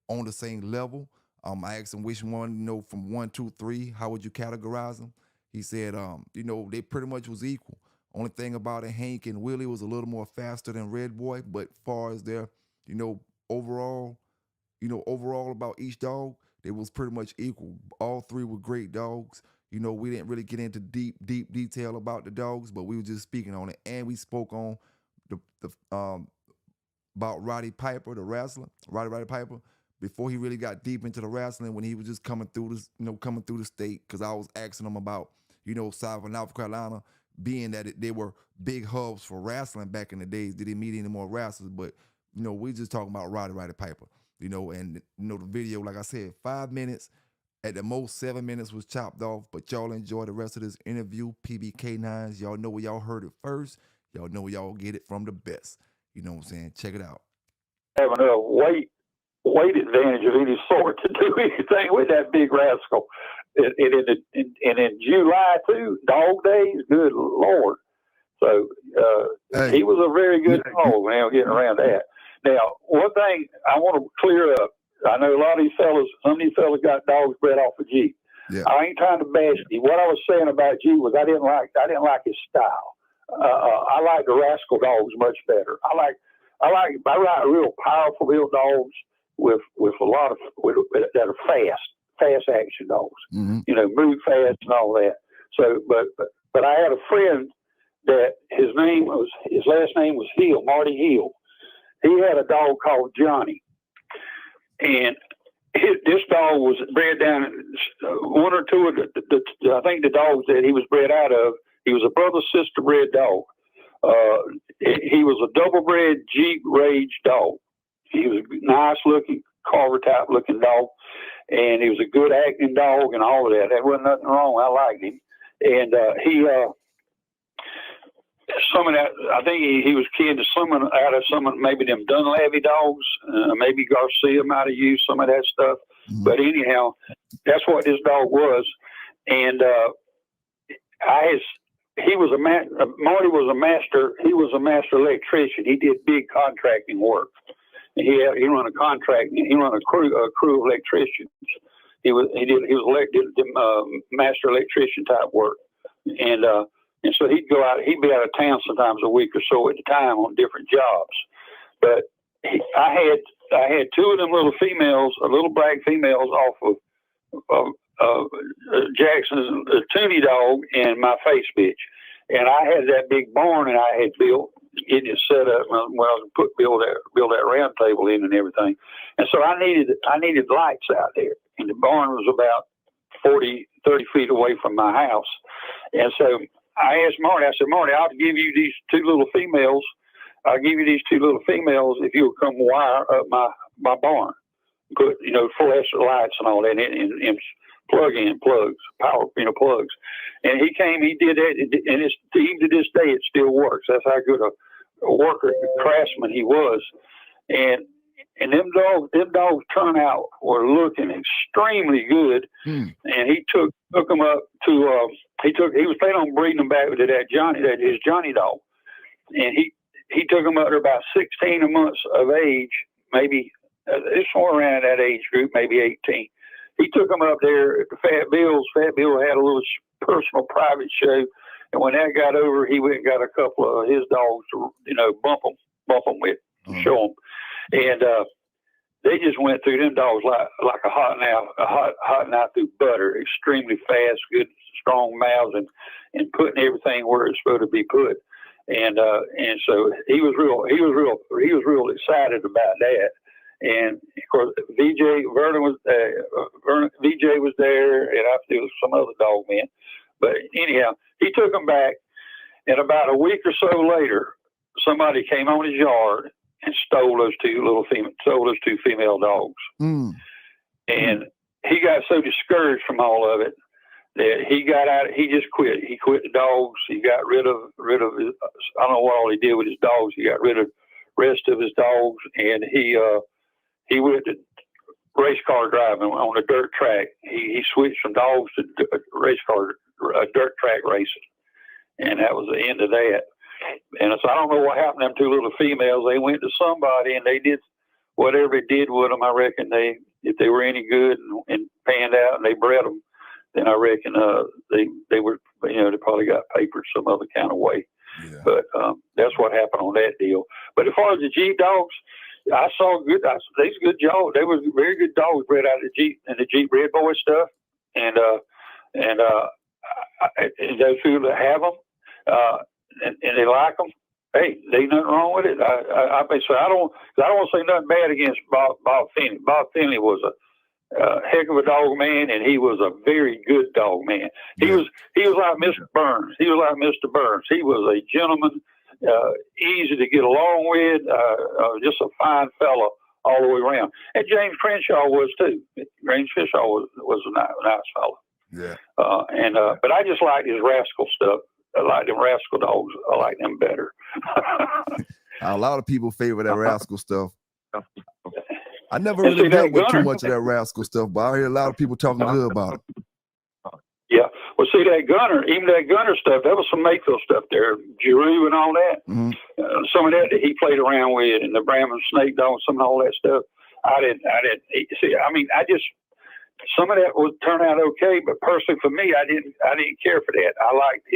on the same level. I asked him which one, you know, from 1, 2, 3, how would you categorize them? He said, you know, they pretty much was equal. Only thing about it, Hank and Willie was a little more faster than Redboy, but far as their, you know, overall about each dog, they was pretty much equal. All 3 were great dogs. You know, we didn't really get into deep detail about the dogs, but we were just speaking on it, and we spoke on the about Roddy Piper, the wrestler, Roddy Piper, before he really got deep into the wrestling, when he was just coming through this, coming through the state, because I was asking him about, South and North Carolina, being that they were big hubs for wrestling back in the days. Did he meet any more wrestlers? But, we just talking about Roddy Piper, and, the video, like I said, 5 minutes. At the most, 7 minutes was chopped off, but y'all enjoy the rest of this interview. PBK9s, y'all know where y'all heard it first. Y'all know where y'all get it from the best. You know what I'm saying? Check it out. Have enough weight advantage of any sort to do anything with that big rascal. And in July too, dog days, good Lord. So he was a very good dog, man, getting around that. Now, one thing I want to clear up, I know a lot of these fellas, some of these fellas got dogs bred off of G. Yeah. I ain't trying to bash you. What I was saying about G was I didn't like his style. I like the rascal dogs much better. I like real powerful built dogs with a lot of that are fast action dogs. Mm-hmm. Move fast and all that. So, but I had a friend that his last name was Hill, Marty Hill. He had a dog called Johnny, and this dog was bred down. One or two of I think the dogs that he was bred out of. He was a brother-sister bred dog. He was a double-bred Jeep Rage dog. He was a nice-looking, Carver-type looking dog, and he was a good acting dog and all of that. There wasn't nothing wrong. I liked him. And some of that, I think he was kin to maybe them Dunlavy dogs. Maybe Garcia might have used some of that stuff. Mm-hmm. But anyhow, that's what this dog was. And Marty was a master. He was a master electrician. He did big contracting work. He run a contract. He run a crew of electricians. He was elected master electrician type work, and so he'd go out. He'd be out of town sometimes a week or so at a time on different jobs. But I had two of them little black females off of Jackson's Toonie dog and my face bitch. And I had that big barn and I had built, getting it set up when I was build that round table in and everything. And so I needed lights out there. And the barn was about 30 feet away from my house. And so I asked Marty, I said, Marty, I'll give you these two little females. I'll give you these two little females if you'll come wire up my barn. Put, flash lights and all that and plug-in plugs, power, plugs. And he came, he did that, and even to this day, it still works. That's how good a worker, craftsman he was. And them dogs turnout were looking extremely good. And he took them up to, he was planning on breeding them back to his Johnny dog. And he took them up to about 16 months of age, maybe, it's somewhere around that age group, maybe 18. He took them up there at the Fat Bill's. Fat Bill had a little personal private show. And when that got over, he went and got a couple of his dogs to, bump them with, show them. And they just went through them dogs like a hot knife through butter, extremely fast, good, strong mouths, and putting everything where it's supposed to be put. And so he was real excited about that. And of course, VJ was there, and I feel some other dog men. But anyhow, he took them back, and about a week or so later, somebody came on his yard and stole those two female dogs. And he got so discouraged from all of it that he got out. He just quit. He quit the dogs. He got rid of his, I don't know what all he did with his dogs. He got rid of the rest of his dogs, and he went to race car driving on a dirt track. He switched from dogs to dirt track racing, and that was the end of that. And so I don't know what happened to them two little females. They went to somebody, and they did whatever it did with them. I reckon if they were any good and panned out, and they bred them, then I reckon they were, they probably got papered some other kind of way. Yeah. But that's what happened on that deal. But as far as the Jeep dogs, I saw these good dogs. They were very good dogs bred out of the Jeep and the Jeep Redboy stuff. And those people that have them, and they like them, hey, there ain't nothing wrong with it. I don't want to say nothing bad against Bob Finley. Bob Finley was a heck of a dog man, and he was a very good dog man. He was like Mr. Burns. He was like Mr. Burns. He was a gentleman, easy to get along with, just a fine fellow all the way around. And James Crenshaw was too. James Crenshaw was a nice fellow. Yeah. But I just like his rascal stuff. I like them rascal dogs. I like them better. A lot of people favor that rascal stuff. I never And really see, dealt that with too Gunner- much of that rascal stuff, but I hear a lot of people talking good about it. Yeah. Well, see, that Gunner stuff, that was some Mayfield stuff there, Giroux and all that. Mm-hmm. Some of that he played around with, and the Brahman Snake Dog, some of all that stuff. I didn't see. I mean, some of that would turn out okay, but personally for me, I didn't care for that. I liked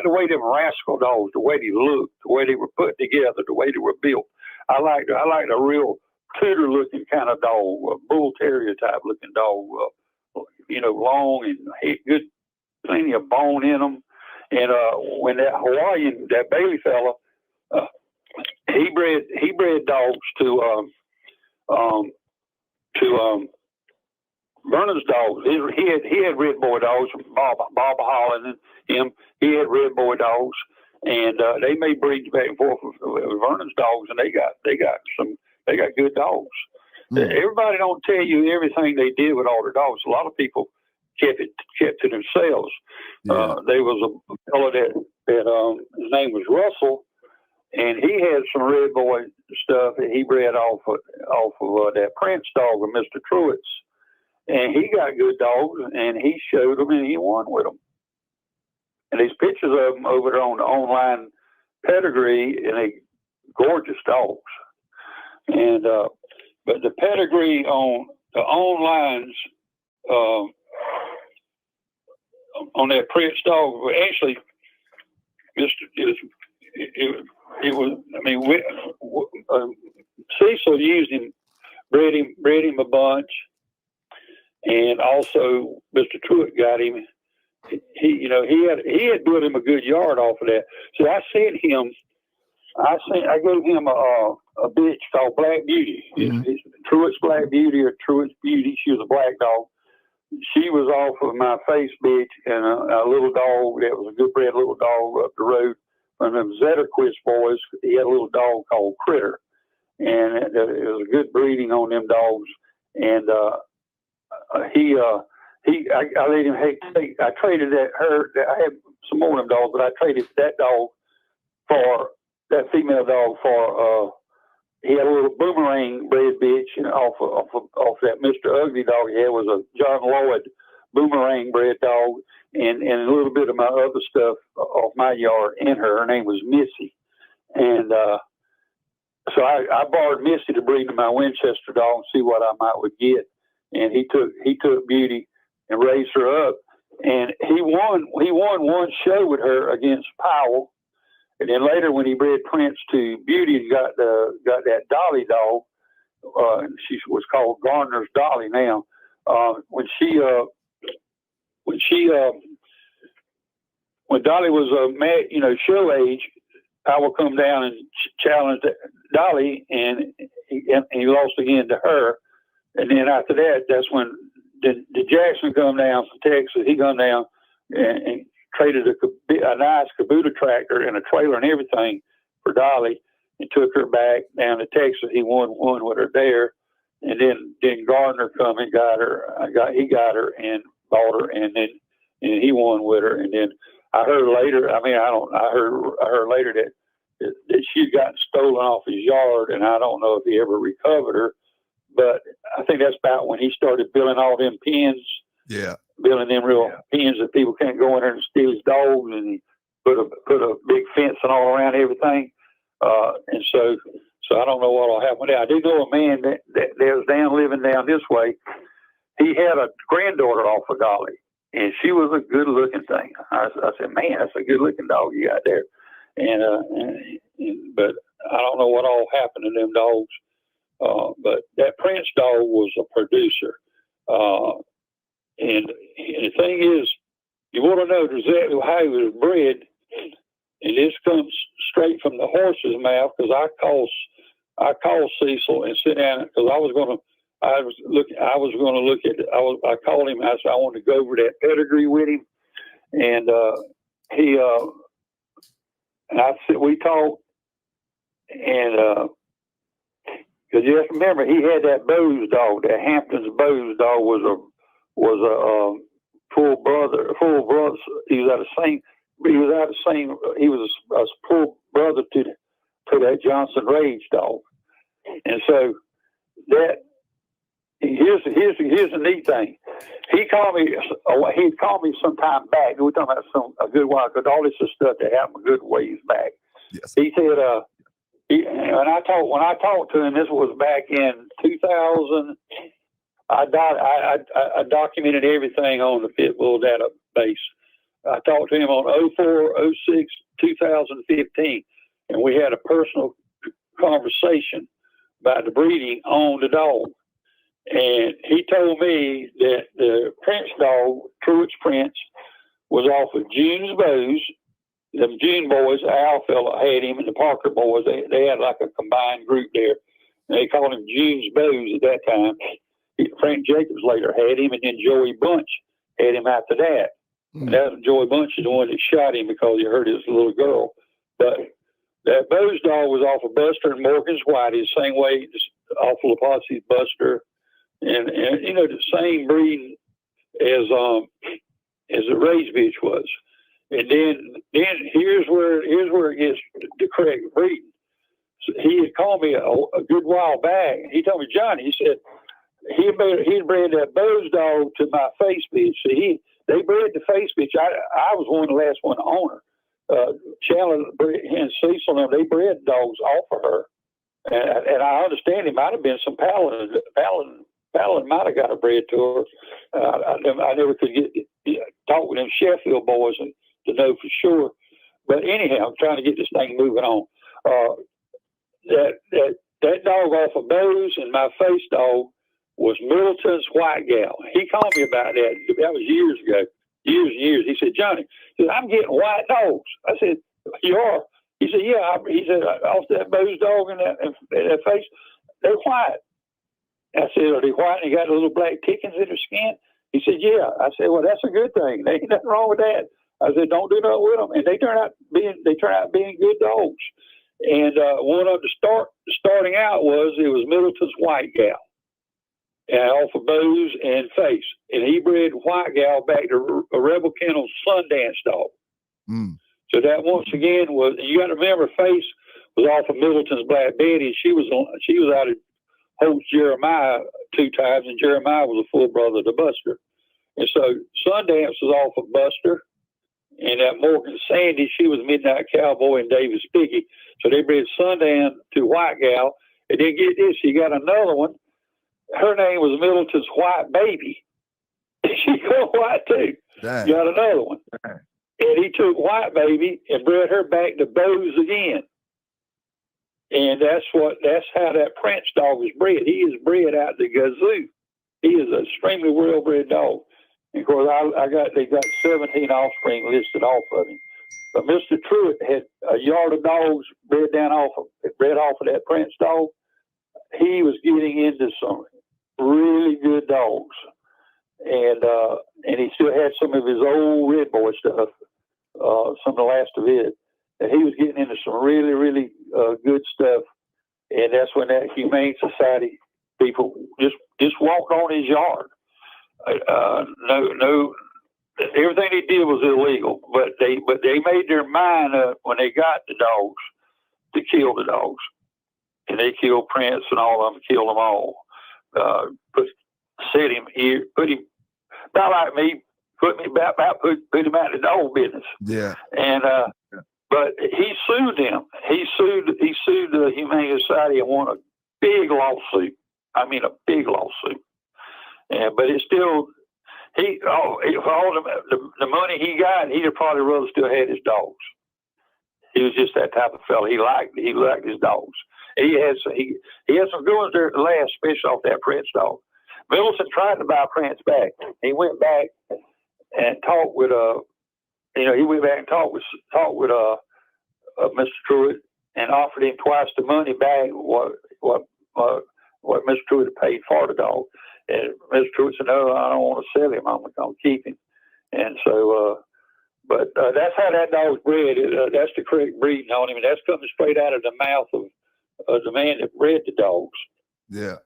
the way them rascal dogs, the way they looked, the way they were put together, the way they were built. I liked a real Tudor looking kind of dog, a bull terrier type looking dog, long and good, plenty of bone in them. And when that Hawaiian, that Bailey fella, he bred dogs to Vernon's dogs. He had Redboy dogs, Bob Holland and him. He had Redboy dogs, and they made breeds back and forth with Vernon's dogs, and they got good dogs. Everybody don't tell you everything they did with all their dogs. A lot of people kept to themselves. Yeah. There was a fellow that his name was Russell, and he had some Redboy stuff that he bred off of that Prince dog of Mr. Truitt's. And he got good dogs, and he showed them, and he won with them. And these pictures of them over there on the online pedigree, and they gorgeous dogs. And but the pedigree on the onlines on that Prince dog, actually, it was. I mean, Cecil used him, bred him a bunch. And also, Mr. Truitt got him. He had built him a good yard off of that. So I gave him a bitch called Black Beauty. Mm-hmm. It's Truitt's Black Beauty or Truitt's Beauty. She was a black dog. She was off of my face bitch, and a little dog that was a good bred little dog up the road from them Zetterquist boys. He had a little dog called Critter, and it was a good breeding on them dogs. And I let him. I traded her. I had some more of them dogs, but I traded that dog for that female dog for. He had a little boomerang bred bitch off that Mr. Ugly dog he had was a John Lloyd boomerang bred dog, and a little bit of my other stuff off my yard in her. Her name was Missy, and so I borrowed Missy to breed to my Winchester dog and see what I would get. And he took Beauty and raised her up, and he won one show with her against Powell, and then later when he bred Prince to Beauty and got that Dolly dog, she was called Garner's Dolly now. When Dolly was show age, Powell come down and challenged Dolly, and he lost again to her. And then after that, that's when the Jackson come down from Texas. He come down and traded a nice Kubota tractor and a trailer and everything for Dolly, and took her back down to Texas. He won with her there, and then Gardner come and got her. He got her and bought her, and he won with her. And then I heard later. I heard later that she'd gotten stolen off his yard, and I don't know if he ever recovered her. But I think that's about when he started building all them pens. Yeah. Building them real pens that people can't go in there and steal his dogs, and he put a big fence and all around everything. And so I don't know what will happen with that. I do know a man that was living down this way. He had a granddaughter off of Dolly, and she was a good looking thing. I said, man, that's a good looking dog you got there. But I don't know what all happened to them dogs. But that Prince dog was a producer. And the thing is, you want to know exactly how he was bred. and this comes straight from the horse's mouth, because I called Cecil and sit down, because I called him. I said I wanted to go over that pedigree with him, and and I said we talked, and because you have to remember he had that Bose dog. That Hampton's Bose dog was a full brother. He was a full brother to that Johnson Rage dog. And so that here's the neat thing. He'd call me sometime back. We're talking about a good while, because all this is stuff that happened a good ways back. Yes. He said, when I talked to him, this was back in 2000. I documented everything on the Pitbull database. I talked to him on 04, 06, 2015, and we had a personal conversation about the breeding on the dog. And he told me that the Prince dog, Truett's Prince, was off of June's Bose. The June boys, Al fella had him, and the Parker boys, they had like a combined group there. And they called him June's Bose at that time. Frank Jacobs later had him, and then Joey Bunch had him after that. And Joey Bunch is the one that shot him because he hurt his little girl. But that Bose dog was off of Buster and Morgan's Whitey, the same way off of LaPosse's Buster, and the same breed as the Rage bitch was. And then here's where it gets the correct breeding. So he had called me a good while back. He told me, Johnny, he said he bred that Bose dog to my face bitch. So they bred the face bitch. I was one of the last one to own her. Chandler and Cecil and them, they bred dogs off of her. And I understand it might have been some Palin might have got a bred to her. I never could talk with them Sheffield boys and to know for sure. But anyhow, I'm trying to get this thing moving on. That dog off of Bose and my face dog was Middleton's White Gal. He called me about that. That was years ago, years and years. He said, Johnny, I'm getting white dogs. I said, you are? He said, yeah. He said, off that Bose dog and that face, they're white. I said, are they white and they got little black tickings in their skin? He said, yeah. I said, well, that's a good thing. There ain't nothing wrong with that. I said, don't do nothing with them. And they turn out being good dogs. And one of the starting out it was Middleton's White Gal. And off of Bose and face. And he bred White Gal back to a Rebel Kennel's Sundance dog. So that once again you got to remember, face was off of Middleton's Black Betty. She was out of Holt's Jeremiah 2 times, and Jeremiah was a full brother to Buster. And so Sundance was off of Buster, and that Morgan Sandy, she was Midnight Cowboy and Davis Piggy. So they bred Sundance to White Gal. And then get this, you got another one. Her name was Middleton's White Baby. She got white too. Dang. You got another one. Dang. And he took White Baby and bred her back to Bose again. And that's how that Prince dog was bred. He is bred out the Gazoo. He is an extremely well-bred dog. And of course, they got 17 offspring listed off of him. But Mr. Truitt had a yard of dogs bred off of that Prince dog. He was getting into some really good dogs. And he still had some of his old Redboy stuff, some of the last of it. And he was getting into some really, really good stuff. And that's when that Humane Society people just walked on his yard. No, everything they did was illegal, but they made their mind up when they got the dogs to kill the dogs. And they killed Prince and all of them, killed them all. Set him here, put him, not like me, put him out in the dog business. Yeah. And, but he sued them. He sued the Humane Society and won a big lawsuit. I mean, a big lawsuit. And but it's still, for all the money he got, he'd have probably rather still had his dogs. He was just that type of fella. He liked his dogs. And he had some good ones there at the last, especially off that Prince dog. Middleton tried to buy Prince back. He went back and talked with Mr. Truitt and offered him twice the money back what Mr. Truitt paid for the dog. And Mr. Truitt said, "No, I don't want to sell him. I'm going to keep him." And so, but that's how that dog's bred. That's the correct breeding on him, and that's coming straight out of the mouth of the man that bred the dogs. Yeah.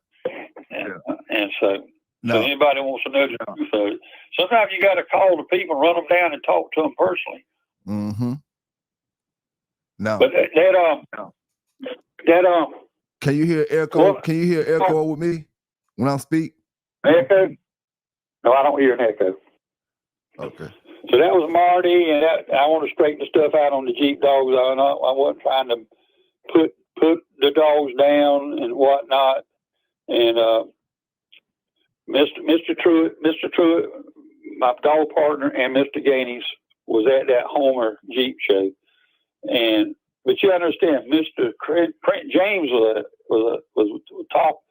And so anybody wants to know the truth of it, sometimes you got to call the people, run them down, and talk to them personally. Mm-hmm. No. But that can you hear echo? Can you hear echo with me when I speak? Echo? No, I don't hear an echo. Okay. So that was Marty, and I want to straighten the stuff out on the Jeep dogs. I wasn't trying to put the dogs down and whatnot. And Mr. Truitt, my dog partner, and Mr. Gaines was at that Homer Jeep show. But you understand, Mr. James was top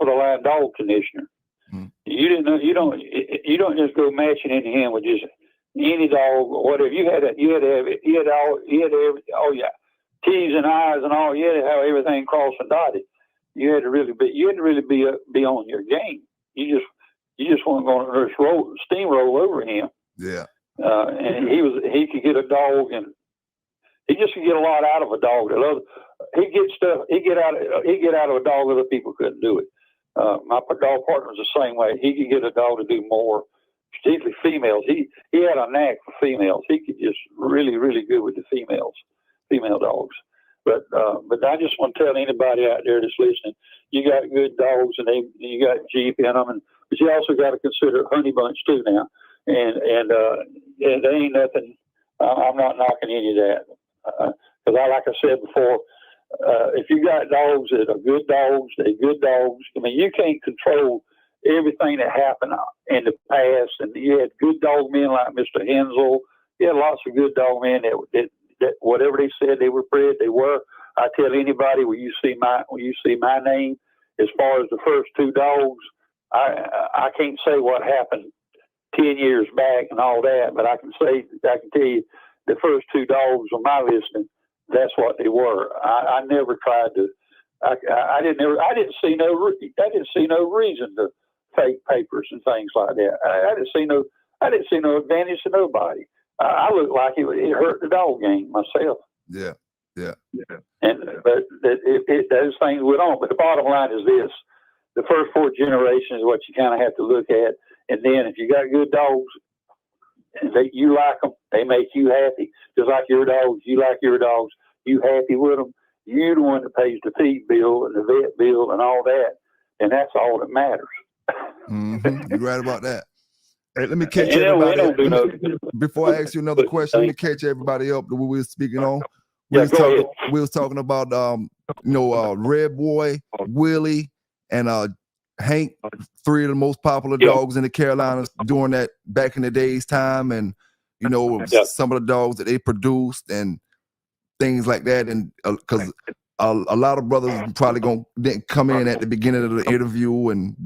of the line dog conditioner. Mm. You don't just go matching into him with just any dog or whatever. You had all your T's and I's and all. You had to have everything crossed and dotted. You had to really be on your game. You just weren't going to just steamroll over him. Yeah. And he could get a dog, and he just could get a lot out of a dog. He get out of a dog other people couldn't do it. My dog partner was the same way. He could get a dog to do more, particularly females. He had a knack for females. He could just really, really good with the female dogs. But I just want to tell anybody out there that's listening, you got good dogs, and you got Jeep in them, but you also got to consider Honey Bunch too now. And there ain't nothing. I'm not knocking any of that, because like I said before, if you got dogs that are good dogs, they're good dogs. I mean, you can't control everything that happened in the past. And you had good dog men like Mr. Hensel. You had lots of good dog men that whatever they said they were bred, they were. I tell anybody, when you see my name, as far as the first two dogs, I can't say what happened 10 years back and all that, but I can tell you the first two dogs on my listing, that's what they were. I never tried to. I didn't see no reason to fake papers and things like that. I didn't see no advantage to nobody. I looked like it hurt the dog game myself. Yeah. And those things went on. But the bottom line is this: the first four generations is what you kind of have to look at. And then if you got good dogs, you like them, they make you happy. Just like your dogs, you like your dogs, you happy with them. You're the one that pays the feed bill and the vet bill and all that. And that's all that matters. Mm-hmm. You're right about that. Hey, let me catch everybody up. Before I ask you another question, let me catch everybody up that we were speaking on. We was talking about Redboy, Willie, and Hank, three of the most popular dogs in the Carolinas during that back in the day's time, and some of the dogs that they produced and things like that. And because a lot of brothers probably didn't come in at the beginning of the interview, and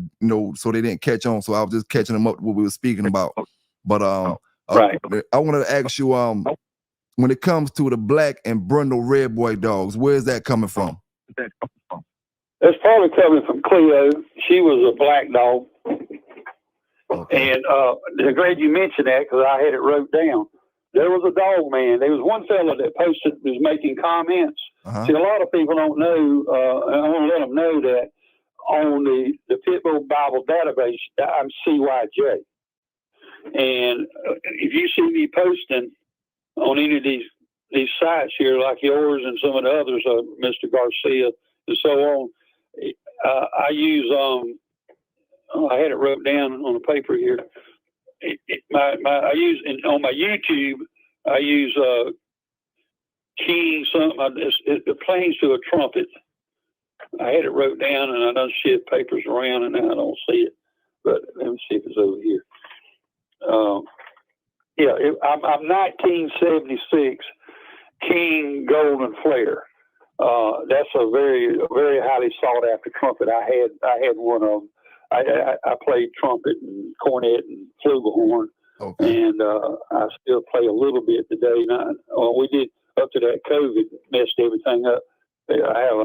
so they didn't catch on. So I was just catching them up to what we were speaking about. But I wanted to ask you, when it comes to the black and brindle Redboy dogs, where's that coming from? It's probably coming from Cleo. She was a black dog. Okay. And I'm glad you mentioned that, because I had it wrote down. There was a dog man. There was one fella that was making comments. Uh-huh. See, a lot of people don't know, and I want to let them know that on the Pitbull Bible database, I'm CYJ. And if you see me posting on any of these sites here, like yours and some of the others, Mr. Garcia and so on, I use I had it wrote down on the paper here. I use on my YouTube. I use King something. It plays to a trumpet. I had it wrote down, and I done shit papers around, and now I don't see it. But let me see if it's over here. I'm 1976 King Golden Flare. That's a very, very highly sought after trumpet. I had one of them. I played trumpet and cornet and flugelhorn, okay. And I still play a little bit today. We did up to that COVID messed everything up. I have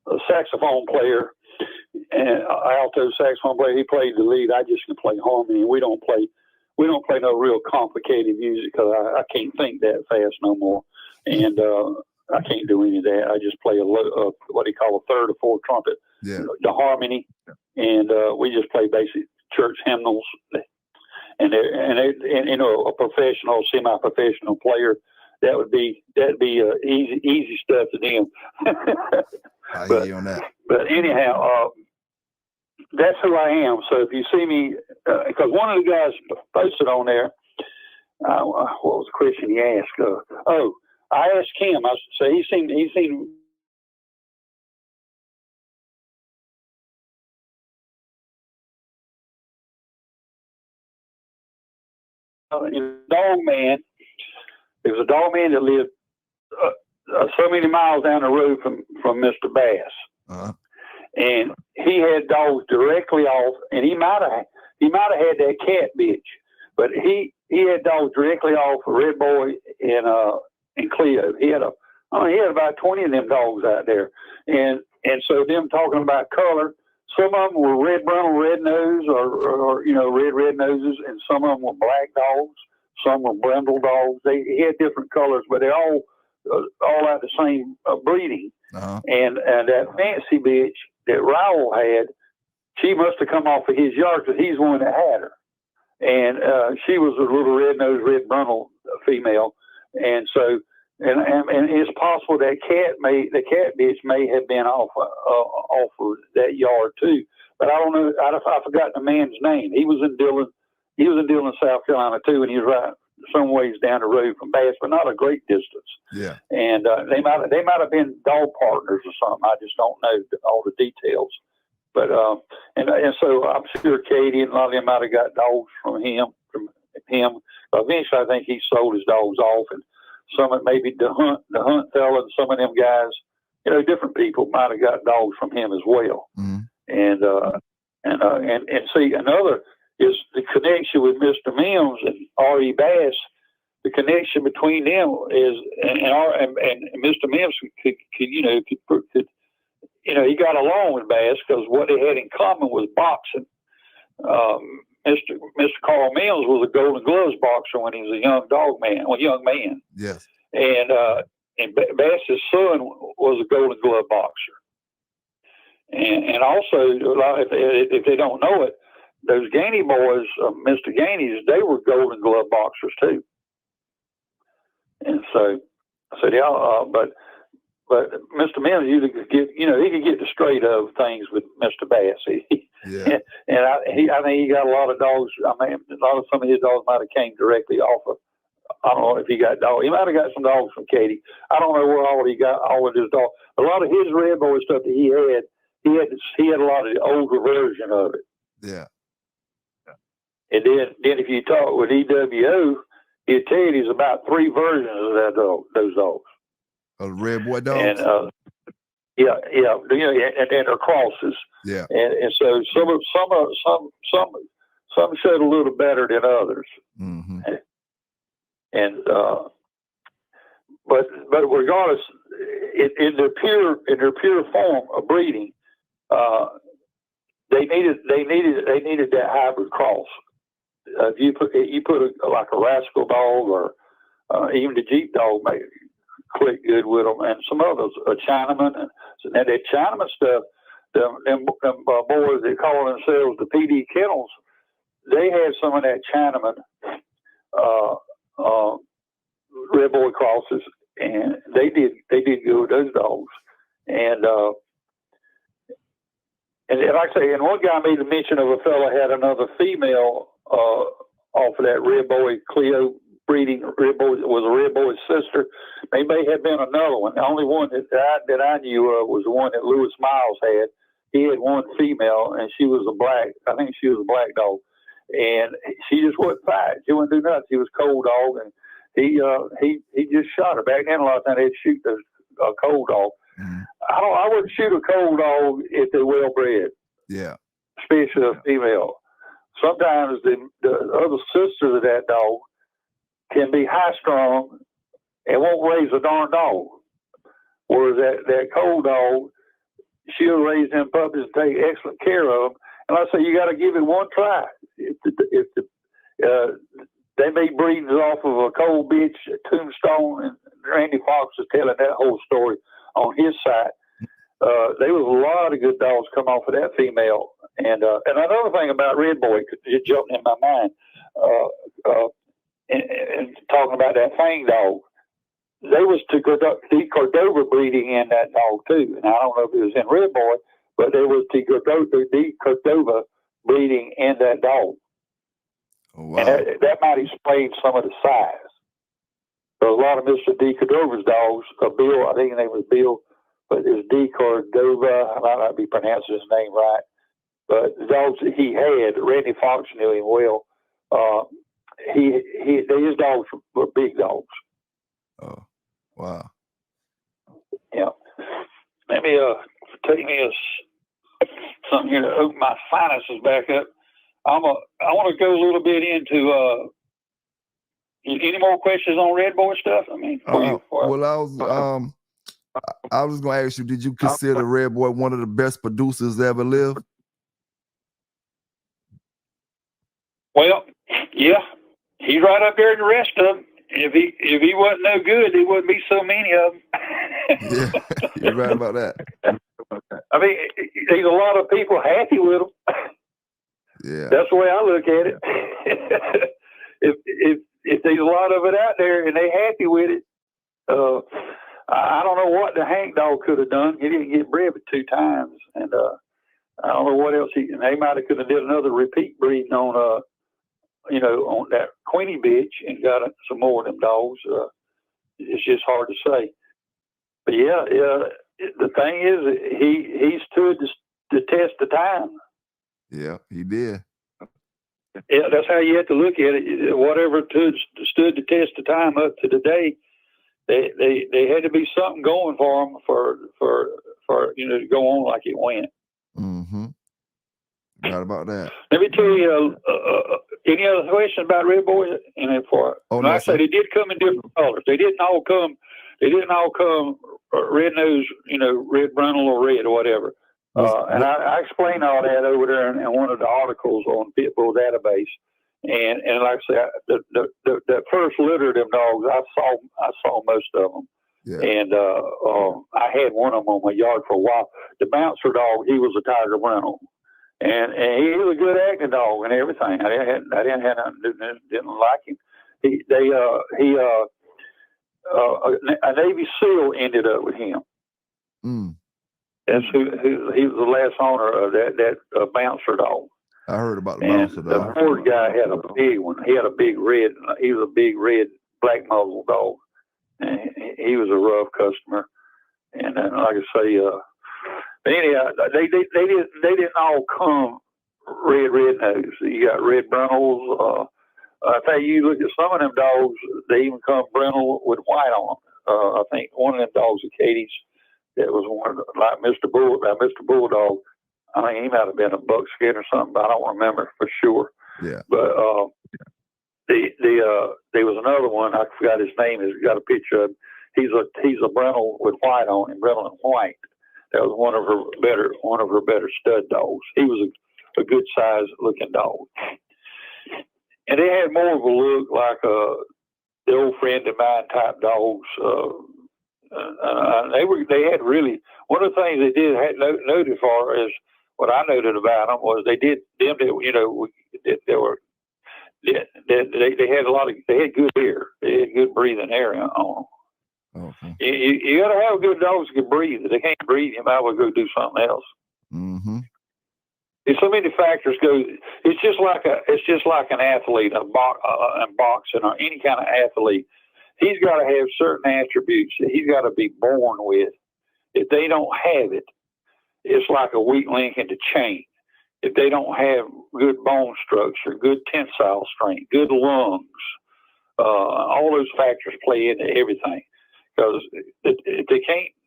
a saxophone player, and alto saxophone player. He played the lead. I just can play harmony. We don't play no real complicated music because I can't think that fast no more, and I can't do any of that. I just play what do you call a third or fourth trumpet, the harmony, and we just play basic church hymnals. And you know, a professional, semi-professional player, that'd be easy stuff to them. I hear you on that. But anyhow, that's who I am. So if you see me, because one of the guys posted on there, what was the question he asked? I asked him. I said he seemed dog man. There was a dog man that lived so many miles down the road from Mr. Bass. Uh-huh. And he had dogs directly off, and he might have had that cat bitch, but he had dogs directly off of Redboy and Cleo. He had about 20 of them dogs out there, and so them talking about color. Some of them were red brindle, red nose, or you know, red noses, and some of them were black dogs. Some were brindle dogs. He had different colors, but they're all out the same breeding. Uh-huh. And that fancy bitch that Raul had, she must have come off of his yard because he's the one that had her. And she was a little red-nosed, red brindle female. And so, and it's possible that the cat bitch may have been off of that yard too. But I don't know. I forgot the man's name. He was in Dillon, South Carolina too, and he was right some ways down the road from Bass, but not a great distance. Yeah. And they might have been dog partners or something. I just don't know all the details. But and so I'm sure Katie and a lot of them might have got dogs from him. Eventually, I think he sold his dogs off, and some of maybe the hunt fella and some of them guys, you know, different people might have got dogs from him as well. Mm-hmm. And see, another is the connection with Mr. Mims and R.E. Bass. The connection between them is, and Mr. Mims could he got along with Bass because what they had in common was boxing. Mr. Carl Mims was a Golden Gloves boxer when he was a young man. Yes. And Bass's son was a Golden Glove boxer. And also, if they don't know it, those Gainey boys, Mr. Gainey's, they were Golden Glove boxers too. And so I said, but Mr. Mims, he could get the straight of things with Mr. Bass. Yeah. And I think he got a lot of dogs. I mean, some of his dogs might have came directly off of. I don't know if he got dogs. He might have got some dogs from Katie. I don't know where all he got all of his dogs. A lot of his Redboy stuff that he had a lot of the older version of it. Yeah. And then if you talk with EWO, he'd tell you there's about 3 versions of those dogs. Redboy dogs. And and they're crosses. Yeah. And so some showed a little better than others. Mm-hmm. And but regardless, in their pure form of breeding, they needed that hybrid cross. If you put like a rascal dog or even the Jeep dog may click good with them, and some others, a Chinaman, and that Chinaman stuff, them boys that call themselves the PD Kennels, they had some of that Chinaman Redboy crosses, and they did good with those dogs, and like I say, and one guy made a mention of a fella had another female off of that Redboy Cleo breeding. Redboy was a Redboy's sister. They may have been another one. The only one that I knew of was the one that Lewis Miles had. He had one female, and she was a black dog, and she just wouldn't fight. She wouldn't do nothing. She was a cold dog, and he just shot her. Back then, a lot of times they'd shoot a cold dog. Mm-hmm. I wouldn't shoot a cold dog if they're well bred. Yeah, especially a female. Sometimes the other sisters of that dog can be high strung and won't raise a darn dog. Whereas that cold dog, she'll raise them puppies and take excellent care of them. And I say, you got to give it one try. They made breedings off of a cold bitch at Tombstone, and Randy Fox is telling that whole story on his site. There was a lot of good dogs come off of that female. And another thing about Redboy, it jumped in my mind, and talking about that Fang dog, they was the Cordova breeding in that dog too. And I don't know if it was in Redboy, but there was the Cordova breeding in that dog. Oh, wow. And that might explain some of the size. So a lot of Mr. D. Cordova's dogs, Bill, I think his name was Bill, but it was D. Cordova. I might not be pronouncing his name right. But the dogs that he had, Randy Fox knew him well. His dogs were big dogs. Oh, wow. Yeah. Let me take me something here to open my sinuses back up. I want to go a little bit into any more questions on Redboy stuff? I mean, well, I was going to ask you, did you consider Redboy one of the best producers that ever lived? Well, yeah, he's right up there with the rest of them. If he wasn't no good, there wouldn't be so many of them. Yeah, you're right about that. I mean, there's a lot of people happy with him. Yeah, that's the way I look at it. If there's a lot of it out there and they happy with it, I don't know what the Hank dog could have done. He didn't get bred but 2 times, and I don't know what else they might have could have did another repeat breeding on on that Queenie bitch and got some more of them dogs. It's just hard to say. But yeah, the thing is, he stood the test of time. Yeah, he did. Yeah, that's how you have to look at it. Whatever stood the test of time up to today, they had to be something going for them for to go on like it went. Mm-hmm. Right about that. Let me tell you, any other questions about Redboy? And like I say, they did come in different colors. They didn't all come red nose, red brundle or red or whatever. And I explained all that over there in one of the articles on Pitbull Database. And like I say, that first litter of them dogs, I saw most of them. Yeah. And I had one of them on my yard for a while. The bouncer dog, he was a Tiger Brundle. And he was a good acting dog and everything. I didn't have nothing, didn't like him. A Navy SEAL ended up with him. Mm. That's he was the last owner of that bouncer dog. I heard about the bouncer dog. The Ford guy had a big one. He had a big red. He was a big red black muzzle dog. And he was a rough customer. And then, like I say, but anyhow, they didn't all come red nose. You got red brundles. I tell you look at some of them dogs. They even come brundle with white on them. I think one of them dogs at Katie's, that was one like Mr. Bulldog. I think he might have been a buckskin or something, but I don't remember for sure. Yeah. But there was another one. I forgot his name. He's got a picture of him. He's a brundle with white on him, brundle and white. That was one of her better stud dogs. He was a good size looking dog, and they had more of a look like the old friend of mine type dogs. They had really one of the things they did had noted for is what I noted about them was they did them that they were. They had they had good air. They had good breathing air on them. Okay. You got to have good dogs that can breathe. If they can't breathe, you might well go do something else. Mm-hmm. There's so many factors go. It's just like an athlete, in boxing or any kind of athlete. He's got to have certain attributes that he's got to be born with. If they don't have it, it's like a weak link in the chain. If they don't have good bone structure, good tensile strength, good lungs, all those factors play into everything. Because if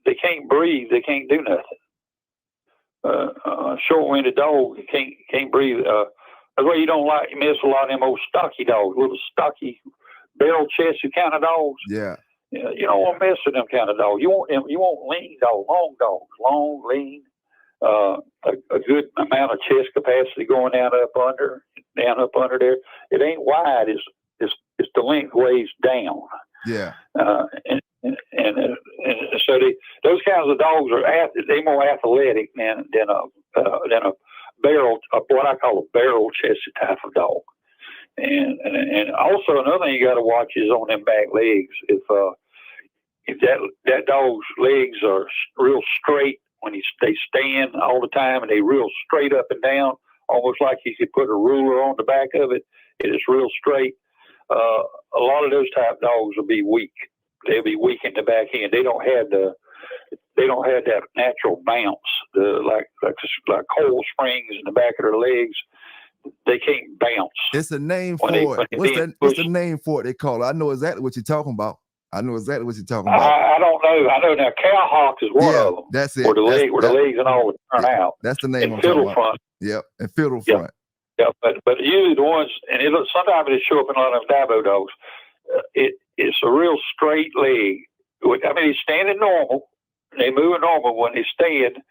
they can't breathe, they can't do nothing. A short-winded dog can't breathe. That's why you miss a lot of them old stocky dogs, little stocky barrel-chested kind of dogs. Yeah. You don't want to mess with them kind of dogs. You want lean dogs, long, lean, a good amount of chest capacity going down up under there. It ain't wide. It's the lengthways down. Yeah. And so those kinds of dogs they're more athletic than a barrel, what I call a barrel chested type of dog. And also another thing you got to watch is on them back legs. If that dog's legs are real straight when they stand all the time and they real straight up and down, almost like you could put a ruler on the back of it, and it's real straight. A lot of those type dogs will be weak. They'll be weak in the back end. They don't have that natural bounce, like coil springs in the back of their legs. They can't bounce. It's a name for it. What's the name for it they call it? I know exactly what you're talking about. I don't know. I know now. Cowhawk is one of them. That's it. Where the legs and all turn out. That's the name. And fiddle front. Yep. And fiddle front. Yeah, but usually the ones, and sometimes it show up in a lot of Dabo dogs. It's a real straight leg. I mean, he's standing normal. They move normal. When they stand,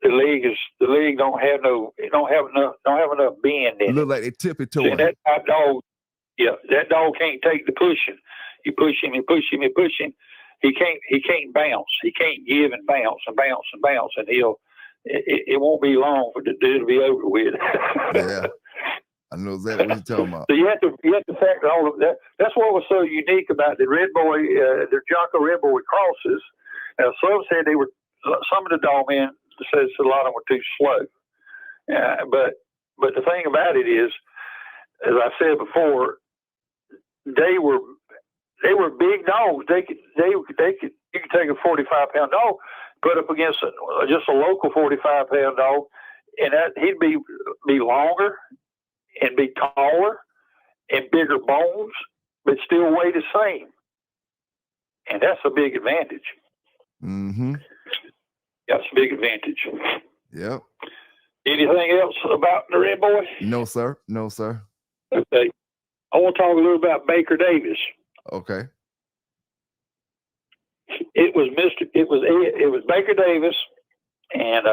the leg don't have enough bend in it. Look like they tippy-toeing. That type dog, that dog can't take the pushing. You push him. He can't bounce. He can't give and bounce, and it won't be long for the dude to be over with. Yeah, I know exactly what you're talking about. So you have to factor all of that. That's what was so unique about the Redboy, the Jonko Redboy crosses. Now, some said some of the dog men says a lot of them were too slow. But the thing about it is, as I said before, they were big dogs. You could take a 45-pound dog, put up against just a local 45-pound dog, and he'd be longer and be taller and bigger bones, but still weigh the same. And that's a big advantage. Mm-hmm. That's a big advantage. Yep. Anything else about the Redboy? No, sir. Okay. I want to talk a little about Baker Davis. Okay. It was Baker Davis, and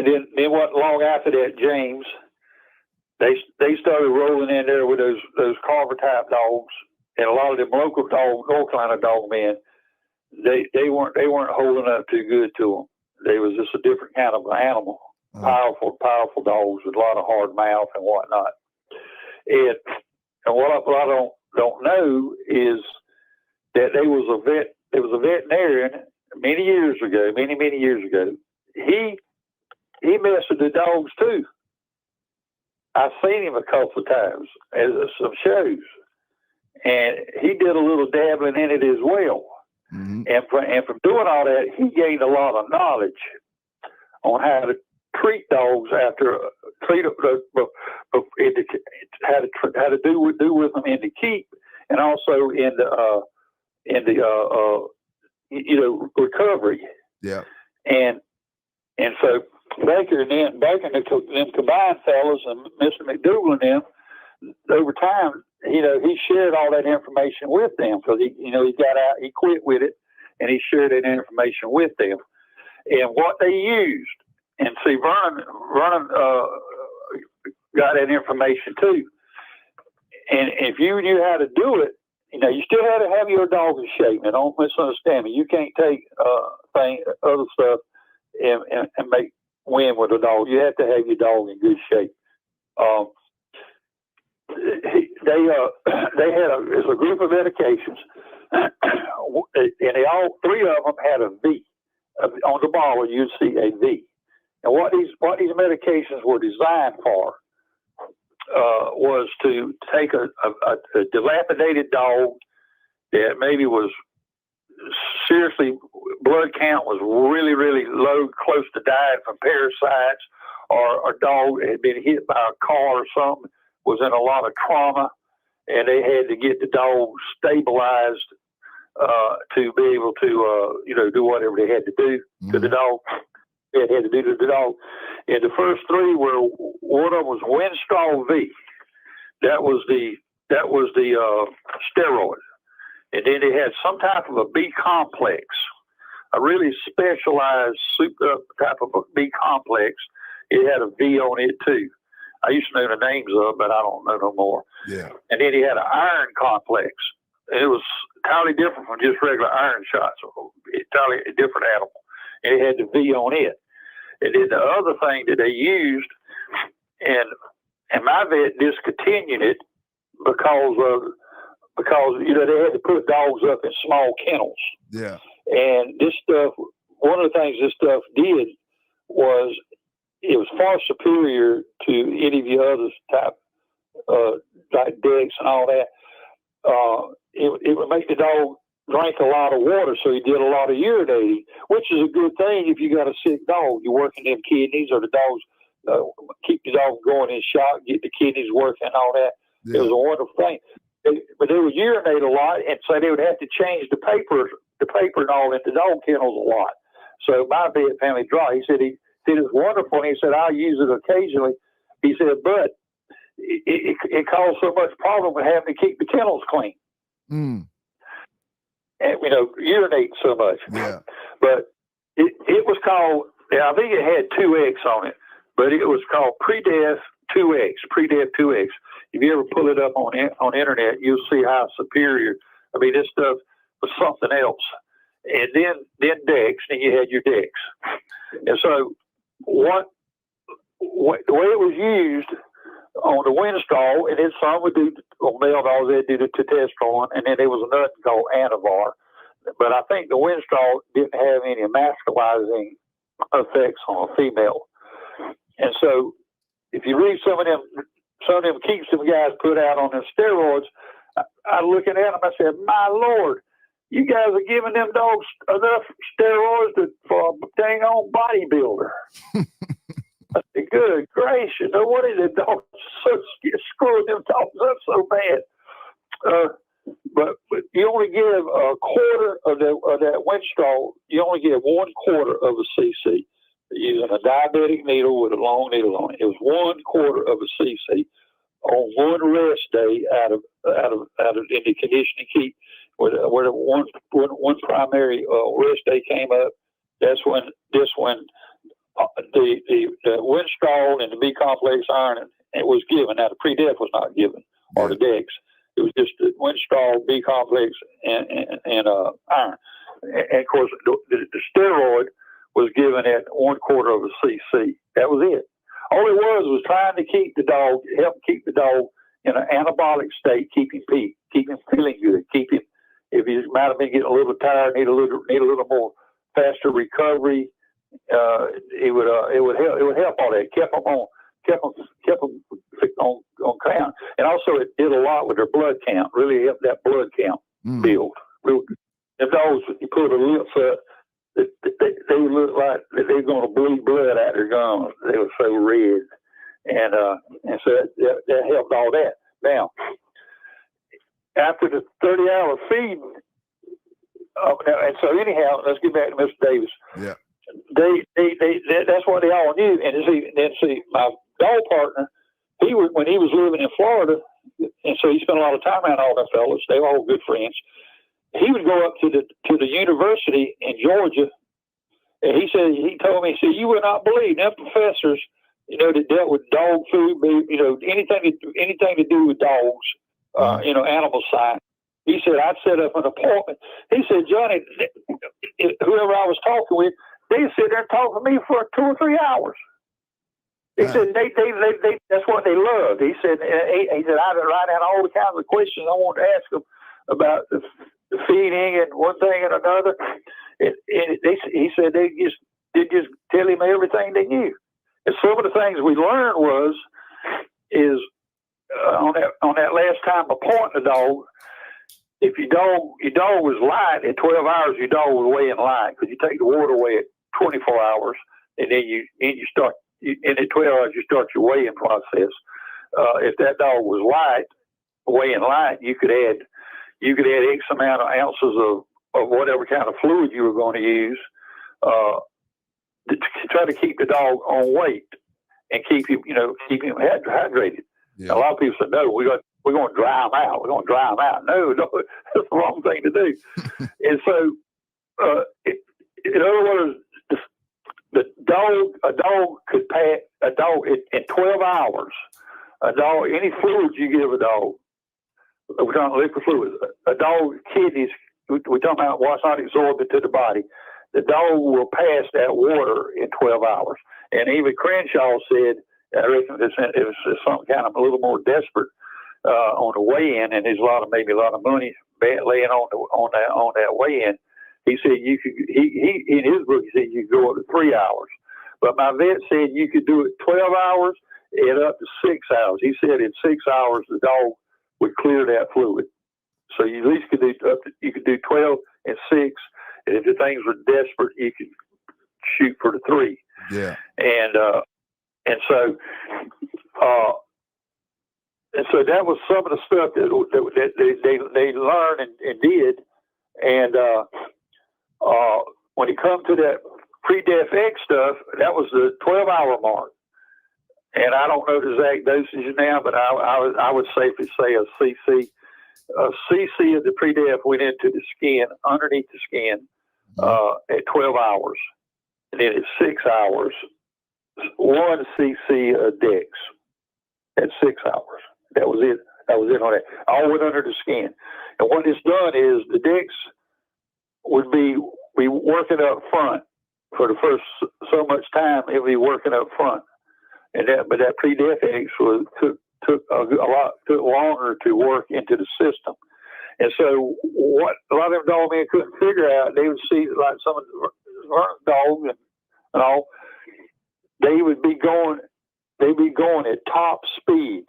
then what? Long after that, James. They started rolling in there with those Carver type dogs, and a lot of them local North Carolina dog men. They weren't holding up too good to them. They was just a different kind of animal, powerful dogs with a lot of hard mouth and whatnot. And what I don't know is that there was a veterinarian many years ago. He messed with the dogs too. I've seen him a couple of times at some shows, and he did a little dabbling in it as well. Mm-hmm. And from doing all that, he gained a lot of knowledge on how to treat dogs how to do with them in the keep, and also in the recovery. Yeah. And so Baker and them combined fellas and Mr. McDougal and them, over time, he shared all that information with them, because he got out, he quit with it, and he shared that information with them and what they used. And see, Vernon got that information too. And if you knew how to do it, you still had to have your dog in shape. Now, don't misunderstand me. You can't take other stuff and win with a dog. You have to have your dog in good shape. They had a group of medications, and three of them had a V on the bottle. You'd see a V. And what these medications were designed for was to take a dilapidated dog that maybe was seriously, blood count was really, really low, close to dying from parasites, or a dog that had been hit by a car or something, was in a lot of trauma, and they had to get the dog stabilized to be able to do whatever they had to do to the dog. They had to do to the dog. And the first three were, one of them was Winstraw V. That was the That was the steroid. And then they had some type of a B complex, a really specialized souped up type of a B complex. It had a V on it too. I used to know the names of, but I don't know no more. Yeah. And then he had an iron complex. And it was entirely different from just regular iron shots. Entirely a different animal. And it had the V on it. And then the other thing that they used, and my vet discontinued it because you know they had to put dogs up in small kennels. Yeah. And this stuff, one of the things this stuff did was it was far superior to any of the other type, like decks and all that. It would make the dog drink a lot of water, so he did a lot of urinating, which is a good thing if you got a sick dog. You're working them kidneys, or the dogs keep the dog going in shock, get the kidneys working, and all that. Yeah. It was a wonderful thing. But they would urinate a lot, and so they would have to change the paper and all at the dog kennels a lot. So my vet found me dry. He said it was wonderful, and he said I'll use it occasionally. He said, but it caused so much problem with having to keep the kennels clean. Mm. And, you know, urinate so much. Yeah. But it was called, I think it had 2X on it, but it was called Pre-Death 2X, Pre-Death 2X. If you ever pull it up on internet, you'll see how superior. I mean, this stuff was something else. And then decks, and you had your decks. And so the way it was used on the Winstall, and then some would do on male dogs, they'd do the testosterone, and then there was another called Anavar. But I think the Winstall didn't have any masculizing effects on a female. And so if you read some of them keeps them guys put out on them steroids, I looking at them, I said, my Lord, you guys are giving them dogs enough steroids for a dang on bodybuilder. I said, good gracious, no wonder the dogs screwing them dogs up so bad. But you only give a quarter of that Winstall, you only give 1/4 of a cc. Using a diabetic needle with a long needle on it. It was 1/4 of a cc on one rest day out of in the conditioning keep where the one primary rest day came up. That's when the Winstall and the B complex iron it was given. Now the pre-death was not given, or the decks. It was just the Winstall, B complex, and iron. And of course the steroid was given at 1/4 of a cc. That was it. All it was trying to help keep the dog in an anabolic state, keep him feeling good, if he might have been getting a little tired, need a little more faster recovery. It would help all that. Kept them on count, and also it did a lot with their blood count. Really helped that blood count build. The dogs, you put a lips up, they looked like they were going to bleed blood out their gums. They were so red, and so that helped all that. Now, after the 30-hour feeding, and so anyhow, let's get back to Mr. Davis. Yeah, that's what they all knew. And see, my dog partner, when he was living in Florida, and so he spent a lot of time around all them fellas. They were all good friends. He would go up to the university in Georgia, and he told me, you would not believe them professors, that dealt with dog food, anything to do with dogs, animal science. He said, I'd set up an appointment. He said, Johnny, whoever I was talking with, they'd sit there and talk to me for 2 or 3 hours. He said, they that's what they loved. He said, I'd write down all the kinds of questions I wanted to ask them about the feeding and one thing and another. He said they just tell him everything they knew. And some of the things we learned is on that last time appointing a dog, if your dog was light at 12 hours, your dog was weighing light, because you take the water away at 24 hours, and then you start. And at 12 hours, you start your weighing process. If that dog was weighing light, you could add X amount of ounces of whatever kind of fluid you were going to use to try to keep the dog on weight and keep him hydrated. Yeah. A lot of people said, no, we got we're going to dry them out. We're going to dry them out. No, that's the wrong thing to do. And so, in other words, a dog could pass in 12 hours. Any fluids you give a dog, we're talking about liquid fluids, a dog's kidneys, we're talking about what's not absorbed into the body. The dog will pass that water in 12 hours. And even Crenshaw said, I reckon it was something kind of a little more desperate on the weigh-in, and there's maybe a lot of money laying on that weigh-in. He said he in his book, he said you could go up to 3 hours. But my vet said you could do it 12 hours and up to 6 hours. He said in 6 hours, the dog would clear that fluid. So you at least could do 12 and 6. And if the things were desperate, you could shoot for the 3. Yeah. And so that was some of the stuff that they learned and did. And when it comes to that pre-def X stuff, that was the 12-hour mark. And I don't know the exact dosage now, but I would safely say a cc of the pre-def went into the skin, underneath the skin, at 12 hours. And then at 6 hours, 1 cc of Dex at 6 hours. That was it. That was it on that. All went under the skin. And what it's done is the Dex would be working up front for the first so much time. It would be working up front, but that pre-def X took longer to work into the system. And so what a lot of them dog men couldn't figure out, they would see like some of the dogs and all, they'd be going at top speed.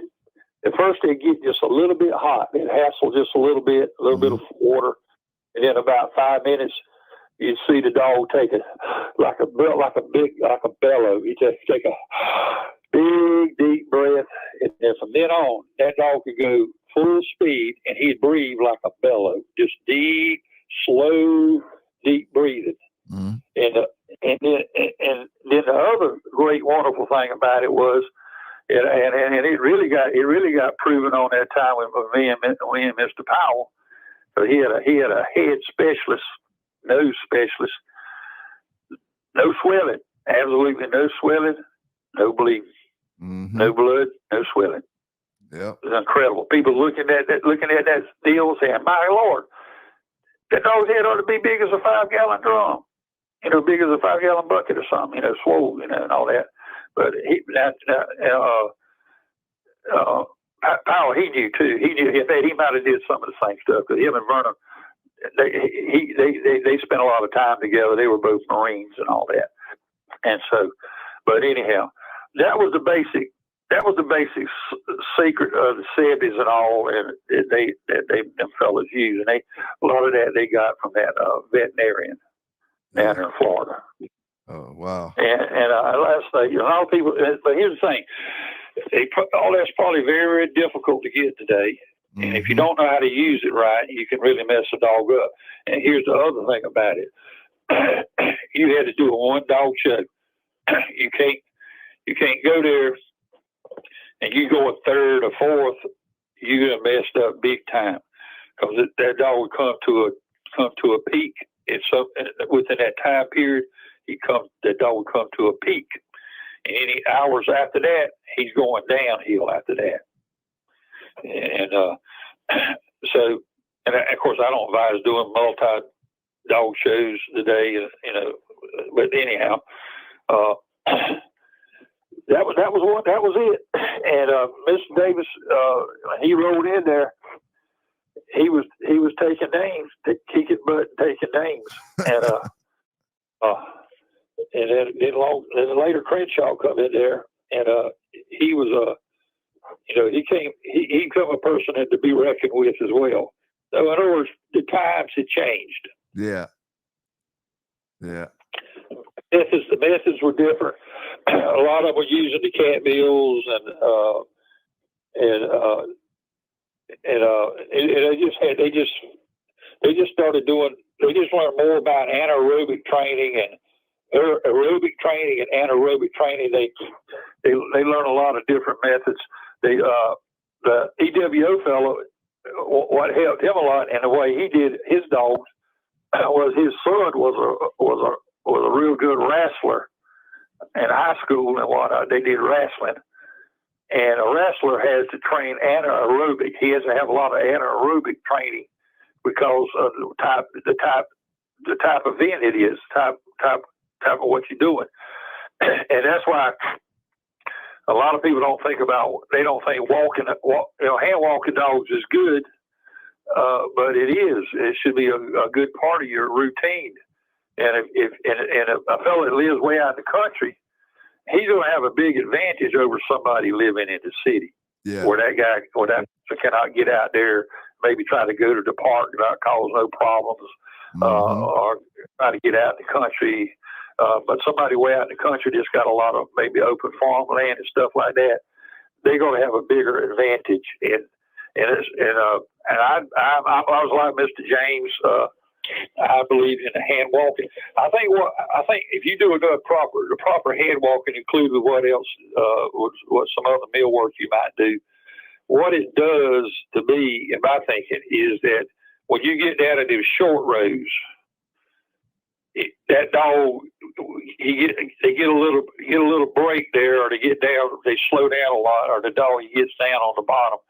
At first they'd get just a little bit hot. They'd hassle just a little bit of water. And then about 5 minutes, you'd see the dog take it like a bellow. You just take a big, deep breath. And then from then on, that dog could go full speed and he'd breathe like a bellow. Just deep, slow, deep breathing. Mm-hmm. And then the other great, wonderful thing about it was, and it really got proven on that time with me and Mr. Powell. So he had a head specialist, nose specialist, no swelling, absolutely no swelling, no bleeding, no blood, no swelling. Yeah, it was incredible. People looking at that deal saying, "My Lord, that dog's head ought to be big as a 5-gallon drum, big as a 5-gallon bucket or something, swole, and all that." But Powell, he knew too. He knew. In fact, he might have did some of the same stuff because him and Vernon, they spent a lot of time together. They were both Marines and all that. And so, but anyhow, that was the basic secret of the Sebbies and all, and them fellas used. And a lot of that they got from that veterinarian down there in Florida. Oh wow! And last thing, a lot of people. But here's the thing: all that's probably very, very difficult to get today. And if you don't know how to use it right, you can really mess a dog up. And here's the other thing about it: you had to do a 1-dog show. You can't go there and you go a third or fourth. You're gonna mess up big time because that dog would come to a peak. So within that time period, the dog would come to a peak, and any hours after that, he's going downhill after that. And so, and of course, I don't advise doing multi-dog shows today, but anyhow, that was it. And Mr. Davis, he rolled in there. He was taking names, kicking butt, taking names, and then later Crenshaw come in there, and he was he became a person to be reckoned with as well. So in other words, the times had changed. Yeah. The methods were different. A lot of them were using the cat bills they just started doing. They just learned more about anaerobic training and aerobic training and anaerobic training. They learn a lot of different methods. The the EWO fellow, what helped him a lot, and the way he did his dogs was his son was a real good wrestler in high school and whatnot. They did wrestling, and a wrestler has to train anaerobic. He has to have a lot of anaerobic training because of the type of event it is, type of what you're doing, and that's why a lot of people don't think walking. Hand walking dogs is good, but it is. It should be a good part of your routine. And if a fellow that lives way out in the country, he's going to have a big advantage over somebody living in the city, where that person cannot get out there, maybe try to go to the park, not cause no problems, or try to get out in the country. But somebody way out in the country that's got a lot of maybe open farmland and stuff like that, they're going to have a bigger advantage. And I was like Mr. James. I believe in the hand walking. I think if you do the proper hand walking, including what else, what some other meal work you might do, what it does to me, in my thinking, is that when you get down to these short rows, that dog, they get a little break there, or they get down, they slow down a lot, or the dog gets down on the bottom,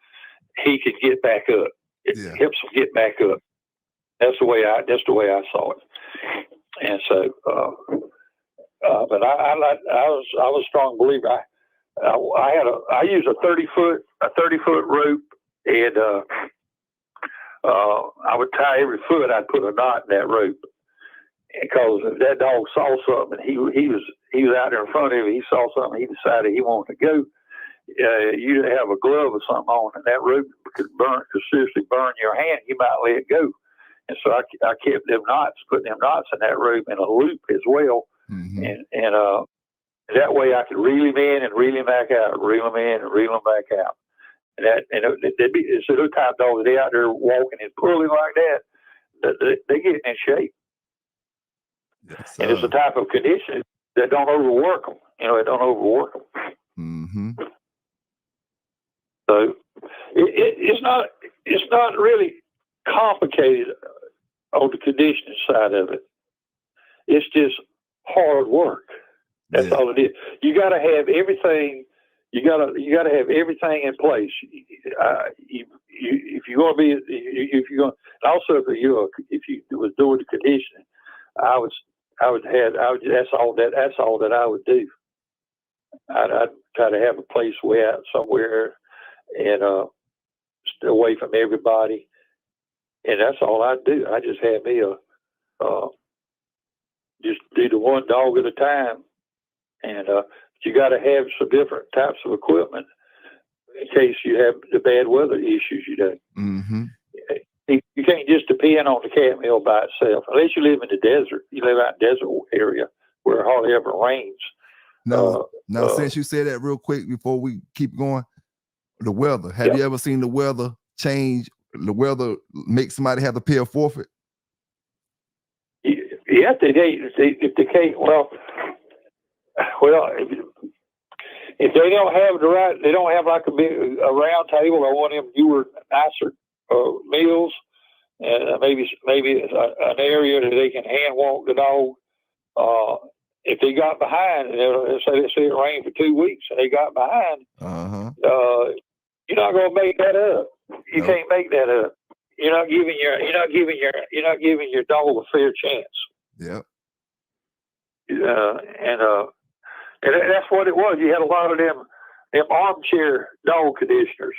he can get back up. It helps him get back up. That's the way I saw it. And so, but I was a strong believer. I used a 30-foot rope, and I would tie every foot. I'd put a knot in that rope, because if that dog saw something, he was out there in front of him. He saw something. He decided he wanted to go. You have a glove or something on, and that rope could seriously burn your hand. You might let it go. And so I kept putting them knots in that rope in a loop as well. And that way I could reel him in and reel him back out, reel him in and reel him back out. It's those type of dogs, they out there walking and pulling like that, they get in shape. Yes, and it's a type of condition that don't overwork them. It don't overwork them. So it's not really complicated on the conditioning side of it. It's just hard work. That's all it is. You got to have everything. You got to have everything in place. If you're going to be, if you're going, also if you was doing the conditioning, that's all that I would do. I'd try to have a place way out somewhere and stay away from everybody. And that's all I do. I just have me just do the one dog at a time. And you got to have some different types of equipment in case you have the bad weather issues. You can't just depend on the cat mill by itself, unless you live in the desert. You live out in the desert area where it hardly ever rains. Now, since you said that real quick before we keep going, the weather. Have you ever seen the weather change? The weather make somebody have to pay a forfeit? Yeah, if they can't, well, if they don't have the right, they don't have like a round table or one of them newer, nicer meals, and maybe an area that they can hand walk the dog. If they got behind, say it rained for 2 weeks and they got behind, you're not going to make that up. You can't make that up. You're not giving your dog a fair chance. Yeah. And that's what it was. You had a lot of them armchair dog conditioners.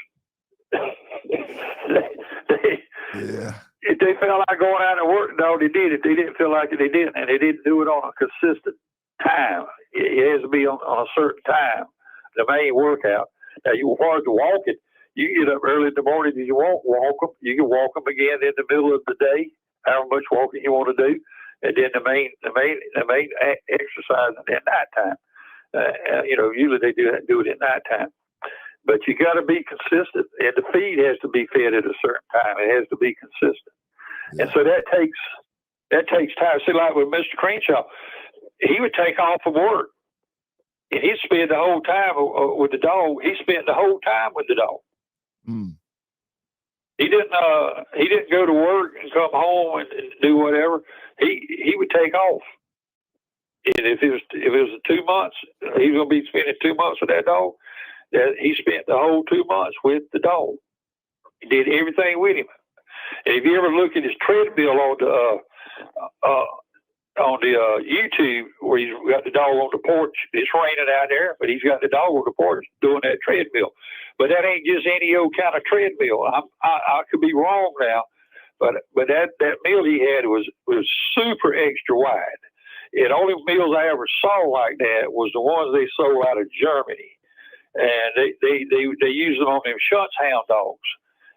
If they felt like going out and working, dog, they did. If they didn't feel like it, they didn't, and they didn't do it on a consistent time. It has to be on a certain time. The main workout. Now, as far as the walking, you get up early in the morning and you walk them. You can walk them again in the middle of the day, however much walking you want to do, and then the main exercise at nighttime. Usually they do it at nighttime. But you got to be consistent, and the feed has to be fed at a certain time. It has to be consistent, and so that takes time. See, like with Mr. Crenshaw, he would take off from work, and he'd spend the whole time with the dog. He spent the whole time with the dog. He didn't go to work and come home and do whatever. He would take off. And if it was 2 months, he was going to be spending 2 months with that dog. That he spent the whole 2 months with the dog. He did everything with him. And if you ever look at his treadmill on the YouTube, where he's got the dog on the porch, it's raining out there, but he's got the dog on the porch doing that treadmill. But that ain't just any old kind of treadmill. I could be wrong now, but that mill he had was super extra wide. And only mills I ever saw like that was the ones they sold out of Germany, and they used them on them Schutz hound dogs,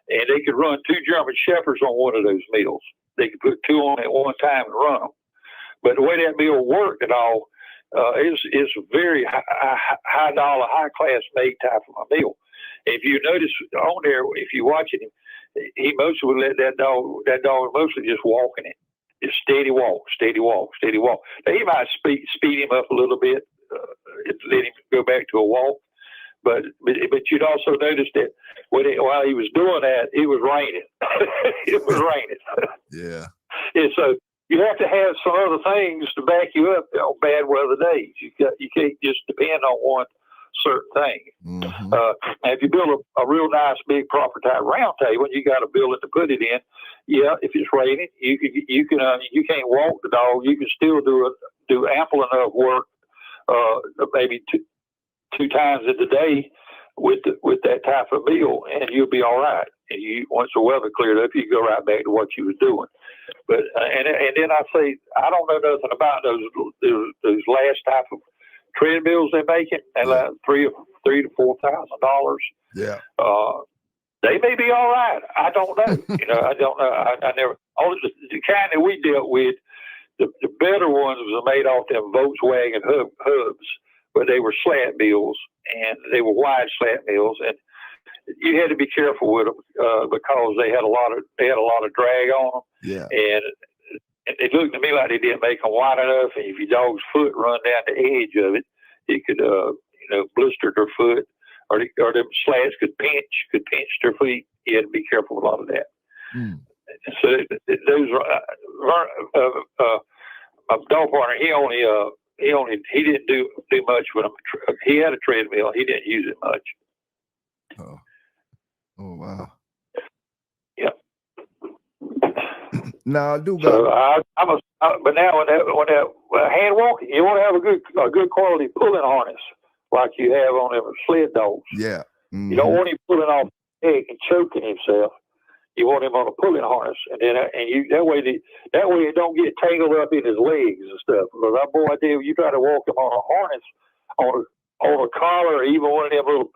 and they could run 2 German Shepherds on one of those mills. They could put 2 on at one time and run them. But the way that mill worked and all, is very high dollar, high class made type of a meal. If you notice on there, if you watching him, he mostly would let that dog mostly just walking it. Just steady walk, steady walk, steady walk. Now, he might speed him up a little bit, let him go back to a walk. But you'd also notice that while he was doing that, it was raining. It was raining. Yeah. And so you have to have some other things to back you up on bad weather days. You can't just depend on one certain thing. Mm-hmm. If you build a real nice big proper type round table, you got to build it to put it in. Yeah, if it's raining, you can't walk the dog. You can still do ample enough work, maybe two times in the day with that type of meal, and you'll be all right. And once the weather cleared up, you go right back to what you was doing. But and then I say I don't know nothing about those last type of treadmills they're making, and like $3,000 to $4,000. Yeah. They may be all right. I don't know. I don't know. I never. Only the kind that we dealt with, the better ones was made off them Volkswagen hubs, but they were slat mills, and they were wide slat mills, and you had to be careful with them because they had a lot of drag on them. Yeah. And it looked to me like they didn't make them wide enough, and if your dog's foot run down the edge of it, it could blister their foot, or them slats could pinch their feet. You had to be careful with a lot of that. Mm. So those my dog partner, he didn't do much with them. He had a treadmill. He didn't use it much. Oh wow. Yeah. Now I do got. So but now when that hand walking, you want to have a good quality pulling harness like you have on them sled dogs. Yeah. Mm-hmm. You don't want him pulling off the egg and choking himself. You want him on a pulling harness, and that way it don't get tangled up in his legs and stuff. Because I tell you try to walk him on a harness, on a collar, or even one of them little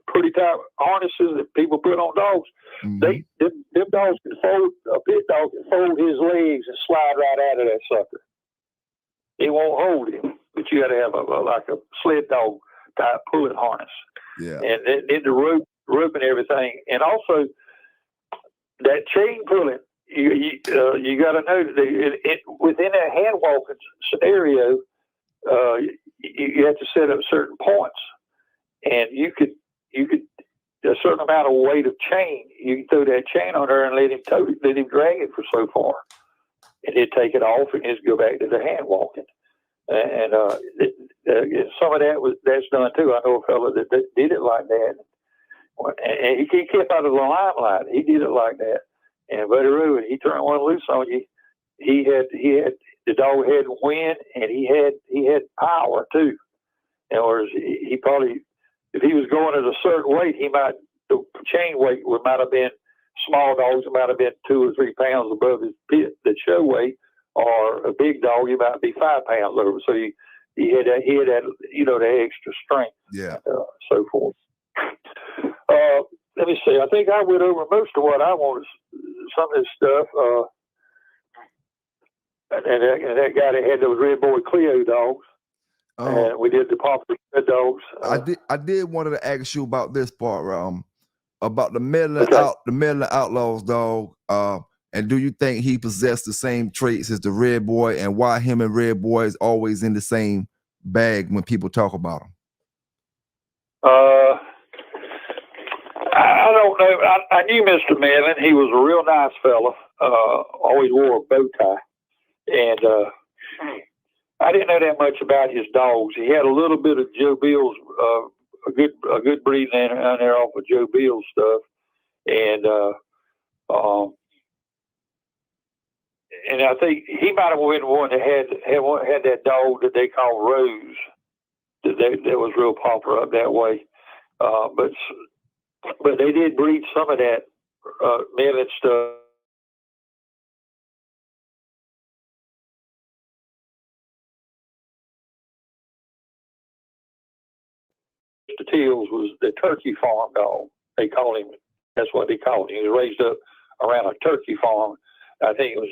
pretty tight harnesses that people put on dogs. Mm-hmm. Them dogs can fold. A pit dog can fold his legs and slide right out of that sucker. It won't hold him, but you got to have like a sled dog type pulling harness. Yeah, and then the rope and everything, and also that chain pulling. You got to know that within that hand walking scenario, you have to set up certain points, and you could a certain amount of weight of chain. You can throw that chain on there and let him drag it for so far, and he'd take it off and just go back to the hand walking. And some of that's done too. I know a fellow that did it like that, and he kept out of the limelight. He did it like that. And Buddy Roo, he turned one loose on you. He had the dog had wind, and he had power too. In other words, he probably, if he was going at a certain weight, the chain weight might have been, small dogs might have been 2 or 3 pounds above the show weight, or a big dog, you might be 5 pounds over. So he had that the extra strength. Yeah. And so forth. Let me see. I think I went over most of what I wanted. Some of this stuff. And that guy that had those Redboy Clio dogs. And we did the popular dogs. I did wanted to ask you about this part, about the Medlin Outlaws dog. And do you think he possessed the same traits as the Redboy, and why him and Redboy is always in the same bag when people talk about him? I don't know. I knew Mr. Medlin. He was a real nice fella. Always wore a bow tie, and I didn't know that much about his dogs. He had a little bit of Joe Bill's, a good breed in there off of Joe Bill's stuff, and I think he might have been one that had that dog that they call Rose. That was real popular up that way, but they did breed some of that Medlin stuff. Mr. Tills was the turkey farm dog. They called him. That's what they called him. He was raised up around a turkey farm. I think it was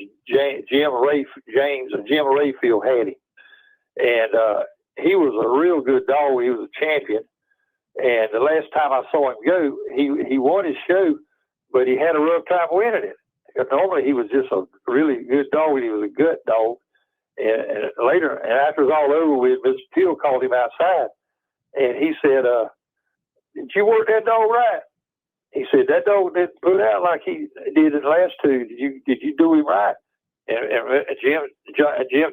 Jim Rayfield had him, and he was a real good dog. He was a champion. And the last time I saw him go, he won his show, but he had a rough time winning it. Normally he was just a really good dog. He was a gut dog. And later, and after it was all over with, Mr. Till called him outside, and he said, "Did you work that dog right?" He said, "That dog didn't put out like he did in the last two. Did you do him right?" And Jim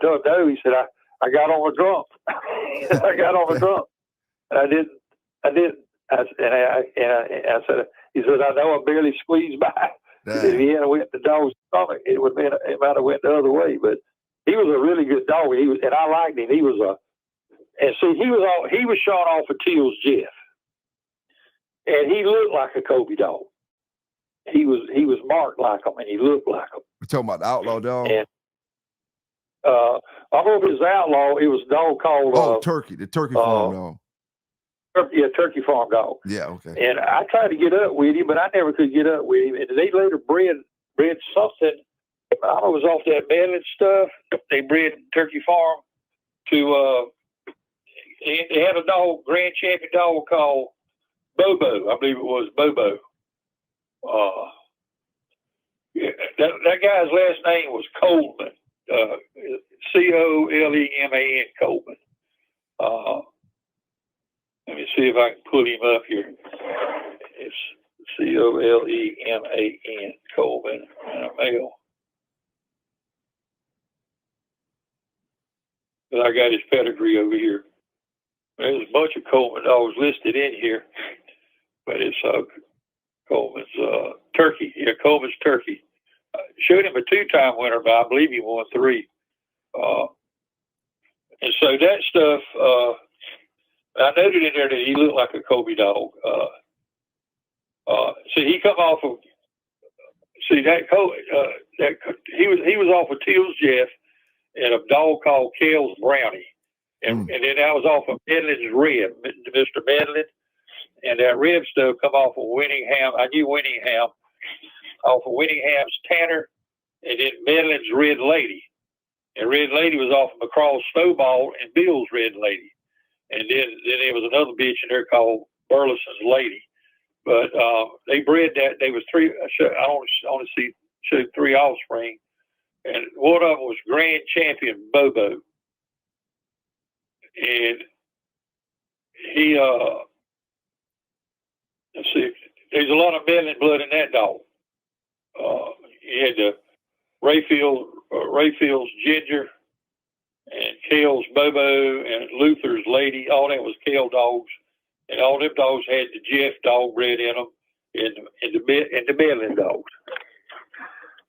told him no. He said, "I got on the drum. I got on the drum. I didn't. I said, he said, I know I barely squeezed by. If he had went the dog's stomach, it might have went the other way. But he was a really good dog. And I liked him. He was he was shot off of Till's Jeff, and he looked like a Kobe dog. He was marked like him, and he looked like him. We're talking about the outlaw dog. And I hope it was outlaw. It was a dog called Turkey, the turkey farm dog. Yeah, turkey farm dog. Yeah, okay. And I tried to get up with him, but I never could get up with him. And they later bred something. I don't know, it was off that Medlin stuff. They bred turkey farm to. They had a dog, grand champion dog called Bobo. I believe it was Bobo. That guy's last name was Coleman. Coleman. Coleman. Let me see if I can pull him up here. It's Coleman, Coleman, and a male. But I got his pedigree over here. There's a bunch of Coleman dogs listed in here, but it's Coleman's turkey. Yeah, Coleman's turkey. Showed him a two-time winner, but I believe he won 3. And so that stuff. I noted in there that he looked like a Kobe dog. He come off of. See that he was off of Till's Jeff and a dog called Kel's Brownie, and then that was off of Medlin's Rib, Mr. Medlin, and that rib stuff come off of Winningham. I knew Winningham off of Winningham's Tanner, and then Medlin's Red Lady, and Red Lady was off of McCraw's Snowball and Bill's Red Lady. And then there was another bitch in there called Burleson's Lady. But they bred that. They was 3. I only showed 3 offspring. And one of them was Grand Champion Bobo. And he, let's see, there's a lot of Medlin blood in that dog. He had the Rayfield's Ginger, and Kale's Bobo, and Luther's Lady. All that was Kale dogs, and all them dogs had the Jeff dog bred in them, and the Medlin dogs.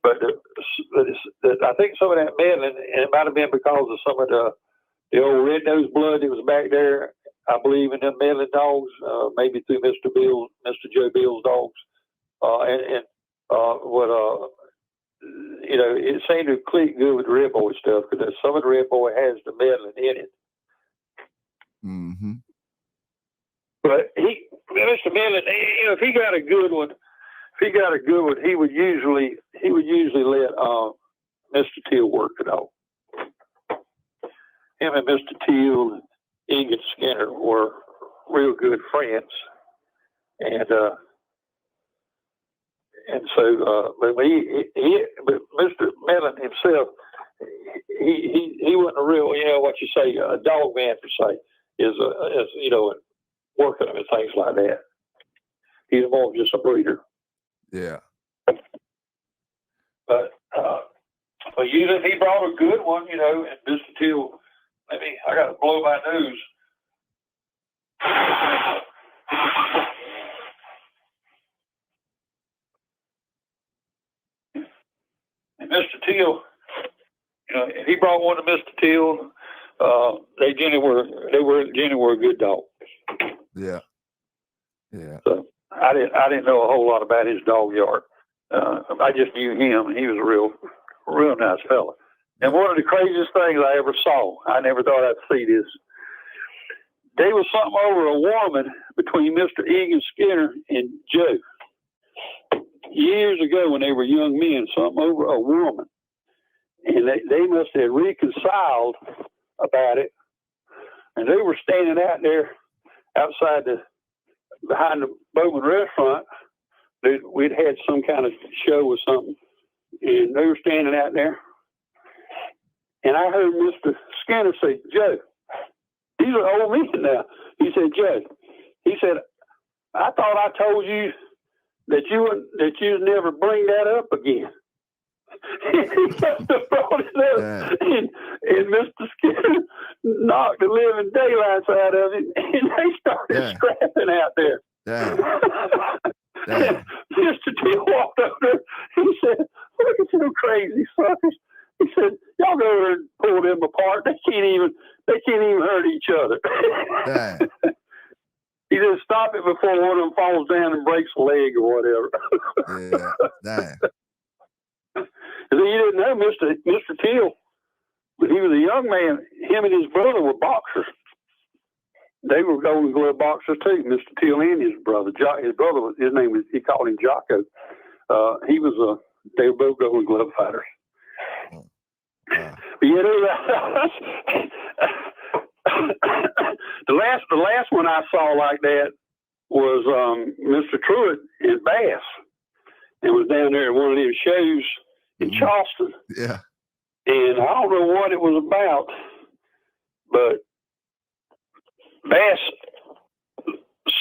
But I think some of that Medlin, and it might have been because of some of the old red nose blood that was back there. I believe in them Medlin dogs, maybe through Mr. Joe Bill's dogs, it seemed to click good with the Redboy stuff because some of the Redboy has the Medlin in it. Mm-hmm. But Mr. Medlin, if he got a good one, he would usually let Mr. Till work it out. Him and Mr. Till and Egan Skinner were real good friends, and so, but Mr. Medlin himself, he wasn't a real, what you say, a dog man per se, is working them and things like that. He's more just a breeder. Yeah. But usually he brought a good one, you know, and Mr. Till, I got to blow my nose. And Mr. Till, you know, he brought one to Mr. Till. They generally were a good dog. Yeah. Yeah. So I didn't know a whole lot about his dog yard. I just knew him, and he was a real nice fella. And one of the craziest things I ever saw, I never thought I'd see this. There was something over a woman between Mr. Egan Skinner and Joe. Years ago when they were young men, something over a woman. And they must have reconciled about it. And they were standing out there outside behind the Bowman restaurant. We'd had some kind of show or something. And they were standing out there. And I heard Mr. Skinner say, Joe, these are old men now. He said, Joe, he said, I thought I told you that you'd never bring that up again. He must have brought it up, and Mr. Skinner knocked the living daylights out of it, and they started scrapping out there. Mr. T walked over there. He said, "Look at you crazy suckers." He said, "Y'all go over and pull them apart. They can't even hurt each other." He said, "Stop it before one of them falls down and breaks a leg or whatever." You didn't know Mr. Till, when he was a young man, him and his brother were boxers. They were Golden Glove boxers too, Mr. Till and his brother. His name was, he called him Jocko. They were both Golden Glove fighters. But you know, the last one I saw like that was Mr. Truitt in Bass. It was down there at one of these shows in Charleston. Yeah. And I don't know what it was about, but Bass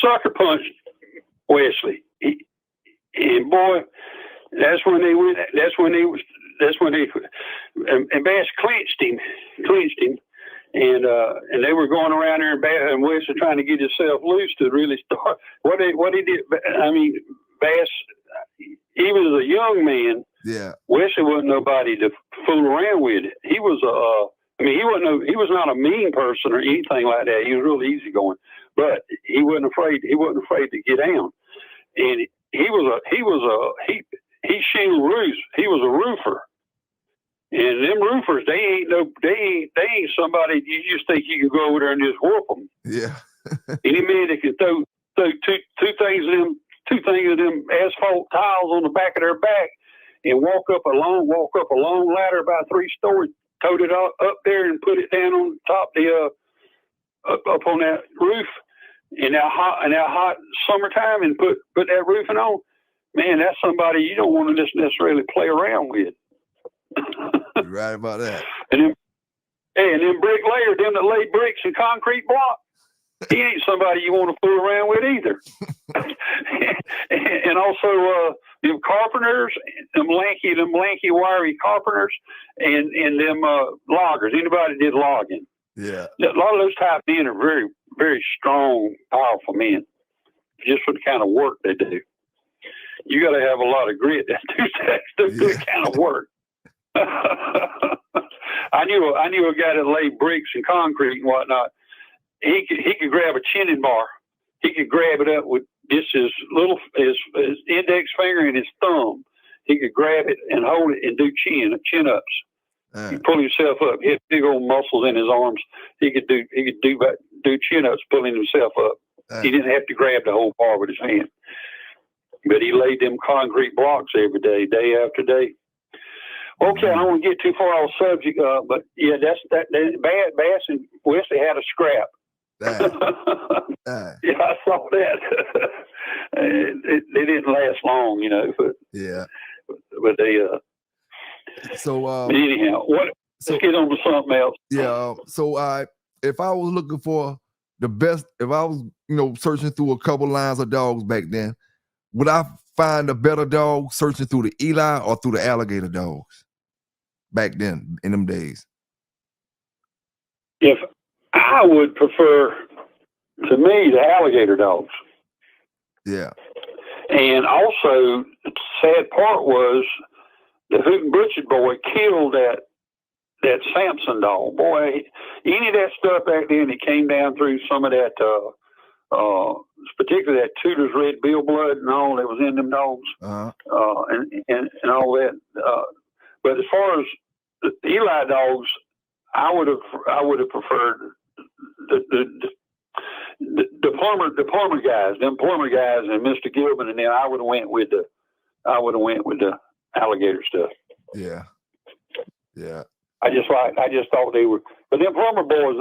sucker punched Wesley. And boy, that's when Bass clinched him. And they were going around there and Wesley trying to get himself loose to really start. What he did, I mean, Bass, even as a young man, Wesley wasn't nobody to fool around with. He was he was not a mean person or anything like that. He was real easygoing, but he wasn't afraid to get down. And he shingled roofs. He was a roofer. And them roofers, they ain't somebody you just think you can go over there and just whoop them. Yeah. Any man that can throw two things of them asphalt tiles on the back of their back and walk up a long ladder about 3 stories, tote it up there and put it down on top up on that roof in that hot summertime and put that roofing on. Man, that's somebody you don't want to just necessarily play around with. You're right about that. And then bricklayers, them that lay bricks and concrete block, he ain't somebody you want to fool around with either. And also them carpenters, them lanky wiry carpenters, and them loggers. Anybody that did logging. Yeah. A lot of those type men are very, very strong, powerful men, just for the kind of work they do. You got to have a lot of grit to do that kind of work. I knew a guy that laid bricks and concrete and whatnot. He could grab a chinning bar. He could grab it up with just his index finger and his thumb. He could grab it and hold it and do chin ups. He'd pull himself up. He had big old muscles in his arms. He could do chin ups, pulling himself up. He didn't have to grab the whole bar with his hand. But he laid them concrete blocks every day, day after day. Okay, I don't want to get too far off subject, but yeah, Bass and Wesley had a scrap. Yeah, I saw that. They didn't last long, you know. But yeah, but they. So anyhow, let's get on to something else. Yeah. So if I was looking for the best, if I was searching through a couple lines of dogs back then, would I find a better dog searching through the Eli or through the alligator dogs back then in them days? If I would prefer, to me, the alligator dogs. Yeah. And also, the sad part was the Hoot and Butcher boy killed that Samson dog. Boy, any of that stuff back then, it came down through some of that, particularly that Tudor's red bill blood and all that was in them dogs, and all that. But as far as the Eli dogs, I would have preferred the plumber guys, and Mr. Gilman, and then I would have went with the alligator stuff. Yeah. Yeah. I just thought they were, but them plumber boys,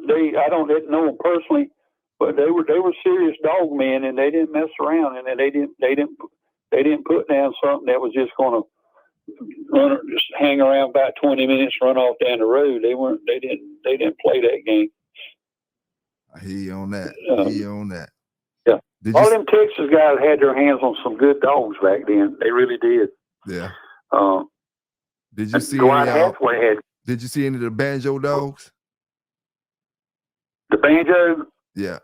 they I don't know them personally, but they were serious dog men, and they didn't mess around, and they didn't put down something that was just going to just hang around about 20 minutes, run off down the road. They didn't play that game. I hear you on that. Yeah. All them Texas guys had their hands on some good dogs back then. They really did. Yeah. Did you see Did you see any of the banjo dogs? The banjo? Yeah.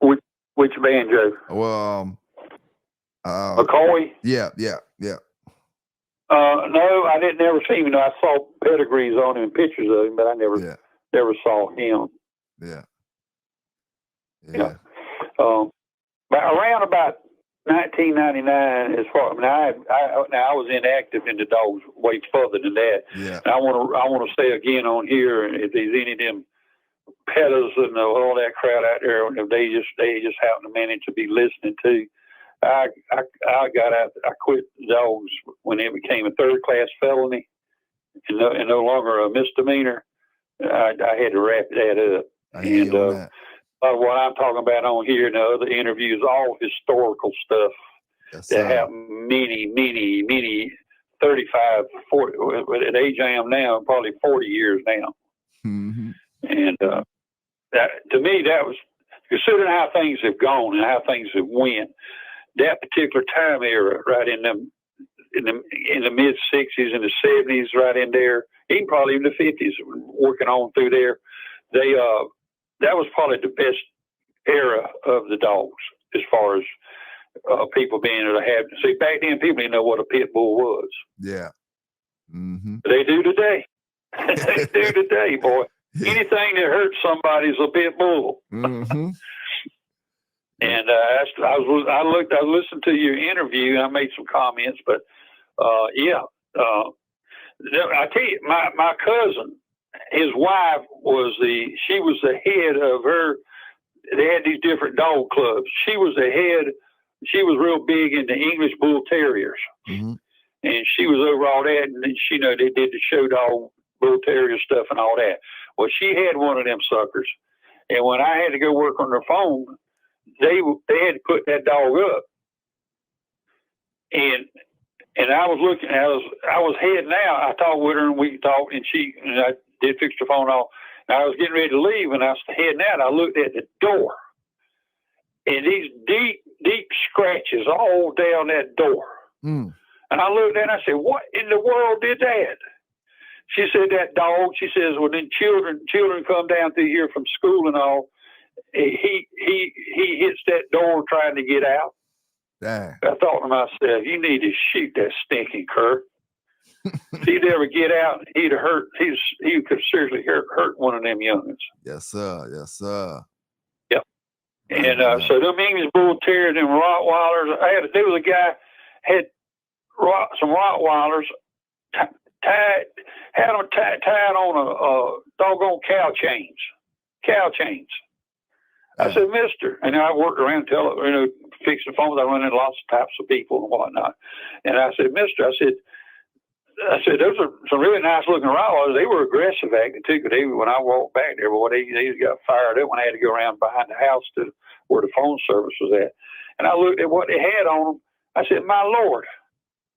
Which banjo? Well, McCoy? Yeah. No, I didn't ever see him. I saw pedigrees on him and pictures of him, but I never saw him. Yeah. But around about 1999, as far I was inactive in the dogs way further than that. Yeah. I want to say again on here, if there's any of them petters and all that crowd out there, if they just happen to manage to be listening to, I got out. I quit dogs when it became a third-class felony and no longer a misdemeanor. I had to wrap that up. What I'm talking about on here and the other interviews, all historical stuff that happened many 35, 40, at the age I am now, probably 40 years now. Mm-hmm. And that, to me, that was, considering how things have gone and how things have went, that particular time era, right in the mid 60s and the 70s, right in there, even probably in the 50s, working on through there, that was probably the best era of the dogs as far as people being able to have. See, back then, people didn't know what a pit bull was. Yeah. Mm-hmm. They do today. They do today, boy. Yeah. Anything that hurts somebody's a pit bull. Mm-hmm. And I listened to your interview, and I made some comments, but I tell you, my cousin, his wife was the head of her. They had these different dog clubs. She was the head. She was real big into English Bull Terriers, mm-hmm. and she was over all that. And then they did the show dog Bull Terrier stuff and all that. Well, she had one of them suckers, and when I had to go work on their phone, they had to put that dog up, and I was looking. I was heading out. I talked with her, and we talked, and I did fix the phone off. And I was getting ready to leave, and I was heading out. I looked at the door, and these deep scratches all down that door. Mm. And I looked at it, and I said, "What in the world did that?" She said, "That dog." She says, "When then children come down through here from school and all, he hits that door trying to get out." Dang. I thought to myself, "You need to shoot that stinking cur." If he'd ever get out, he could seriously hurt one of them youngins. Yes, sir. Yep. And so them English Bull Terriers and Rottweilers, there was a guy had some Rottweilers tied on a doggone cow chains. I said, "Mister," and I worked around fixing the phones. I run into lots of types of people and whatnot. And I said, "Mister," I said, those are some really nice looking Rottweilers. They were aggressive acting too. When I walked back there, boy, they got fired up when I had to go around behind the house to where the phone service was at. And I looked at what they had on them. I said, "My Lord,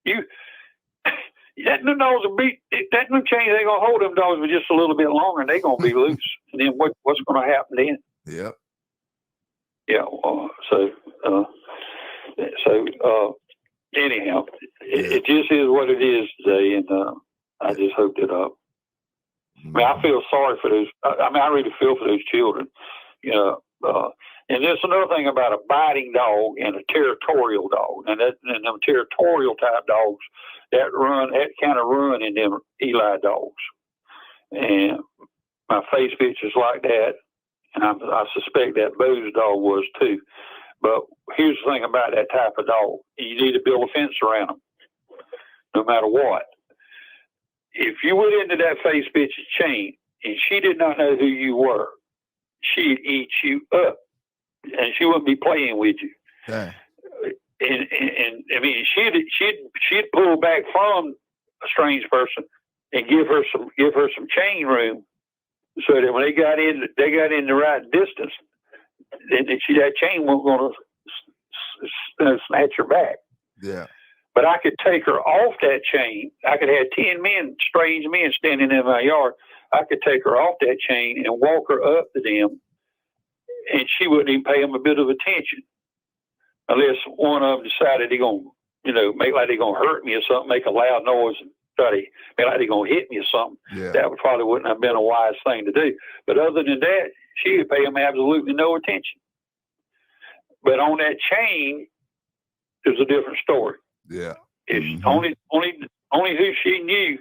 that new dogs will be, that new chain, they're going to hold them dogs for just a little bit longer, and they're going to be loose. And then what's going to happen then?" Yep. Yeah. So anyhow, it just is what it is today, and I just hope that. I mean, I feel sorry for those. I mean, I really feel for those children. You know, and there's another thing about a biting dog and a territorial dog, and them territorial type dogs that kind of run in them Eli dogs, and my face picture's like that, and I suspect that Bo's dog was too. But here's the thing about that type of dog: you need to build a fence around them, no matter what. If you went into that face bitch's chain and she did not know who you were, she'd eat you up, and she wouldn't be playing with you. Yeah. And I mean, she'd pull back from a strange person and give her some chain room, so that when they got in the right distance, that chain wasn't going to snatch her back. Yeah. But I could take her off that chain. I could have 10 strange men standing in my yard. I could take her off that chain and walk her up to them, and she wouldn't even pay them a bit of attention, unless one of them decided they're going to, make like they're going to hurt me or something, make a loud noise and try to make like they're going to hit me or something. Yeah. That probably wouldn't have been a wise thing to do. But other than that, she would pay them absolutely no attention. But on that chain, there's a different story. Yeah. It's only who she knew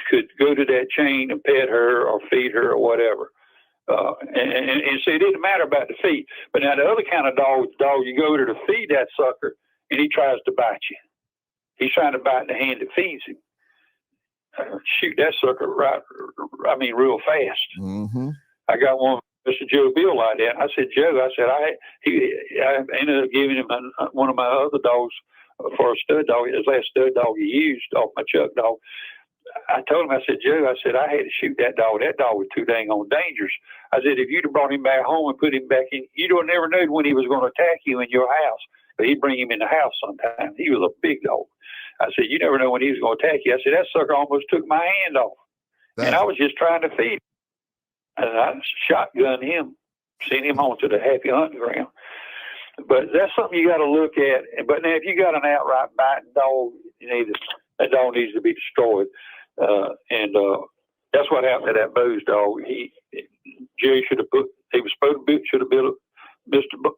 could go to that chain and pet her or feed her or whatever. And so it didn't matter about the feed. But now the other kind of dog you go to feed that sucker, and he tries to bite you. He's trying to bite the hand that feeds him. Shoot that sucker real fast. Mm-hmm. I got one, Mr. Joe Bill, like that. I said, Joe, I ended up giving him one of my other dogs for a stud dog. His last stud dog he used off my Chuck dog. I told him, I said, Joe, I said, I had to shoot that dog. That dog was too dang on dangerous. I said, if you'd have brought him back home and put him back in, you don't never know when he was going to attack you in your house. But he'd bring him in the house sometimes. He was a big dog. I said, you never know when he was going to attack you. I said, that sucker almost took my hand off. And I was just trying to feed him. And I shotgunned him, sent him onto the happy hunting ground. But that's something you got to look at. But now, if you got an outright biting dog, that dog needs to be destroyed. And that's what happened to that Bo's dog. Jerry should have built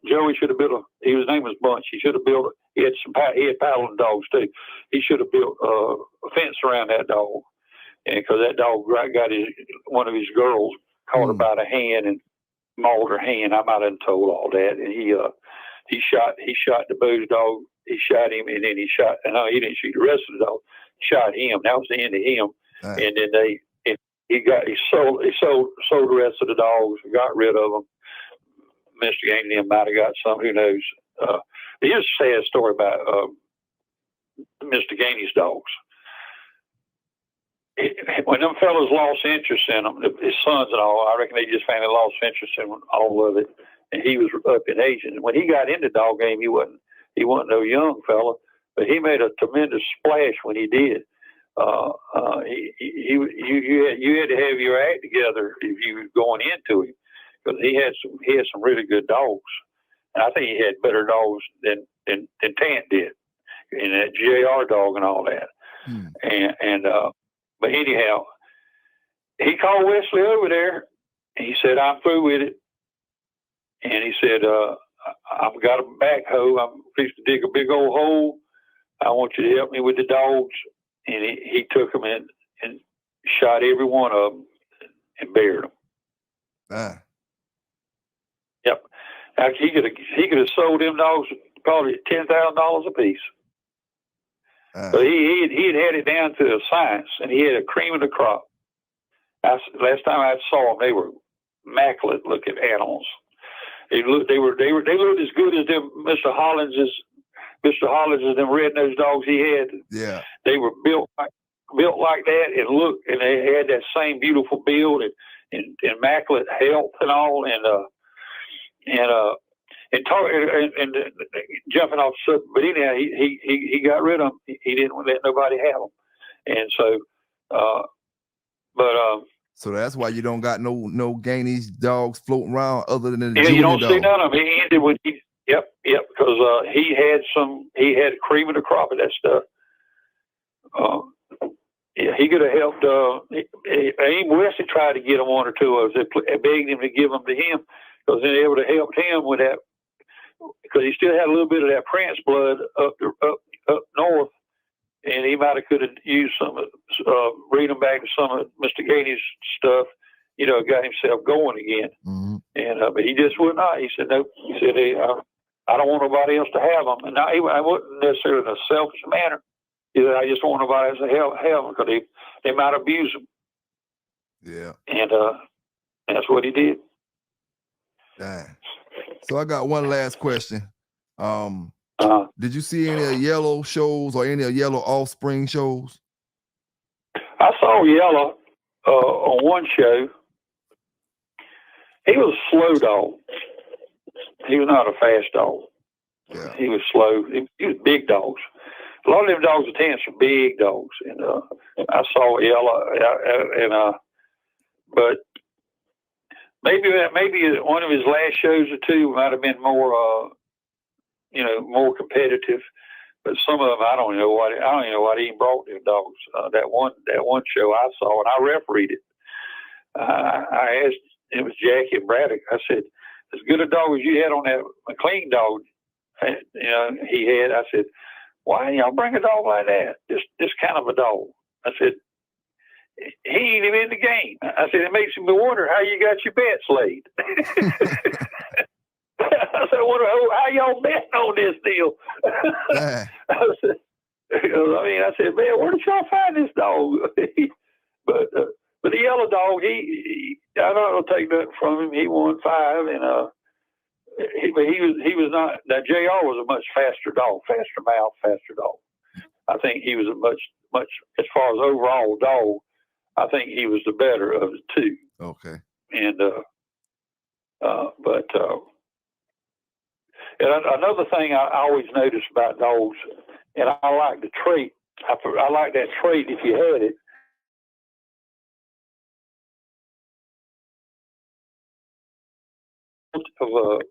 Joey should have built his name was Bunch. He should have built he had paddling dogs too. He should have built a fence around that dog. And because that dog got one of his girls caught her by the hand and mauled her hand. I might have told all that. And he shot the Bo's dog. He shot him, and then he didn't shoot the rest of the dog. He shot him. That was the end of him. Right. And then he sold the rest of the dogs and got rid of them. Mr. Gainey might have got some. Who knows? Here's a sad story about Mr. Gainey's dogs. When them fellas lost interest in them, his sons and all, I reckon they just finally lost interest in all of it. And he was up in age. And when he got into dog game, he wasn't no young fella, but he made a tremendous splash when he did. You had to have your act together if you were going into him, because he had some really good dogs, and I think he had better dogs than Tant did, and that JR dog and all that. But anyhow, he called Wesley over there, and he said, "I'm through with it," and he said, "I've got a backhoe. I'm fixing to dig a big old hole. I want you to help me with the dogs." And he took them in and shot every one of them and buried them. Yep. Actually, he could have sold them dogs probably $10,000 a piece. So he had it down to a science, and he had a cream of the crop. Last time I saw them, they were immaculate looking animals. They looked as good as them Mr. Hollins' them red-nosed dogs he had. Yeah. They were built like that, and they had that same beautiful build and immaculate health and all, and jumping off the subject. But anyhow, he got rid of them. He didn't let nobody have them, and so, so that's why you don't got no Gainey's dogs floating around other than the you don't dog. see none of them. He ended when Yep. Because he had cream of the crop of that stuff. Yeah, he could have helped. Aim Wesley tried to get him one or two of us. They begged him to give them to him because then they would have helped him with that. Because he still had a little bit of that Prince blood up north, and he might have could have used some, bring him back to some of Mr. Gainey's stuff. Got himself going again. Mm-hmm. And but he just would not. He said no. He said I don't want nobody else to have them. And I wasn't necessarily in a selfish manner. I just don't want nobody else to have them because they might abuse them. Yeah. And that's what he did. Dang. So I got one last question. Did you see any of Yellow shows or any of Yellow offspring shows? I saw Yellow on one show. He was a slow dog. He was not a fast dog. Yeah. He was slow. He was big dogs. A lot of them dogs are tends for big dogs, and I saw Yellow, but maybe one of his last shows or two might have been more, more competitive. But some of them, I don't know why he even brought them dogs. That one show I saw, and I refereed it. I asked, it was Jackie and Braddock. I said, as good a dog as you had on that McLean dog, he had. I said, why y'all bring a dog like that? This kind of a dog. I said, he ain't even in the game. I said, it makes me wonder how you got your bets laid. I said, how y'all betting on this deal? I said, man, where did y'all find this dog? But the Yellow dog, I'm not gonna take nothing from him. He won 5, and he was not. That JR was a much faster dog, faster mouth, faster dog. I think he was a much as far as overall dog. I think he was the better of the two. Okay. And and another thing I always notice about dogs, and I like the trait. I like that trait if you had it. Of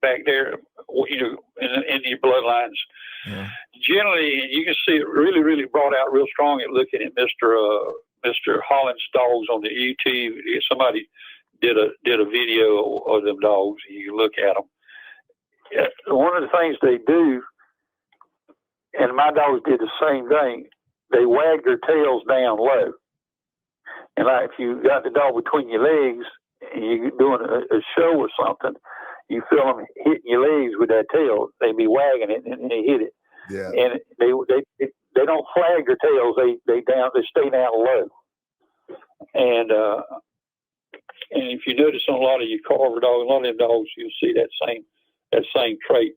back there, in your bloodlines. Yeah. Generally, you can see it really, really brought out real strong at looking at Mr. Holland's dogs on the YouTube. Somebody did a video of them dogs. You can look at them. One of the things they do, and my dogs did the same thing, they wag their tails down low. And like if you got the dog between your legs and you're doing a show or something, you feel them hitting your legs with that tail. They be wagging it and they hit it. Yeah. And they don't flag their tails. They stay down low. And if you notice on a lot of your Carver dogs, a lot of them dogs, you'll see that same trait.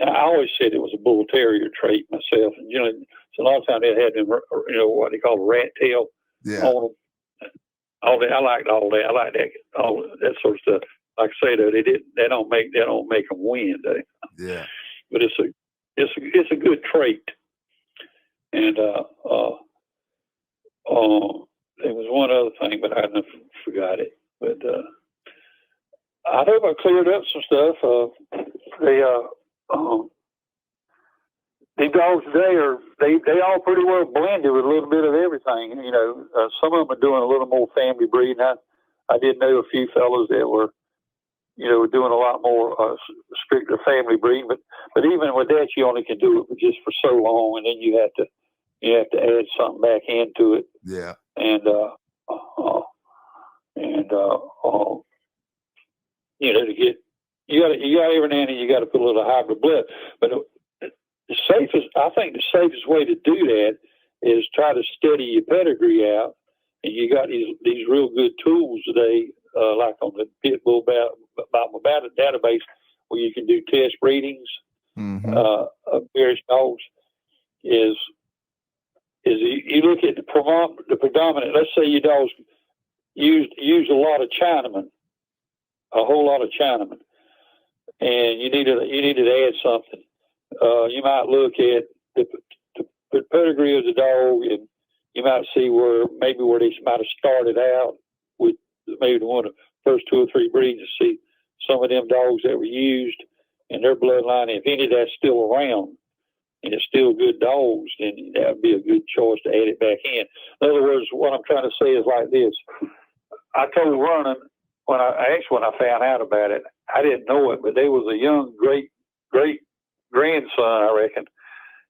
And I always said it was a bull terrier trait myself. And so a lot of times they had them, what they call a rat tail on them. All that, I liked all that. I like that, all that sort of stuff. Like I say though, they don't make them win, though. Yeah. But it's a good trait. And there was one other thing, but I forgot it. But I hope I cleared up some stuff. These dogs today they all pretty well blended with a little bit of everything. Some of them are doing a little more family breeding. I did know a few fellows that were doing a lot more stricter family breeding. But even with that, you only can do it just for so long, and then you have to add something back into it. Yeah. And to get you got every now and then you got to put a little hybrid blood, but I think the safest way to do that is try to steady your pedigree out, and you got these real good tools today, like on the Pitbull Battle database, where you can do test breedings of various dogs. Is you look at the predominant. Let's say your dogs use a lot of Chinaman, a whole lot of Chinaman, and you needed to add something. You might look at the pedigree of the dog, and you might see where they might have started out with maybe one of first 2 or 3 breeds to see some of them dogs that were used in their bloodline. If any of that's still around and it's still good dogs, then that would be a good choice to add it back in. In other words, what I'm trying to say is like this. I told Vernon when I found out about it, I didn't know it, but there was a young great grandson, I reckon,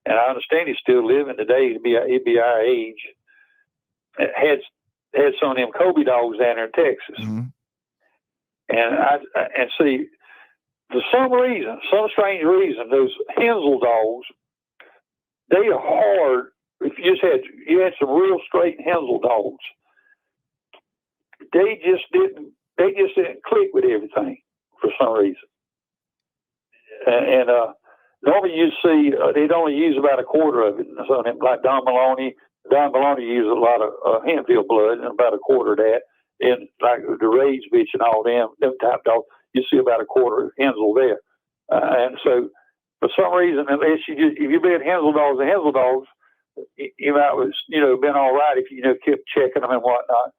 and I understand he's still living today. He'd be our age. Had some of them Kobe dogs down there in Texas, and see, for some strange reason, those Hensel dogs, they are hard. If you had some real straight Hensel dogs, they just didn't click with everything for some reason. And normally you see they'd only use about a quarter of it. So like Don Maloney used a lot of Hanfield blood and about a quarter of that. And like the Rage bitch and all them type dogs, you see about a quarter of Hensel there. And so for some reason, unless if you bred Hensel dogs and Hensel dogs, you might was been all right if you kept checking them and whatnot,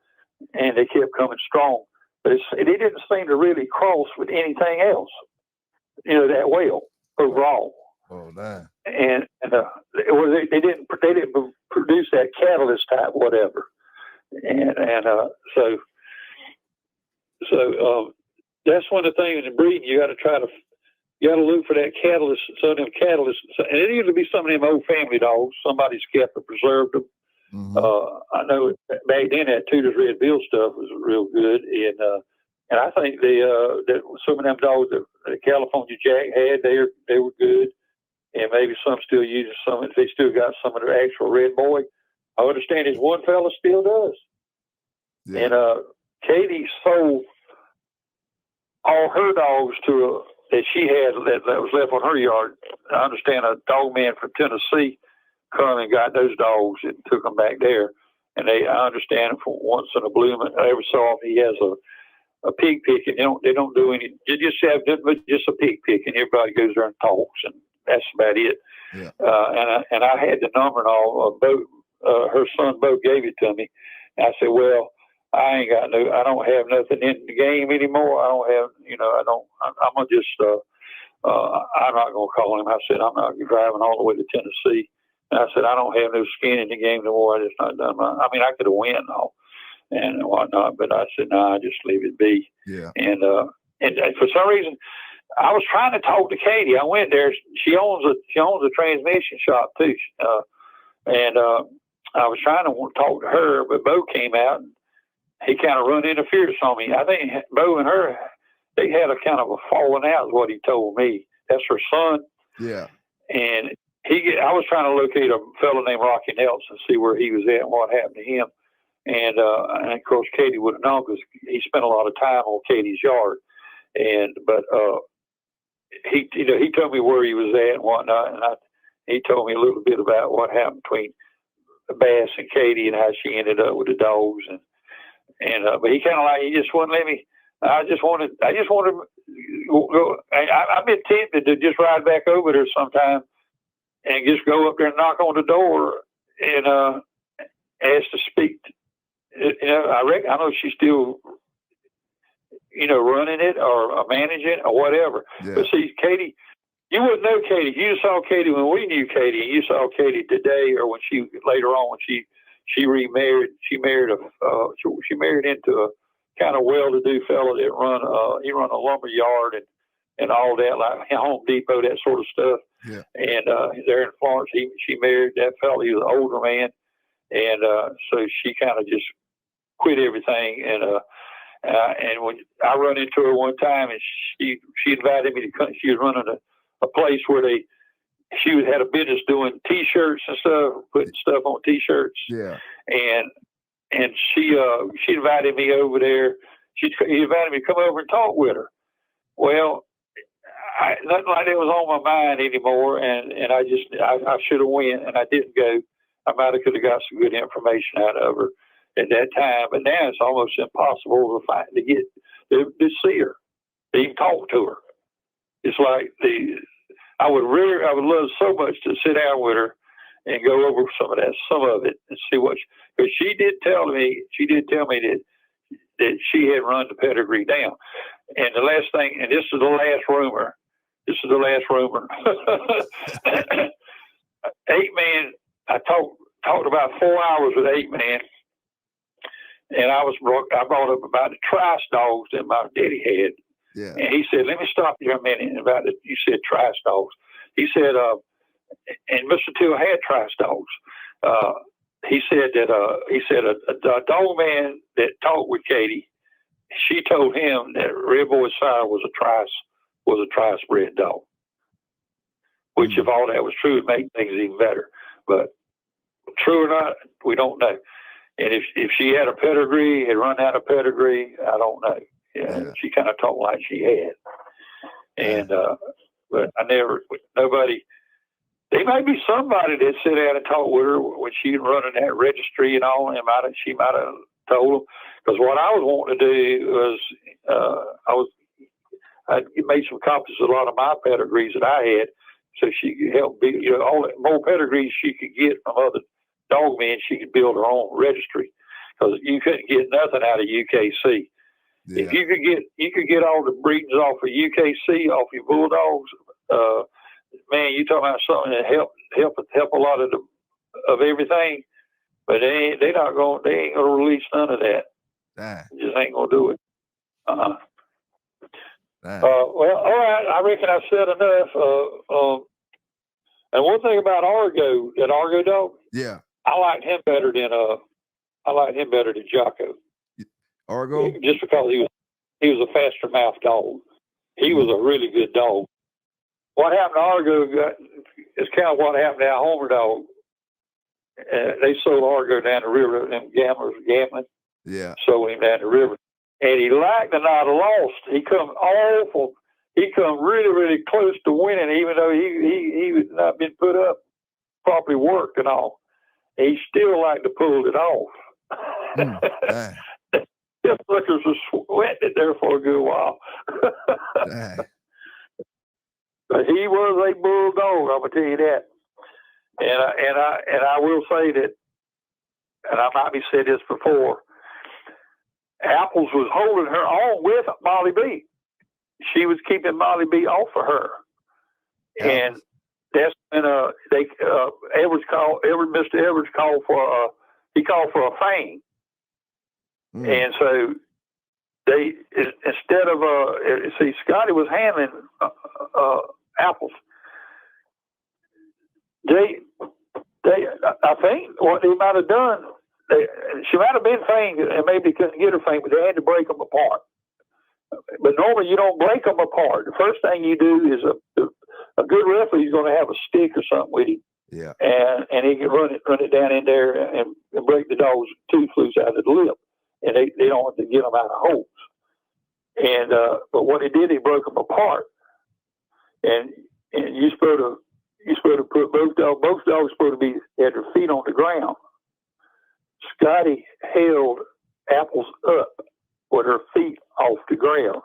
and they kept coming strong. But it didn't seem to really cross with anything else, that well overall. Oh, man. And they didn't produce that catalyst type whatever, and so that's one of the things in breeding. You got to look for that catalyst. Some of them catalysts, and it used to be some of them old family dogs. Somebody's kept or preserved them. I know back then that Tudor's Red Bill stuff was real good, and I think that some of them dogs that California Jack had, they were good, and maybe some still using some. If they still got some of their actual Redboy, I understand his one fella still does. Yeah. And Katie sold all her dogs that she had that was left on her yard. I understand a dog man from Tennessee come and got those dogs and took them back there. And I understand for once in a blue moon, every so often he has a pig picking. They don't do any. They just have just a pig picking. Everybody goes there and talks, and that's about it. Yeah. And I had the number and all. Her son Bo gave it to me. And I said, well, I don't have nothing in the game anymore. I don't have, I'm gonna just, I'm not gonna call him. I said, I'm not driving all the way to Tennessee. And I said, I don't have no skin in the game no more. I just not done I mean, I could have won and all and whatnot, but I said, no, I just leave it be. Yeah. And for some reason, I was trying to talk to Katie. I went there. She owns a transmission shop too. And I was trying to talk to her, but Bo came out and he kind of run interference on me. I think Bo and her, they had a kind of a falling out, is what he told me. That's her son. Yeah. And I was trying to locate a fellow named Rocky Nelson, see where he was at and what happened to him. And of course, Katie would have known because he spent a lot of time on Katie's yard. But he told me where he was at and whatnot, and he told me a little bit about what happened between Bass and Katie and how she ended up with the dogs. But he kind of he just wouldn't let me. I just wanted to go. I've been tempted to just ride back over there sometime and just go up there and knock on the door and ask to speak. I know she's still, running it or managing it or whatever. Yeah. But see, Katie, you wouldn't know Katie. You saw Katie when we knew Katie. You saw Katie today, or when later on when she remarried. She married into a kind of well-to-do fellow that he run a lumber yard and all that, like Home Depot, that sort of stuff. Yeah. And there in Florence, she married that fellow. He was an older man, and so she kind of just quit everything. And when I run into her one time, and she invited me to come. She was running a place where she had a business doing T-shirts and stuff, putting stuff on T-shirts. Yeah. And she invited me over there. She invited me to come over and talk with her. Well, nothing like that was on my mind anymore, and I should have went, and I didn't go. I might have could have got some good information out of her at that time, but now it's almost impossible to get to see her, to even talk to her. It's like I would love so much to sit down with her and go over some of it, and see what. Because she did tell me that that she had run the pedigree down. And the last thing, and this is the last rumor. This is the last rumor. 8-Man. I talked about 4 hours with 8-Man, and I brought up about the trice dogs that my daddy had. Yeah. And he said, "Let me stop you a minute about it. You said trice dogs." He said, and Mr. Till had trice dogs. He said that a dog man that talked with Katie, she told him that Redboy sire was a trice bred dog. Which, if all that was true, it made things even better. But true or not, we don't know. And if she had a pedigree, had run out of pedigree, I don't know. Yeah. She kind of talked like she had. And but nobody. There may be somebody that sit down and talk with her when she running that registry and all, and she might have told them. Because what I was wanting to do was, I made some copies of a lot of my pedigrees that I had, so she could help build, all the more pedigrees she could get from other dog men. She could build her own registry, because you couldn't get nothing out of UKC. Yeah. If you could get all the breedings off of UKC, off your bulldogs, man, you talking about something that help a lot of everything, but they ain't gonna release none of that. Just ain't gonna do it. Well, all right. I reckon I've said enough. And one thing about Argo, that Argo dog, yeah, I liked him better than Jocko. Argo, just because he was a faster mouth dog. He was a really good dog. What happened to Argo is kind of what happened to our Homer dog. They sold Argo down the river. Them gamblers gambling. Yeah, sold him down the river. And he liked to not have lost. He come awful. He come really, really close to winning, even though he had not been put up, properly worked and all. He still liked to pull it off. The flickers was sweating it there for a good while. But he was a bulldog, I'm gonna tell you that. And I will say that, and I might be said this before, Apples was holding her on with Molly B. She was keeping Molly B off of her. Yeah. And that's when Mr. Edwards called for a feint. And so they, instead of Scotty was handling Apples. I think what they might have done, she might have been feint and maybe couldn't get her feint, but they had to break them apart. But normally you don't break them apart. The first thing you do is a good referee is going to have a stick or something with him. Yeah. And he can run it down in there and break the dog's tooth loose out of the lip. And they don't want to get them out of holes. And but what he did, he broke them apart. And you're supposed to put both dogs supposed to be had their feet on the ground. Scotty held Apples up with her feet off the ground.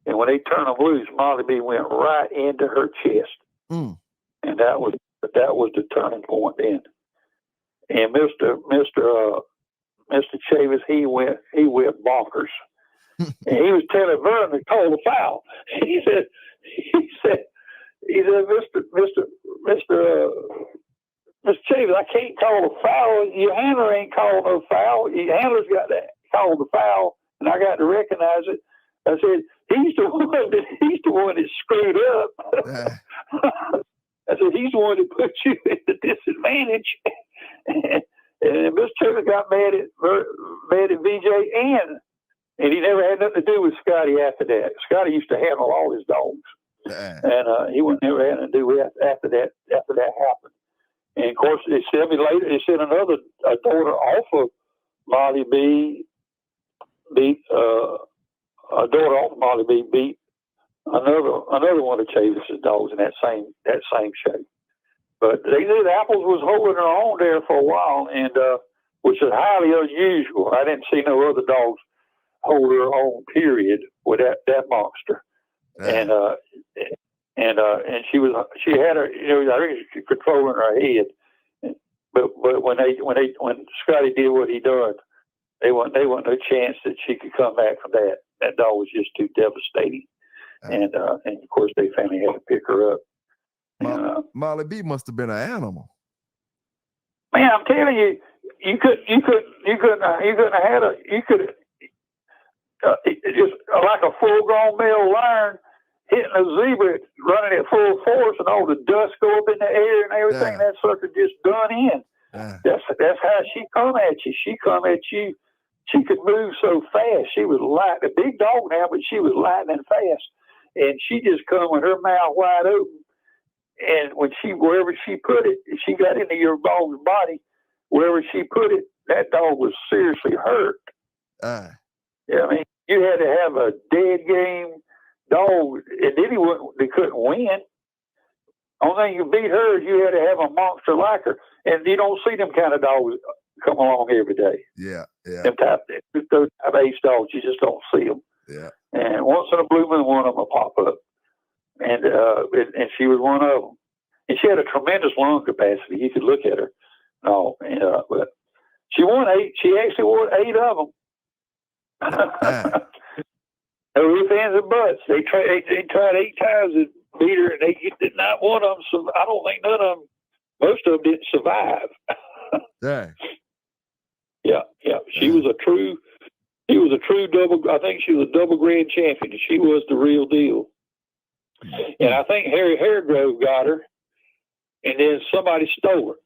And when they turned them loose, Molly B went right into her chest. And that was the turning point then. And Mr. Chavis, he went bonkers. And he was telling Vern to call the foul. He said, Mr. Chavis, I can't call the foul. Your handler ain't calling no foul. Your handler's got to call the foul, and I got to recognize it. I said, he's the one that screwed up. I said, he's the one that put you at the disadvantage. And Mr. Chavis got mad at VJ, and he never had nothing to do with Scotty after that. Scotty used to handle all his dogs. And he never had to do with after that happened. And of course, they sent me later. They sent another daughter off of Molly B. Beat a daughter off of Molly B. Beat another one of Chavis's dogs in that same show. But they knew the Apples was holding her on there for a while, and which is highly unusual. I didn't see no other dogs hold her on. Period with that monster. And she had her, I think she was controlling her head. But when Scotty did what he done, no chance that she could come back from that. That dog was just too devastating. And of course they finally had to pick her up. Molly B must have been an animal. Man, I'm telling you, you could have just like a full-grown male lion hitting a zebra running at full force, and all the dust go up in the air and everything. That sucker just done in. That's how she come at you. She come at you. She could move so fast. She was light, a big dog now, but she was lightning fast. And she just come with her mouth wide open. And wherever she put it, if she got into your dog's body, wherever she put it, that dog was seriously hurt. Yeah, I mean, you had to have a dead game dog, and then they couldn't win. Only thing you beat her, you had to have a monster like her, and you don't see them kind of dogs come along every day. Yeah. Those type ace dogs, you just don't see them. Yeah. And once in a blue moon, one of them will pop up, and she was one of them. And she had a tremendous lung capacity. You could look at her. But she won 8. She actually won 8 of them. With fans and butts. They tried 8 times and beat her, and they did not one of them. So I don't think none of them. Most of them didn't survive. Yeah. She was a true double. I think she was a double grand champion. She was the real deal. And I think Harry Haregrove got her, and then somebody stole her.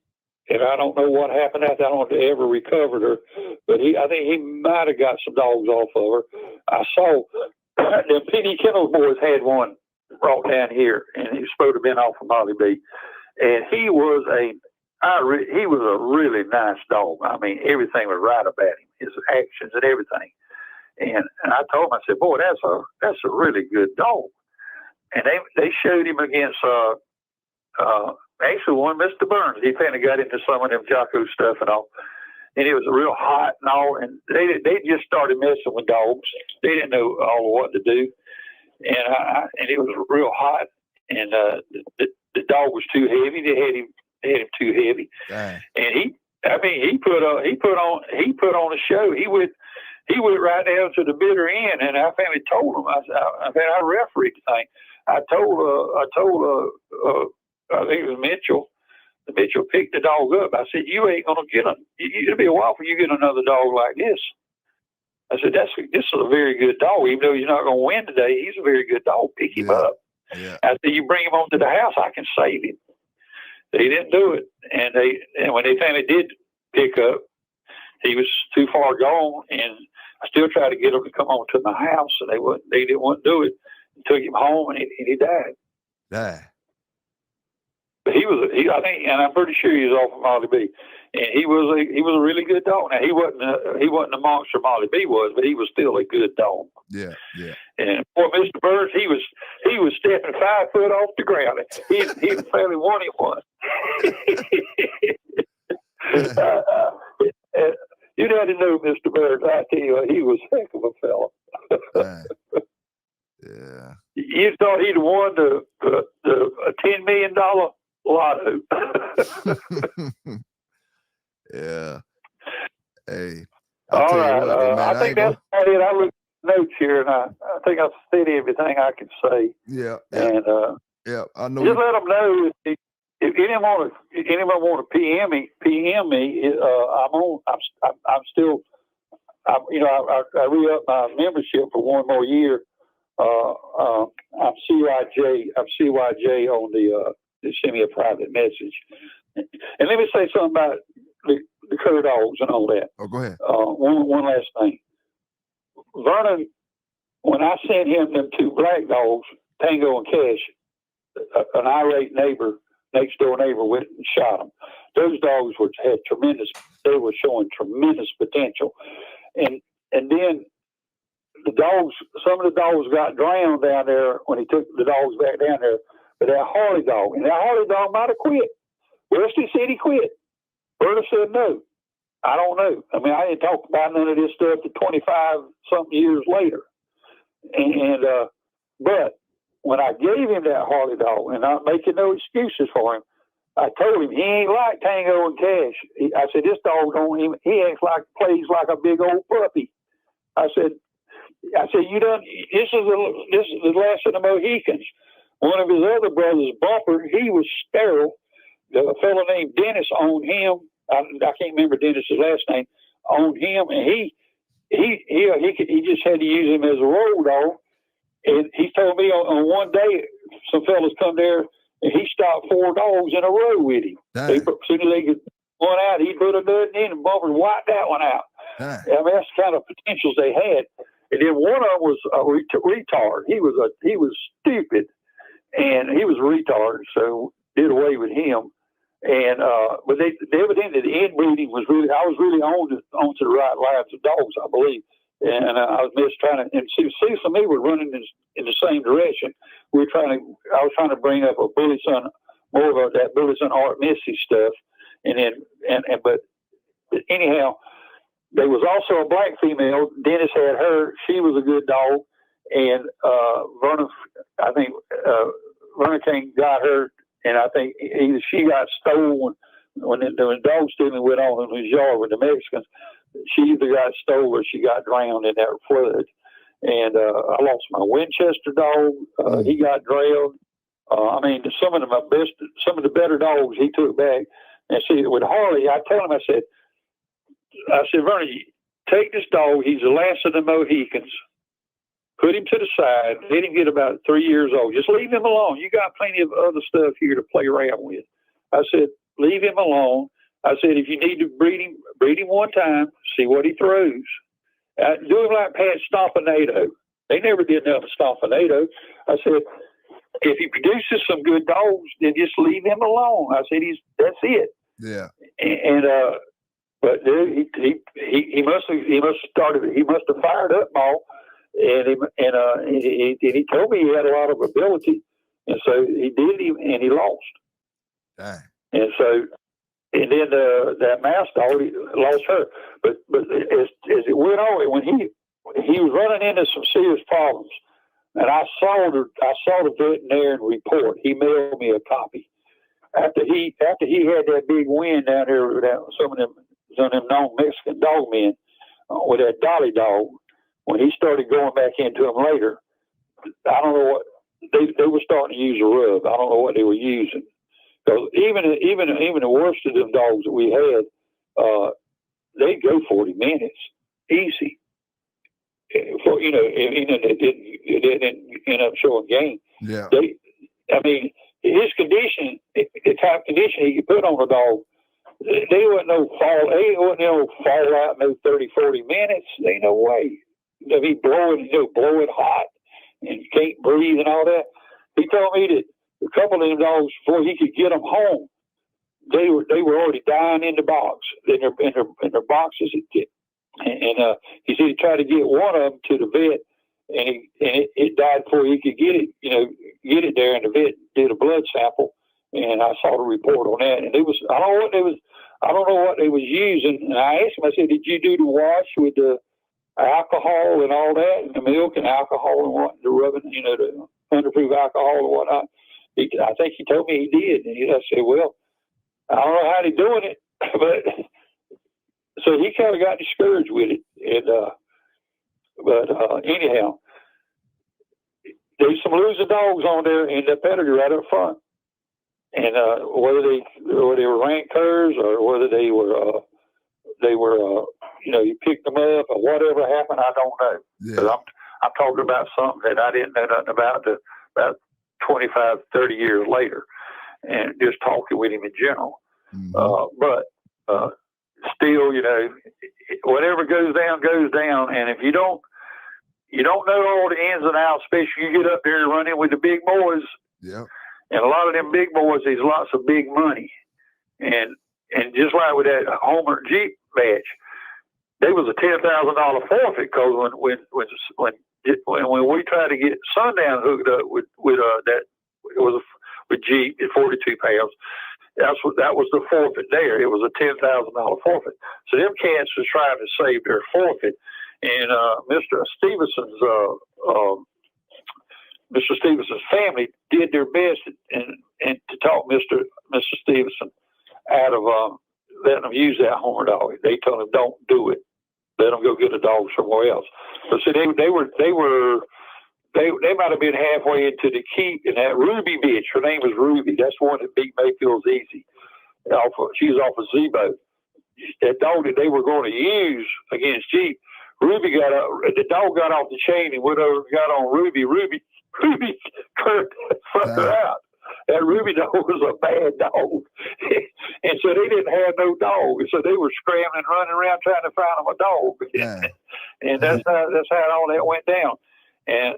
And I don't know what happened after. I don't know if they ever recovered her, but I think he might have got some dogs off of her. I saw the PD Kennels boys had one brought down here, and he was supposed to have been off of Molly B. And he was a really nice dog. I mean, everything was right about him, his actions and everything. And I told him, I said, boy, that's a really good dog. And they showed him against actually one Mr. Burns. He kind of got into some of them Jocko stuff and all. And it was real hot and all. And they just started messing with dogs. They didn't know all what to do. And it was real hot. And the dog was too heavy. They had him too heavy. And he put on a show. He went right down to the bitter end. And I finally told him, I refereed the thing. I told I think it was Mitchell. Mitchell picked the dog up. I said, you ain't going to get him. It'll be a while before you get another dog like this. I said, this is a very good dog. Even though he's not going to win today, he's a very good dog. Pick him up. Yeah. I said, you bring him home to the house, I can save him. They didn't do it. And when they finally did pick up, he was too far gone. And I still tried to get him to come home to my house, and they didn't want to do it. I took him home, and he died. But I think, and I'm pretty sure he was off of Molly B. And he was a really good dog. Now he wasn't the monster Molly B was, but he was still a good dog. Yeah. And poor Mr. Burns, he was stepping 5 foot off the ground. He fairly won him one. You'd have to know Mr. Burns. I tell you what, he was a heck of a fella. Yeah. You thought he'd won the $10 million lotto. Yeah. Hey. All right. Man, I think that's about it. I looked at the notes here, and I think I've said everything I can say. Yeah. And I know. Just let them know if anyone want to PM me. I re-up my membership for one more year. I'm CYJ on they send me a private message. And let me say something about the cur dogs and all that. Oh, go ahead. One last thing. Vernon, when I sent him them 2 black dogs, Tango and Cash, an irate next door neighbor went and shot them. Those dogs they were showing tremendous potential. And then some of the dogs got drowned down there when he took the dogs back down there. But that Harley dog, and that Harley dog might have quit. Westy said he quit. Berta said no. I don't know. I mean, I didn't talk about none of this stuff to 25-something years later. But when I gave him that Harley dog, and I'm making no excuses for him, I told him he ain't like Tango and Cash. I said, this dog don't even, he acts like, plays like a big old puppy. I said, you done, this is the last of the Mohicans. One of his other brothers, Bumper, he was sterile. The fellow named Dennis owned him. I can't remember Dennis's last name. Owned him, and he just had to use him as a road dog. And he told me on one day, some fellas come there, and he stopped 4 dogs in a row with him. As soon as they get one out, he put a nut in, and Bumper wiped that one out. Dang. I mean, that's the kind of potentials they had. And then one of them was a retard. He was stupid, and he was a retard, so did away with him. And but they evidently the inbreeding was really, I was really onto the right lines of dogs, I believe. And I was just trying to, and Cecil and me were running in the same direction. I was trying to bring up a Bully Son, more of that Bully Son Art Missy stuff. But anyhow, there was also a black female. Dennis had her. She was a good dog. And Vernon King got her, and I think either she got stolen when the dog stealing went on in his yard with the Mexicans. She either got stolen or she got drowned in that flood. And I lost my Winchester dog. He got drowned. I mean, some of the better dogs he took back. And see, with Harley, I tell him, I said, Vernon, take this dog. He's the last of the Mohicans. Put him to the side. Let him get about 3 years old. Just leave him alone. You got plenty of other stuff here to play around with. I said, leave him alone. I said, if you need to breed him one time, see what he throws. Do him like Pat Stompinato. They never did nothing with Stompinato. I said, if he produces some good dogs, then just leave him alone. I said, that's it. Yeah. But dude, he must have fired up Maul, and he told me he had a lot of ability, and so he did, and he lost. Dang. And so, and then that mouse dog lost her. But as it went on, when he was running into some serious problems, and I saw the veterinarian report. He mailed me a copy after he had that big win down there with some of them known Mexican dog men with that Dolly dog. When he started going back into them later, I don't know what they were starting to use a rub. I don't know what they were using. Because even the worst of them dogs that we had, they'd go 40 minutes easy. It didn't end up showing game. Yeah. I mean, his condition, the type of condition he could put on a dog, they wouldn't no fall out no 30, 40 minutes. There ain't no way. If he blowing hot and you can't breathe and all that. He told me that a couple of them dogs, before he could get them home, they were already dying in the box, in their boxes. And he said he tried to get one of them to the vet, and it died before he could get it there. And the vet did a blood sample, and I saw the report on that. And I don't know what they was using. And I asked him, I said, did you do the wash with the alcohol and all that, and the milk and alcohol and what, the rubbing, the underproof alcohol and whatnot? I think he told me he did. And I said, well, I don't know how they're doing it, but so he kind of got discouraged with it. And anyhow, there's some losing dogs on there in the pedigree right up front. And whether they were rank curs or whether they were you picked them up or whatever happened, I don't know. Yeah. I'm talking about something that I didn't know nothing about about 25, 30 years later, and just talking with him in general. Mm-hmm. But still, whatever goes down. And if you don't know all the ins and outs, especially you get up there and run in with the big boys. Yeah. And a lot of them big boys, there's lots of big money. And just like with that Homer Jeep match, there was a $10,000 forfeit because when we tried to get Sundown hooked up with that, it was with Jeep at 42 pounds. That was the forfeit there. It was a $10,000 forfeit. So them cats was trying to save their forfeit. And Mr. Stevenson's Mr. Stevenson's family did their best and to talk Mr. Stevenson out of letting them use that Homer dog. They told him, don't do it. Let them go get a dog somewhere else. But see, they might have been halfway into the keep, and that Ruby bitch, her name was Ruby. That's the one that beat Mayfield's Easy. She was off of Zebo. That dog that they were going to use against Jeep, Ruby the dog got off the chain and went over and got on Ruby. Ruby curved her out. That Ruby dog was a bad dog. And so they didn't have no dog. And so they were scrambling, running around trying to find them a dog. And that's how all that went down. And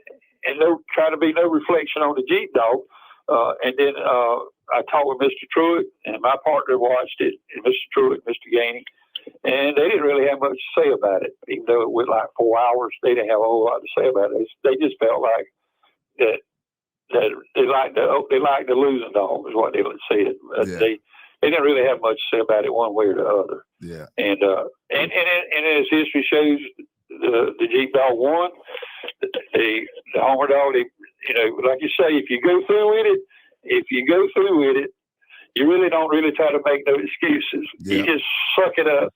no, trying to be no reflection on the Jeep dog. And then I talked with Mr. Truitt, and my partner watched it, and Mr. Truitt, Mr. Gainey, and they didn't really have much to say about it. Even though it went like 4 hours, they didn't have a whole lot to say about it. They just felt like that they liked the losing dog is what they said. They didn't really have much to say about it one way or the other. Yeah. And as history shows, the Jeep dog won. The Homer dog, like you say, if you go through with it, you really don't really try to make no excuses. Yeah. You just suck it up,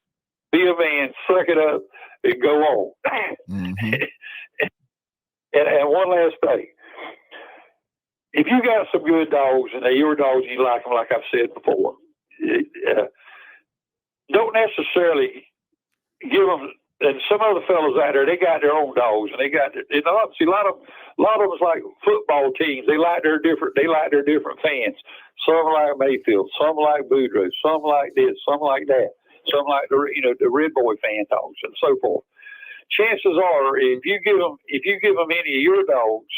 be a man, suck it up, and go on. Mm-hmm. and one last thing. If you got some good dogs and they're your dogs and you like them, like I've said before, don't necessarily give them. And some other fellows out there, they got their own dogs, and they got. See, a lot of them is like football teams. They like their different fans. Some like Mayfield, some like Boudreaux, some like this, some like that, some like the Redboy fan dogs and so forth. Chances are, if you give them any of your dogs,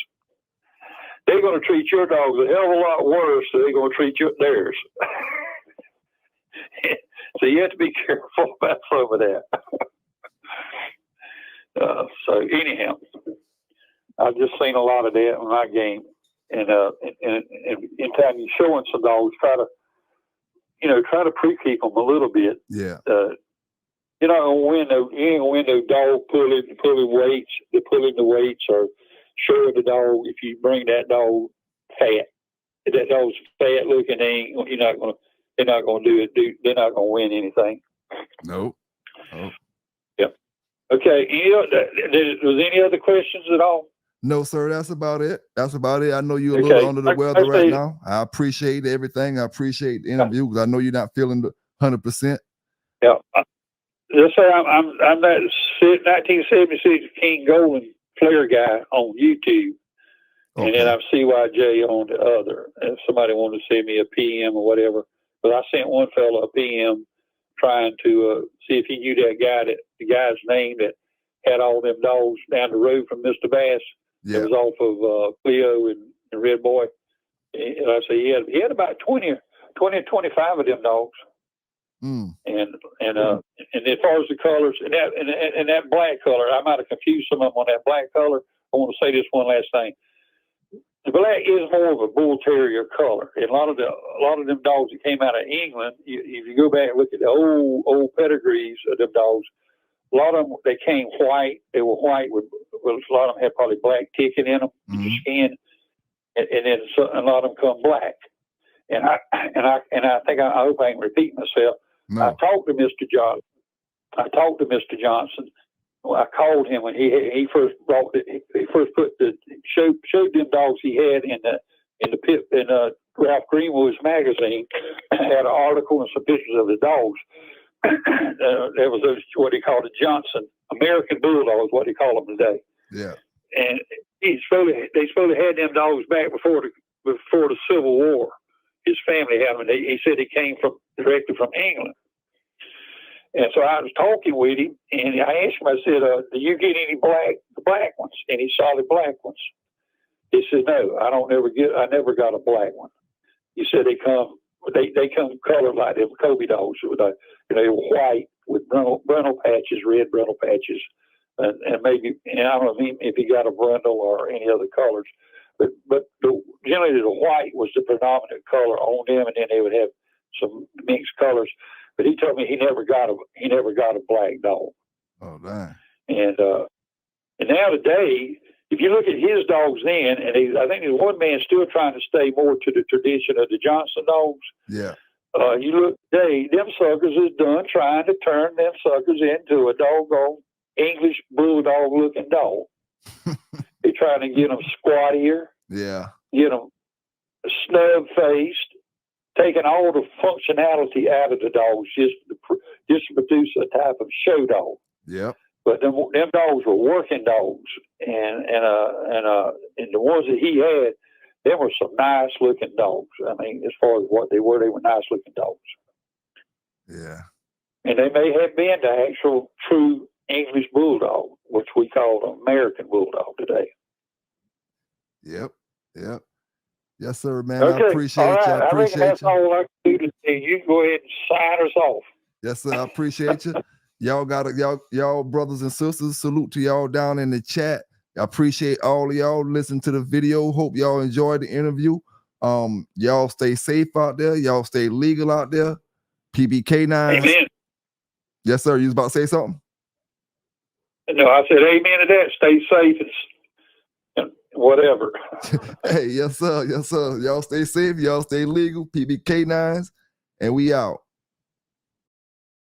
they're going to treat your dogs a hell of a lot worse than they're going to treat theirs. So you have to be careful about some of that. So anyhow, I've just seen a lot of that in my game, and anytime you're showing some dogs, try to pre-keep them a little bit. Yeah. You ain't gonna win no dog pulling weights, the weights, or showing the dog if you bring that dog fat. If that dog's fat looking, they're not gonna do it. They're not gonna win anything. Nope. Oh. Yeah. Okay. Was any other questions at all? No, sir. That's about it. I know you're a little under the weather right now. I appreciate everything. I appreciate the interview because I know you're not feeling the 100%. Yeah. Let's say I'm that 1976 King Golden player guy on YouTube, and then I'm CYJ on the other. If somebody wanted to send me a PM or whatever, but I sent one fellow a PM trying to see if he knew the guy's name that had all them dogs down the road from Mr. Bass. Yeah. It was off of Cleo and Redboy. And I say he had about 20 or 25 of them dogs. Mm. And as far as the colors and that black color, I might have confused some of them on that black color. I want to say this one last thing. The black is more of a bull terrier color. And a lot of them dogs that came out of England, if you go back and look at the old pedigrees of them dogs, a lot of them, they came white. They were white with a lot of them had probably black ticking in them, mm-hmm. The skin, and then a lot of them come black. And I think I hope I ain't repeating myself. No. I talked to Mr. Johnson. Well, I called him when he first brought it. He first showed them dogs he had in Ralph Greenwood's magazine. Had an article and some pictures of the dogs. There was what he called a Johnson American Bulldog, what he called them today. Yeah. And they supposed to had them dogs back before the Civil War. His family had them. He said he came directly from England. And so I was talking with him, and I asked him, I said, do you get any black ones, any solid black ones? He said, no, I never got a black one. He said they come colored like them Kobe dogs. They were white with brindle patches, red brindle patches, and maybe, and I don't know if he got a brindle or any other colors. But generally the white was the predominant color on them, and then they would have some mixed colors. But he told me he never got a black dog. Oh, dang! And now today, if you look at his dogs then, and I think there's one man still trying to stay more to the tradition of the Johnson dogs. Yeah. You look today, them suckers is done trying to turn them suckers into a doggone English bulldog looking dog. They're trying to get them squattier. Yeah. Get them snub faced, taking all the functionality out of the dogs just to produce a type of show dog. Yep. But them dogs were working dogs, and the ones that he had, them were some nice looking dogs. I mean, as far as what they were nice looking dogs. Yeah. And they may have been the actual true English bulldog, which we call the American bulldog today. Yep. Yep. Yes, sir, man. Okay. I appreciate all right. you. I appreciate that's you. all I can do today. You can go ahead and sign us off. Yes, sir. I appreciate you. Y'all brothers and sisters, salute to y'all down in the chat. I appreciate all of y'all listening to the video. Hope y'all enjoyed the interview. Y'all stay safe out there. Y'all stay legal out there. PBK9s. Amen. Yes, sir. You was about to say something? No, I said amen to that. Stay safe and whatever. Hey, yes, sir. Yes, sir. Y'all stay safe. Y'all stay legal. PBK9s. And we out.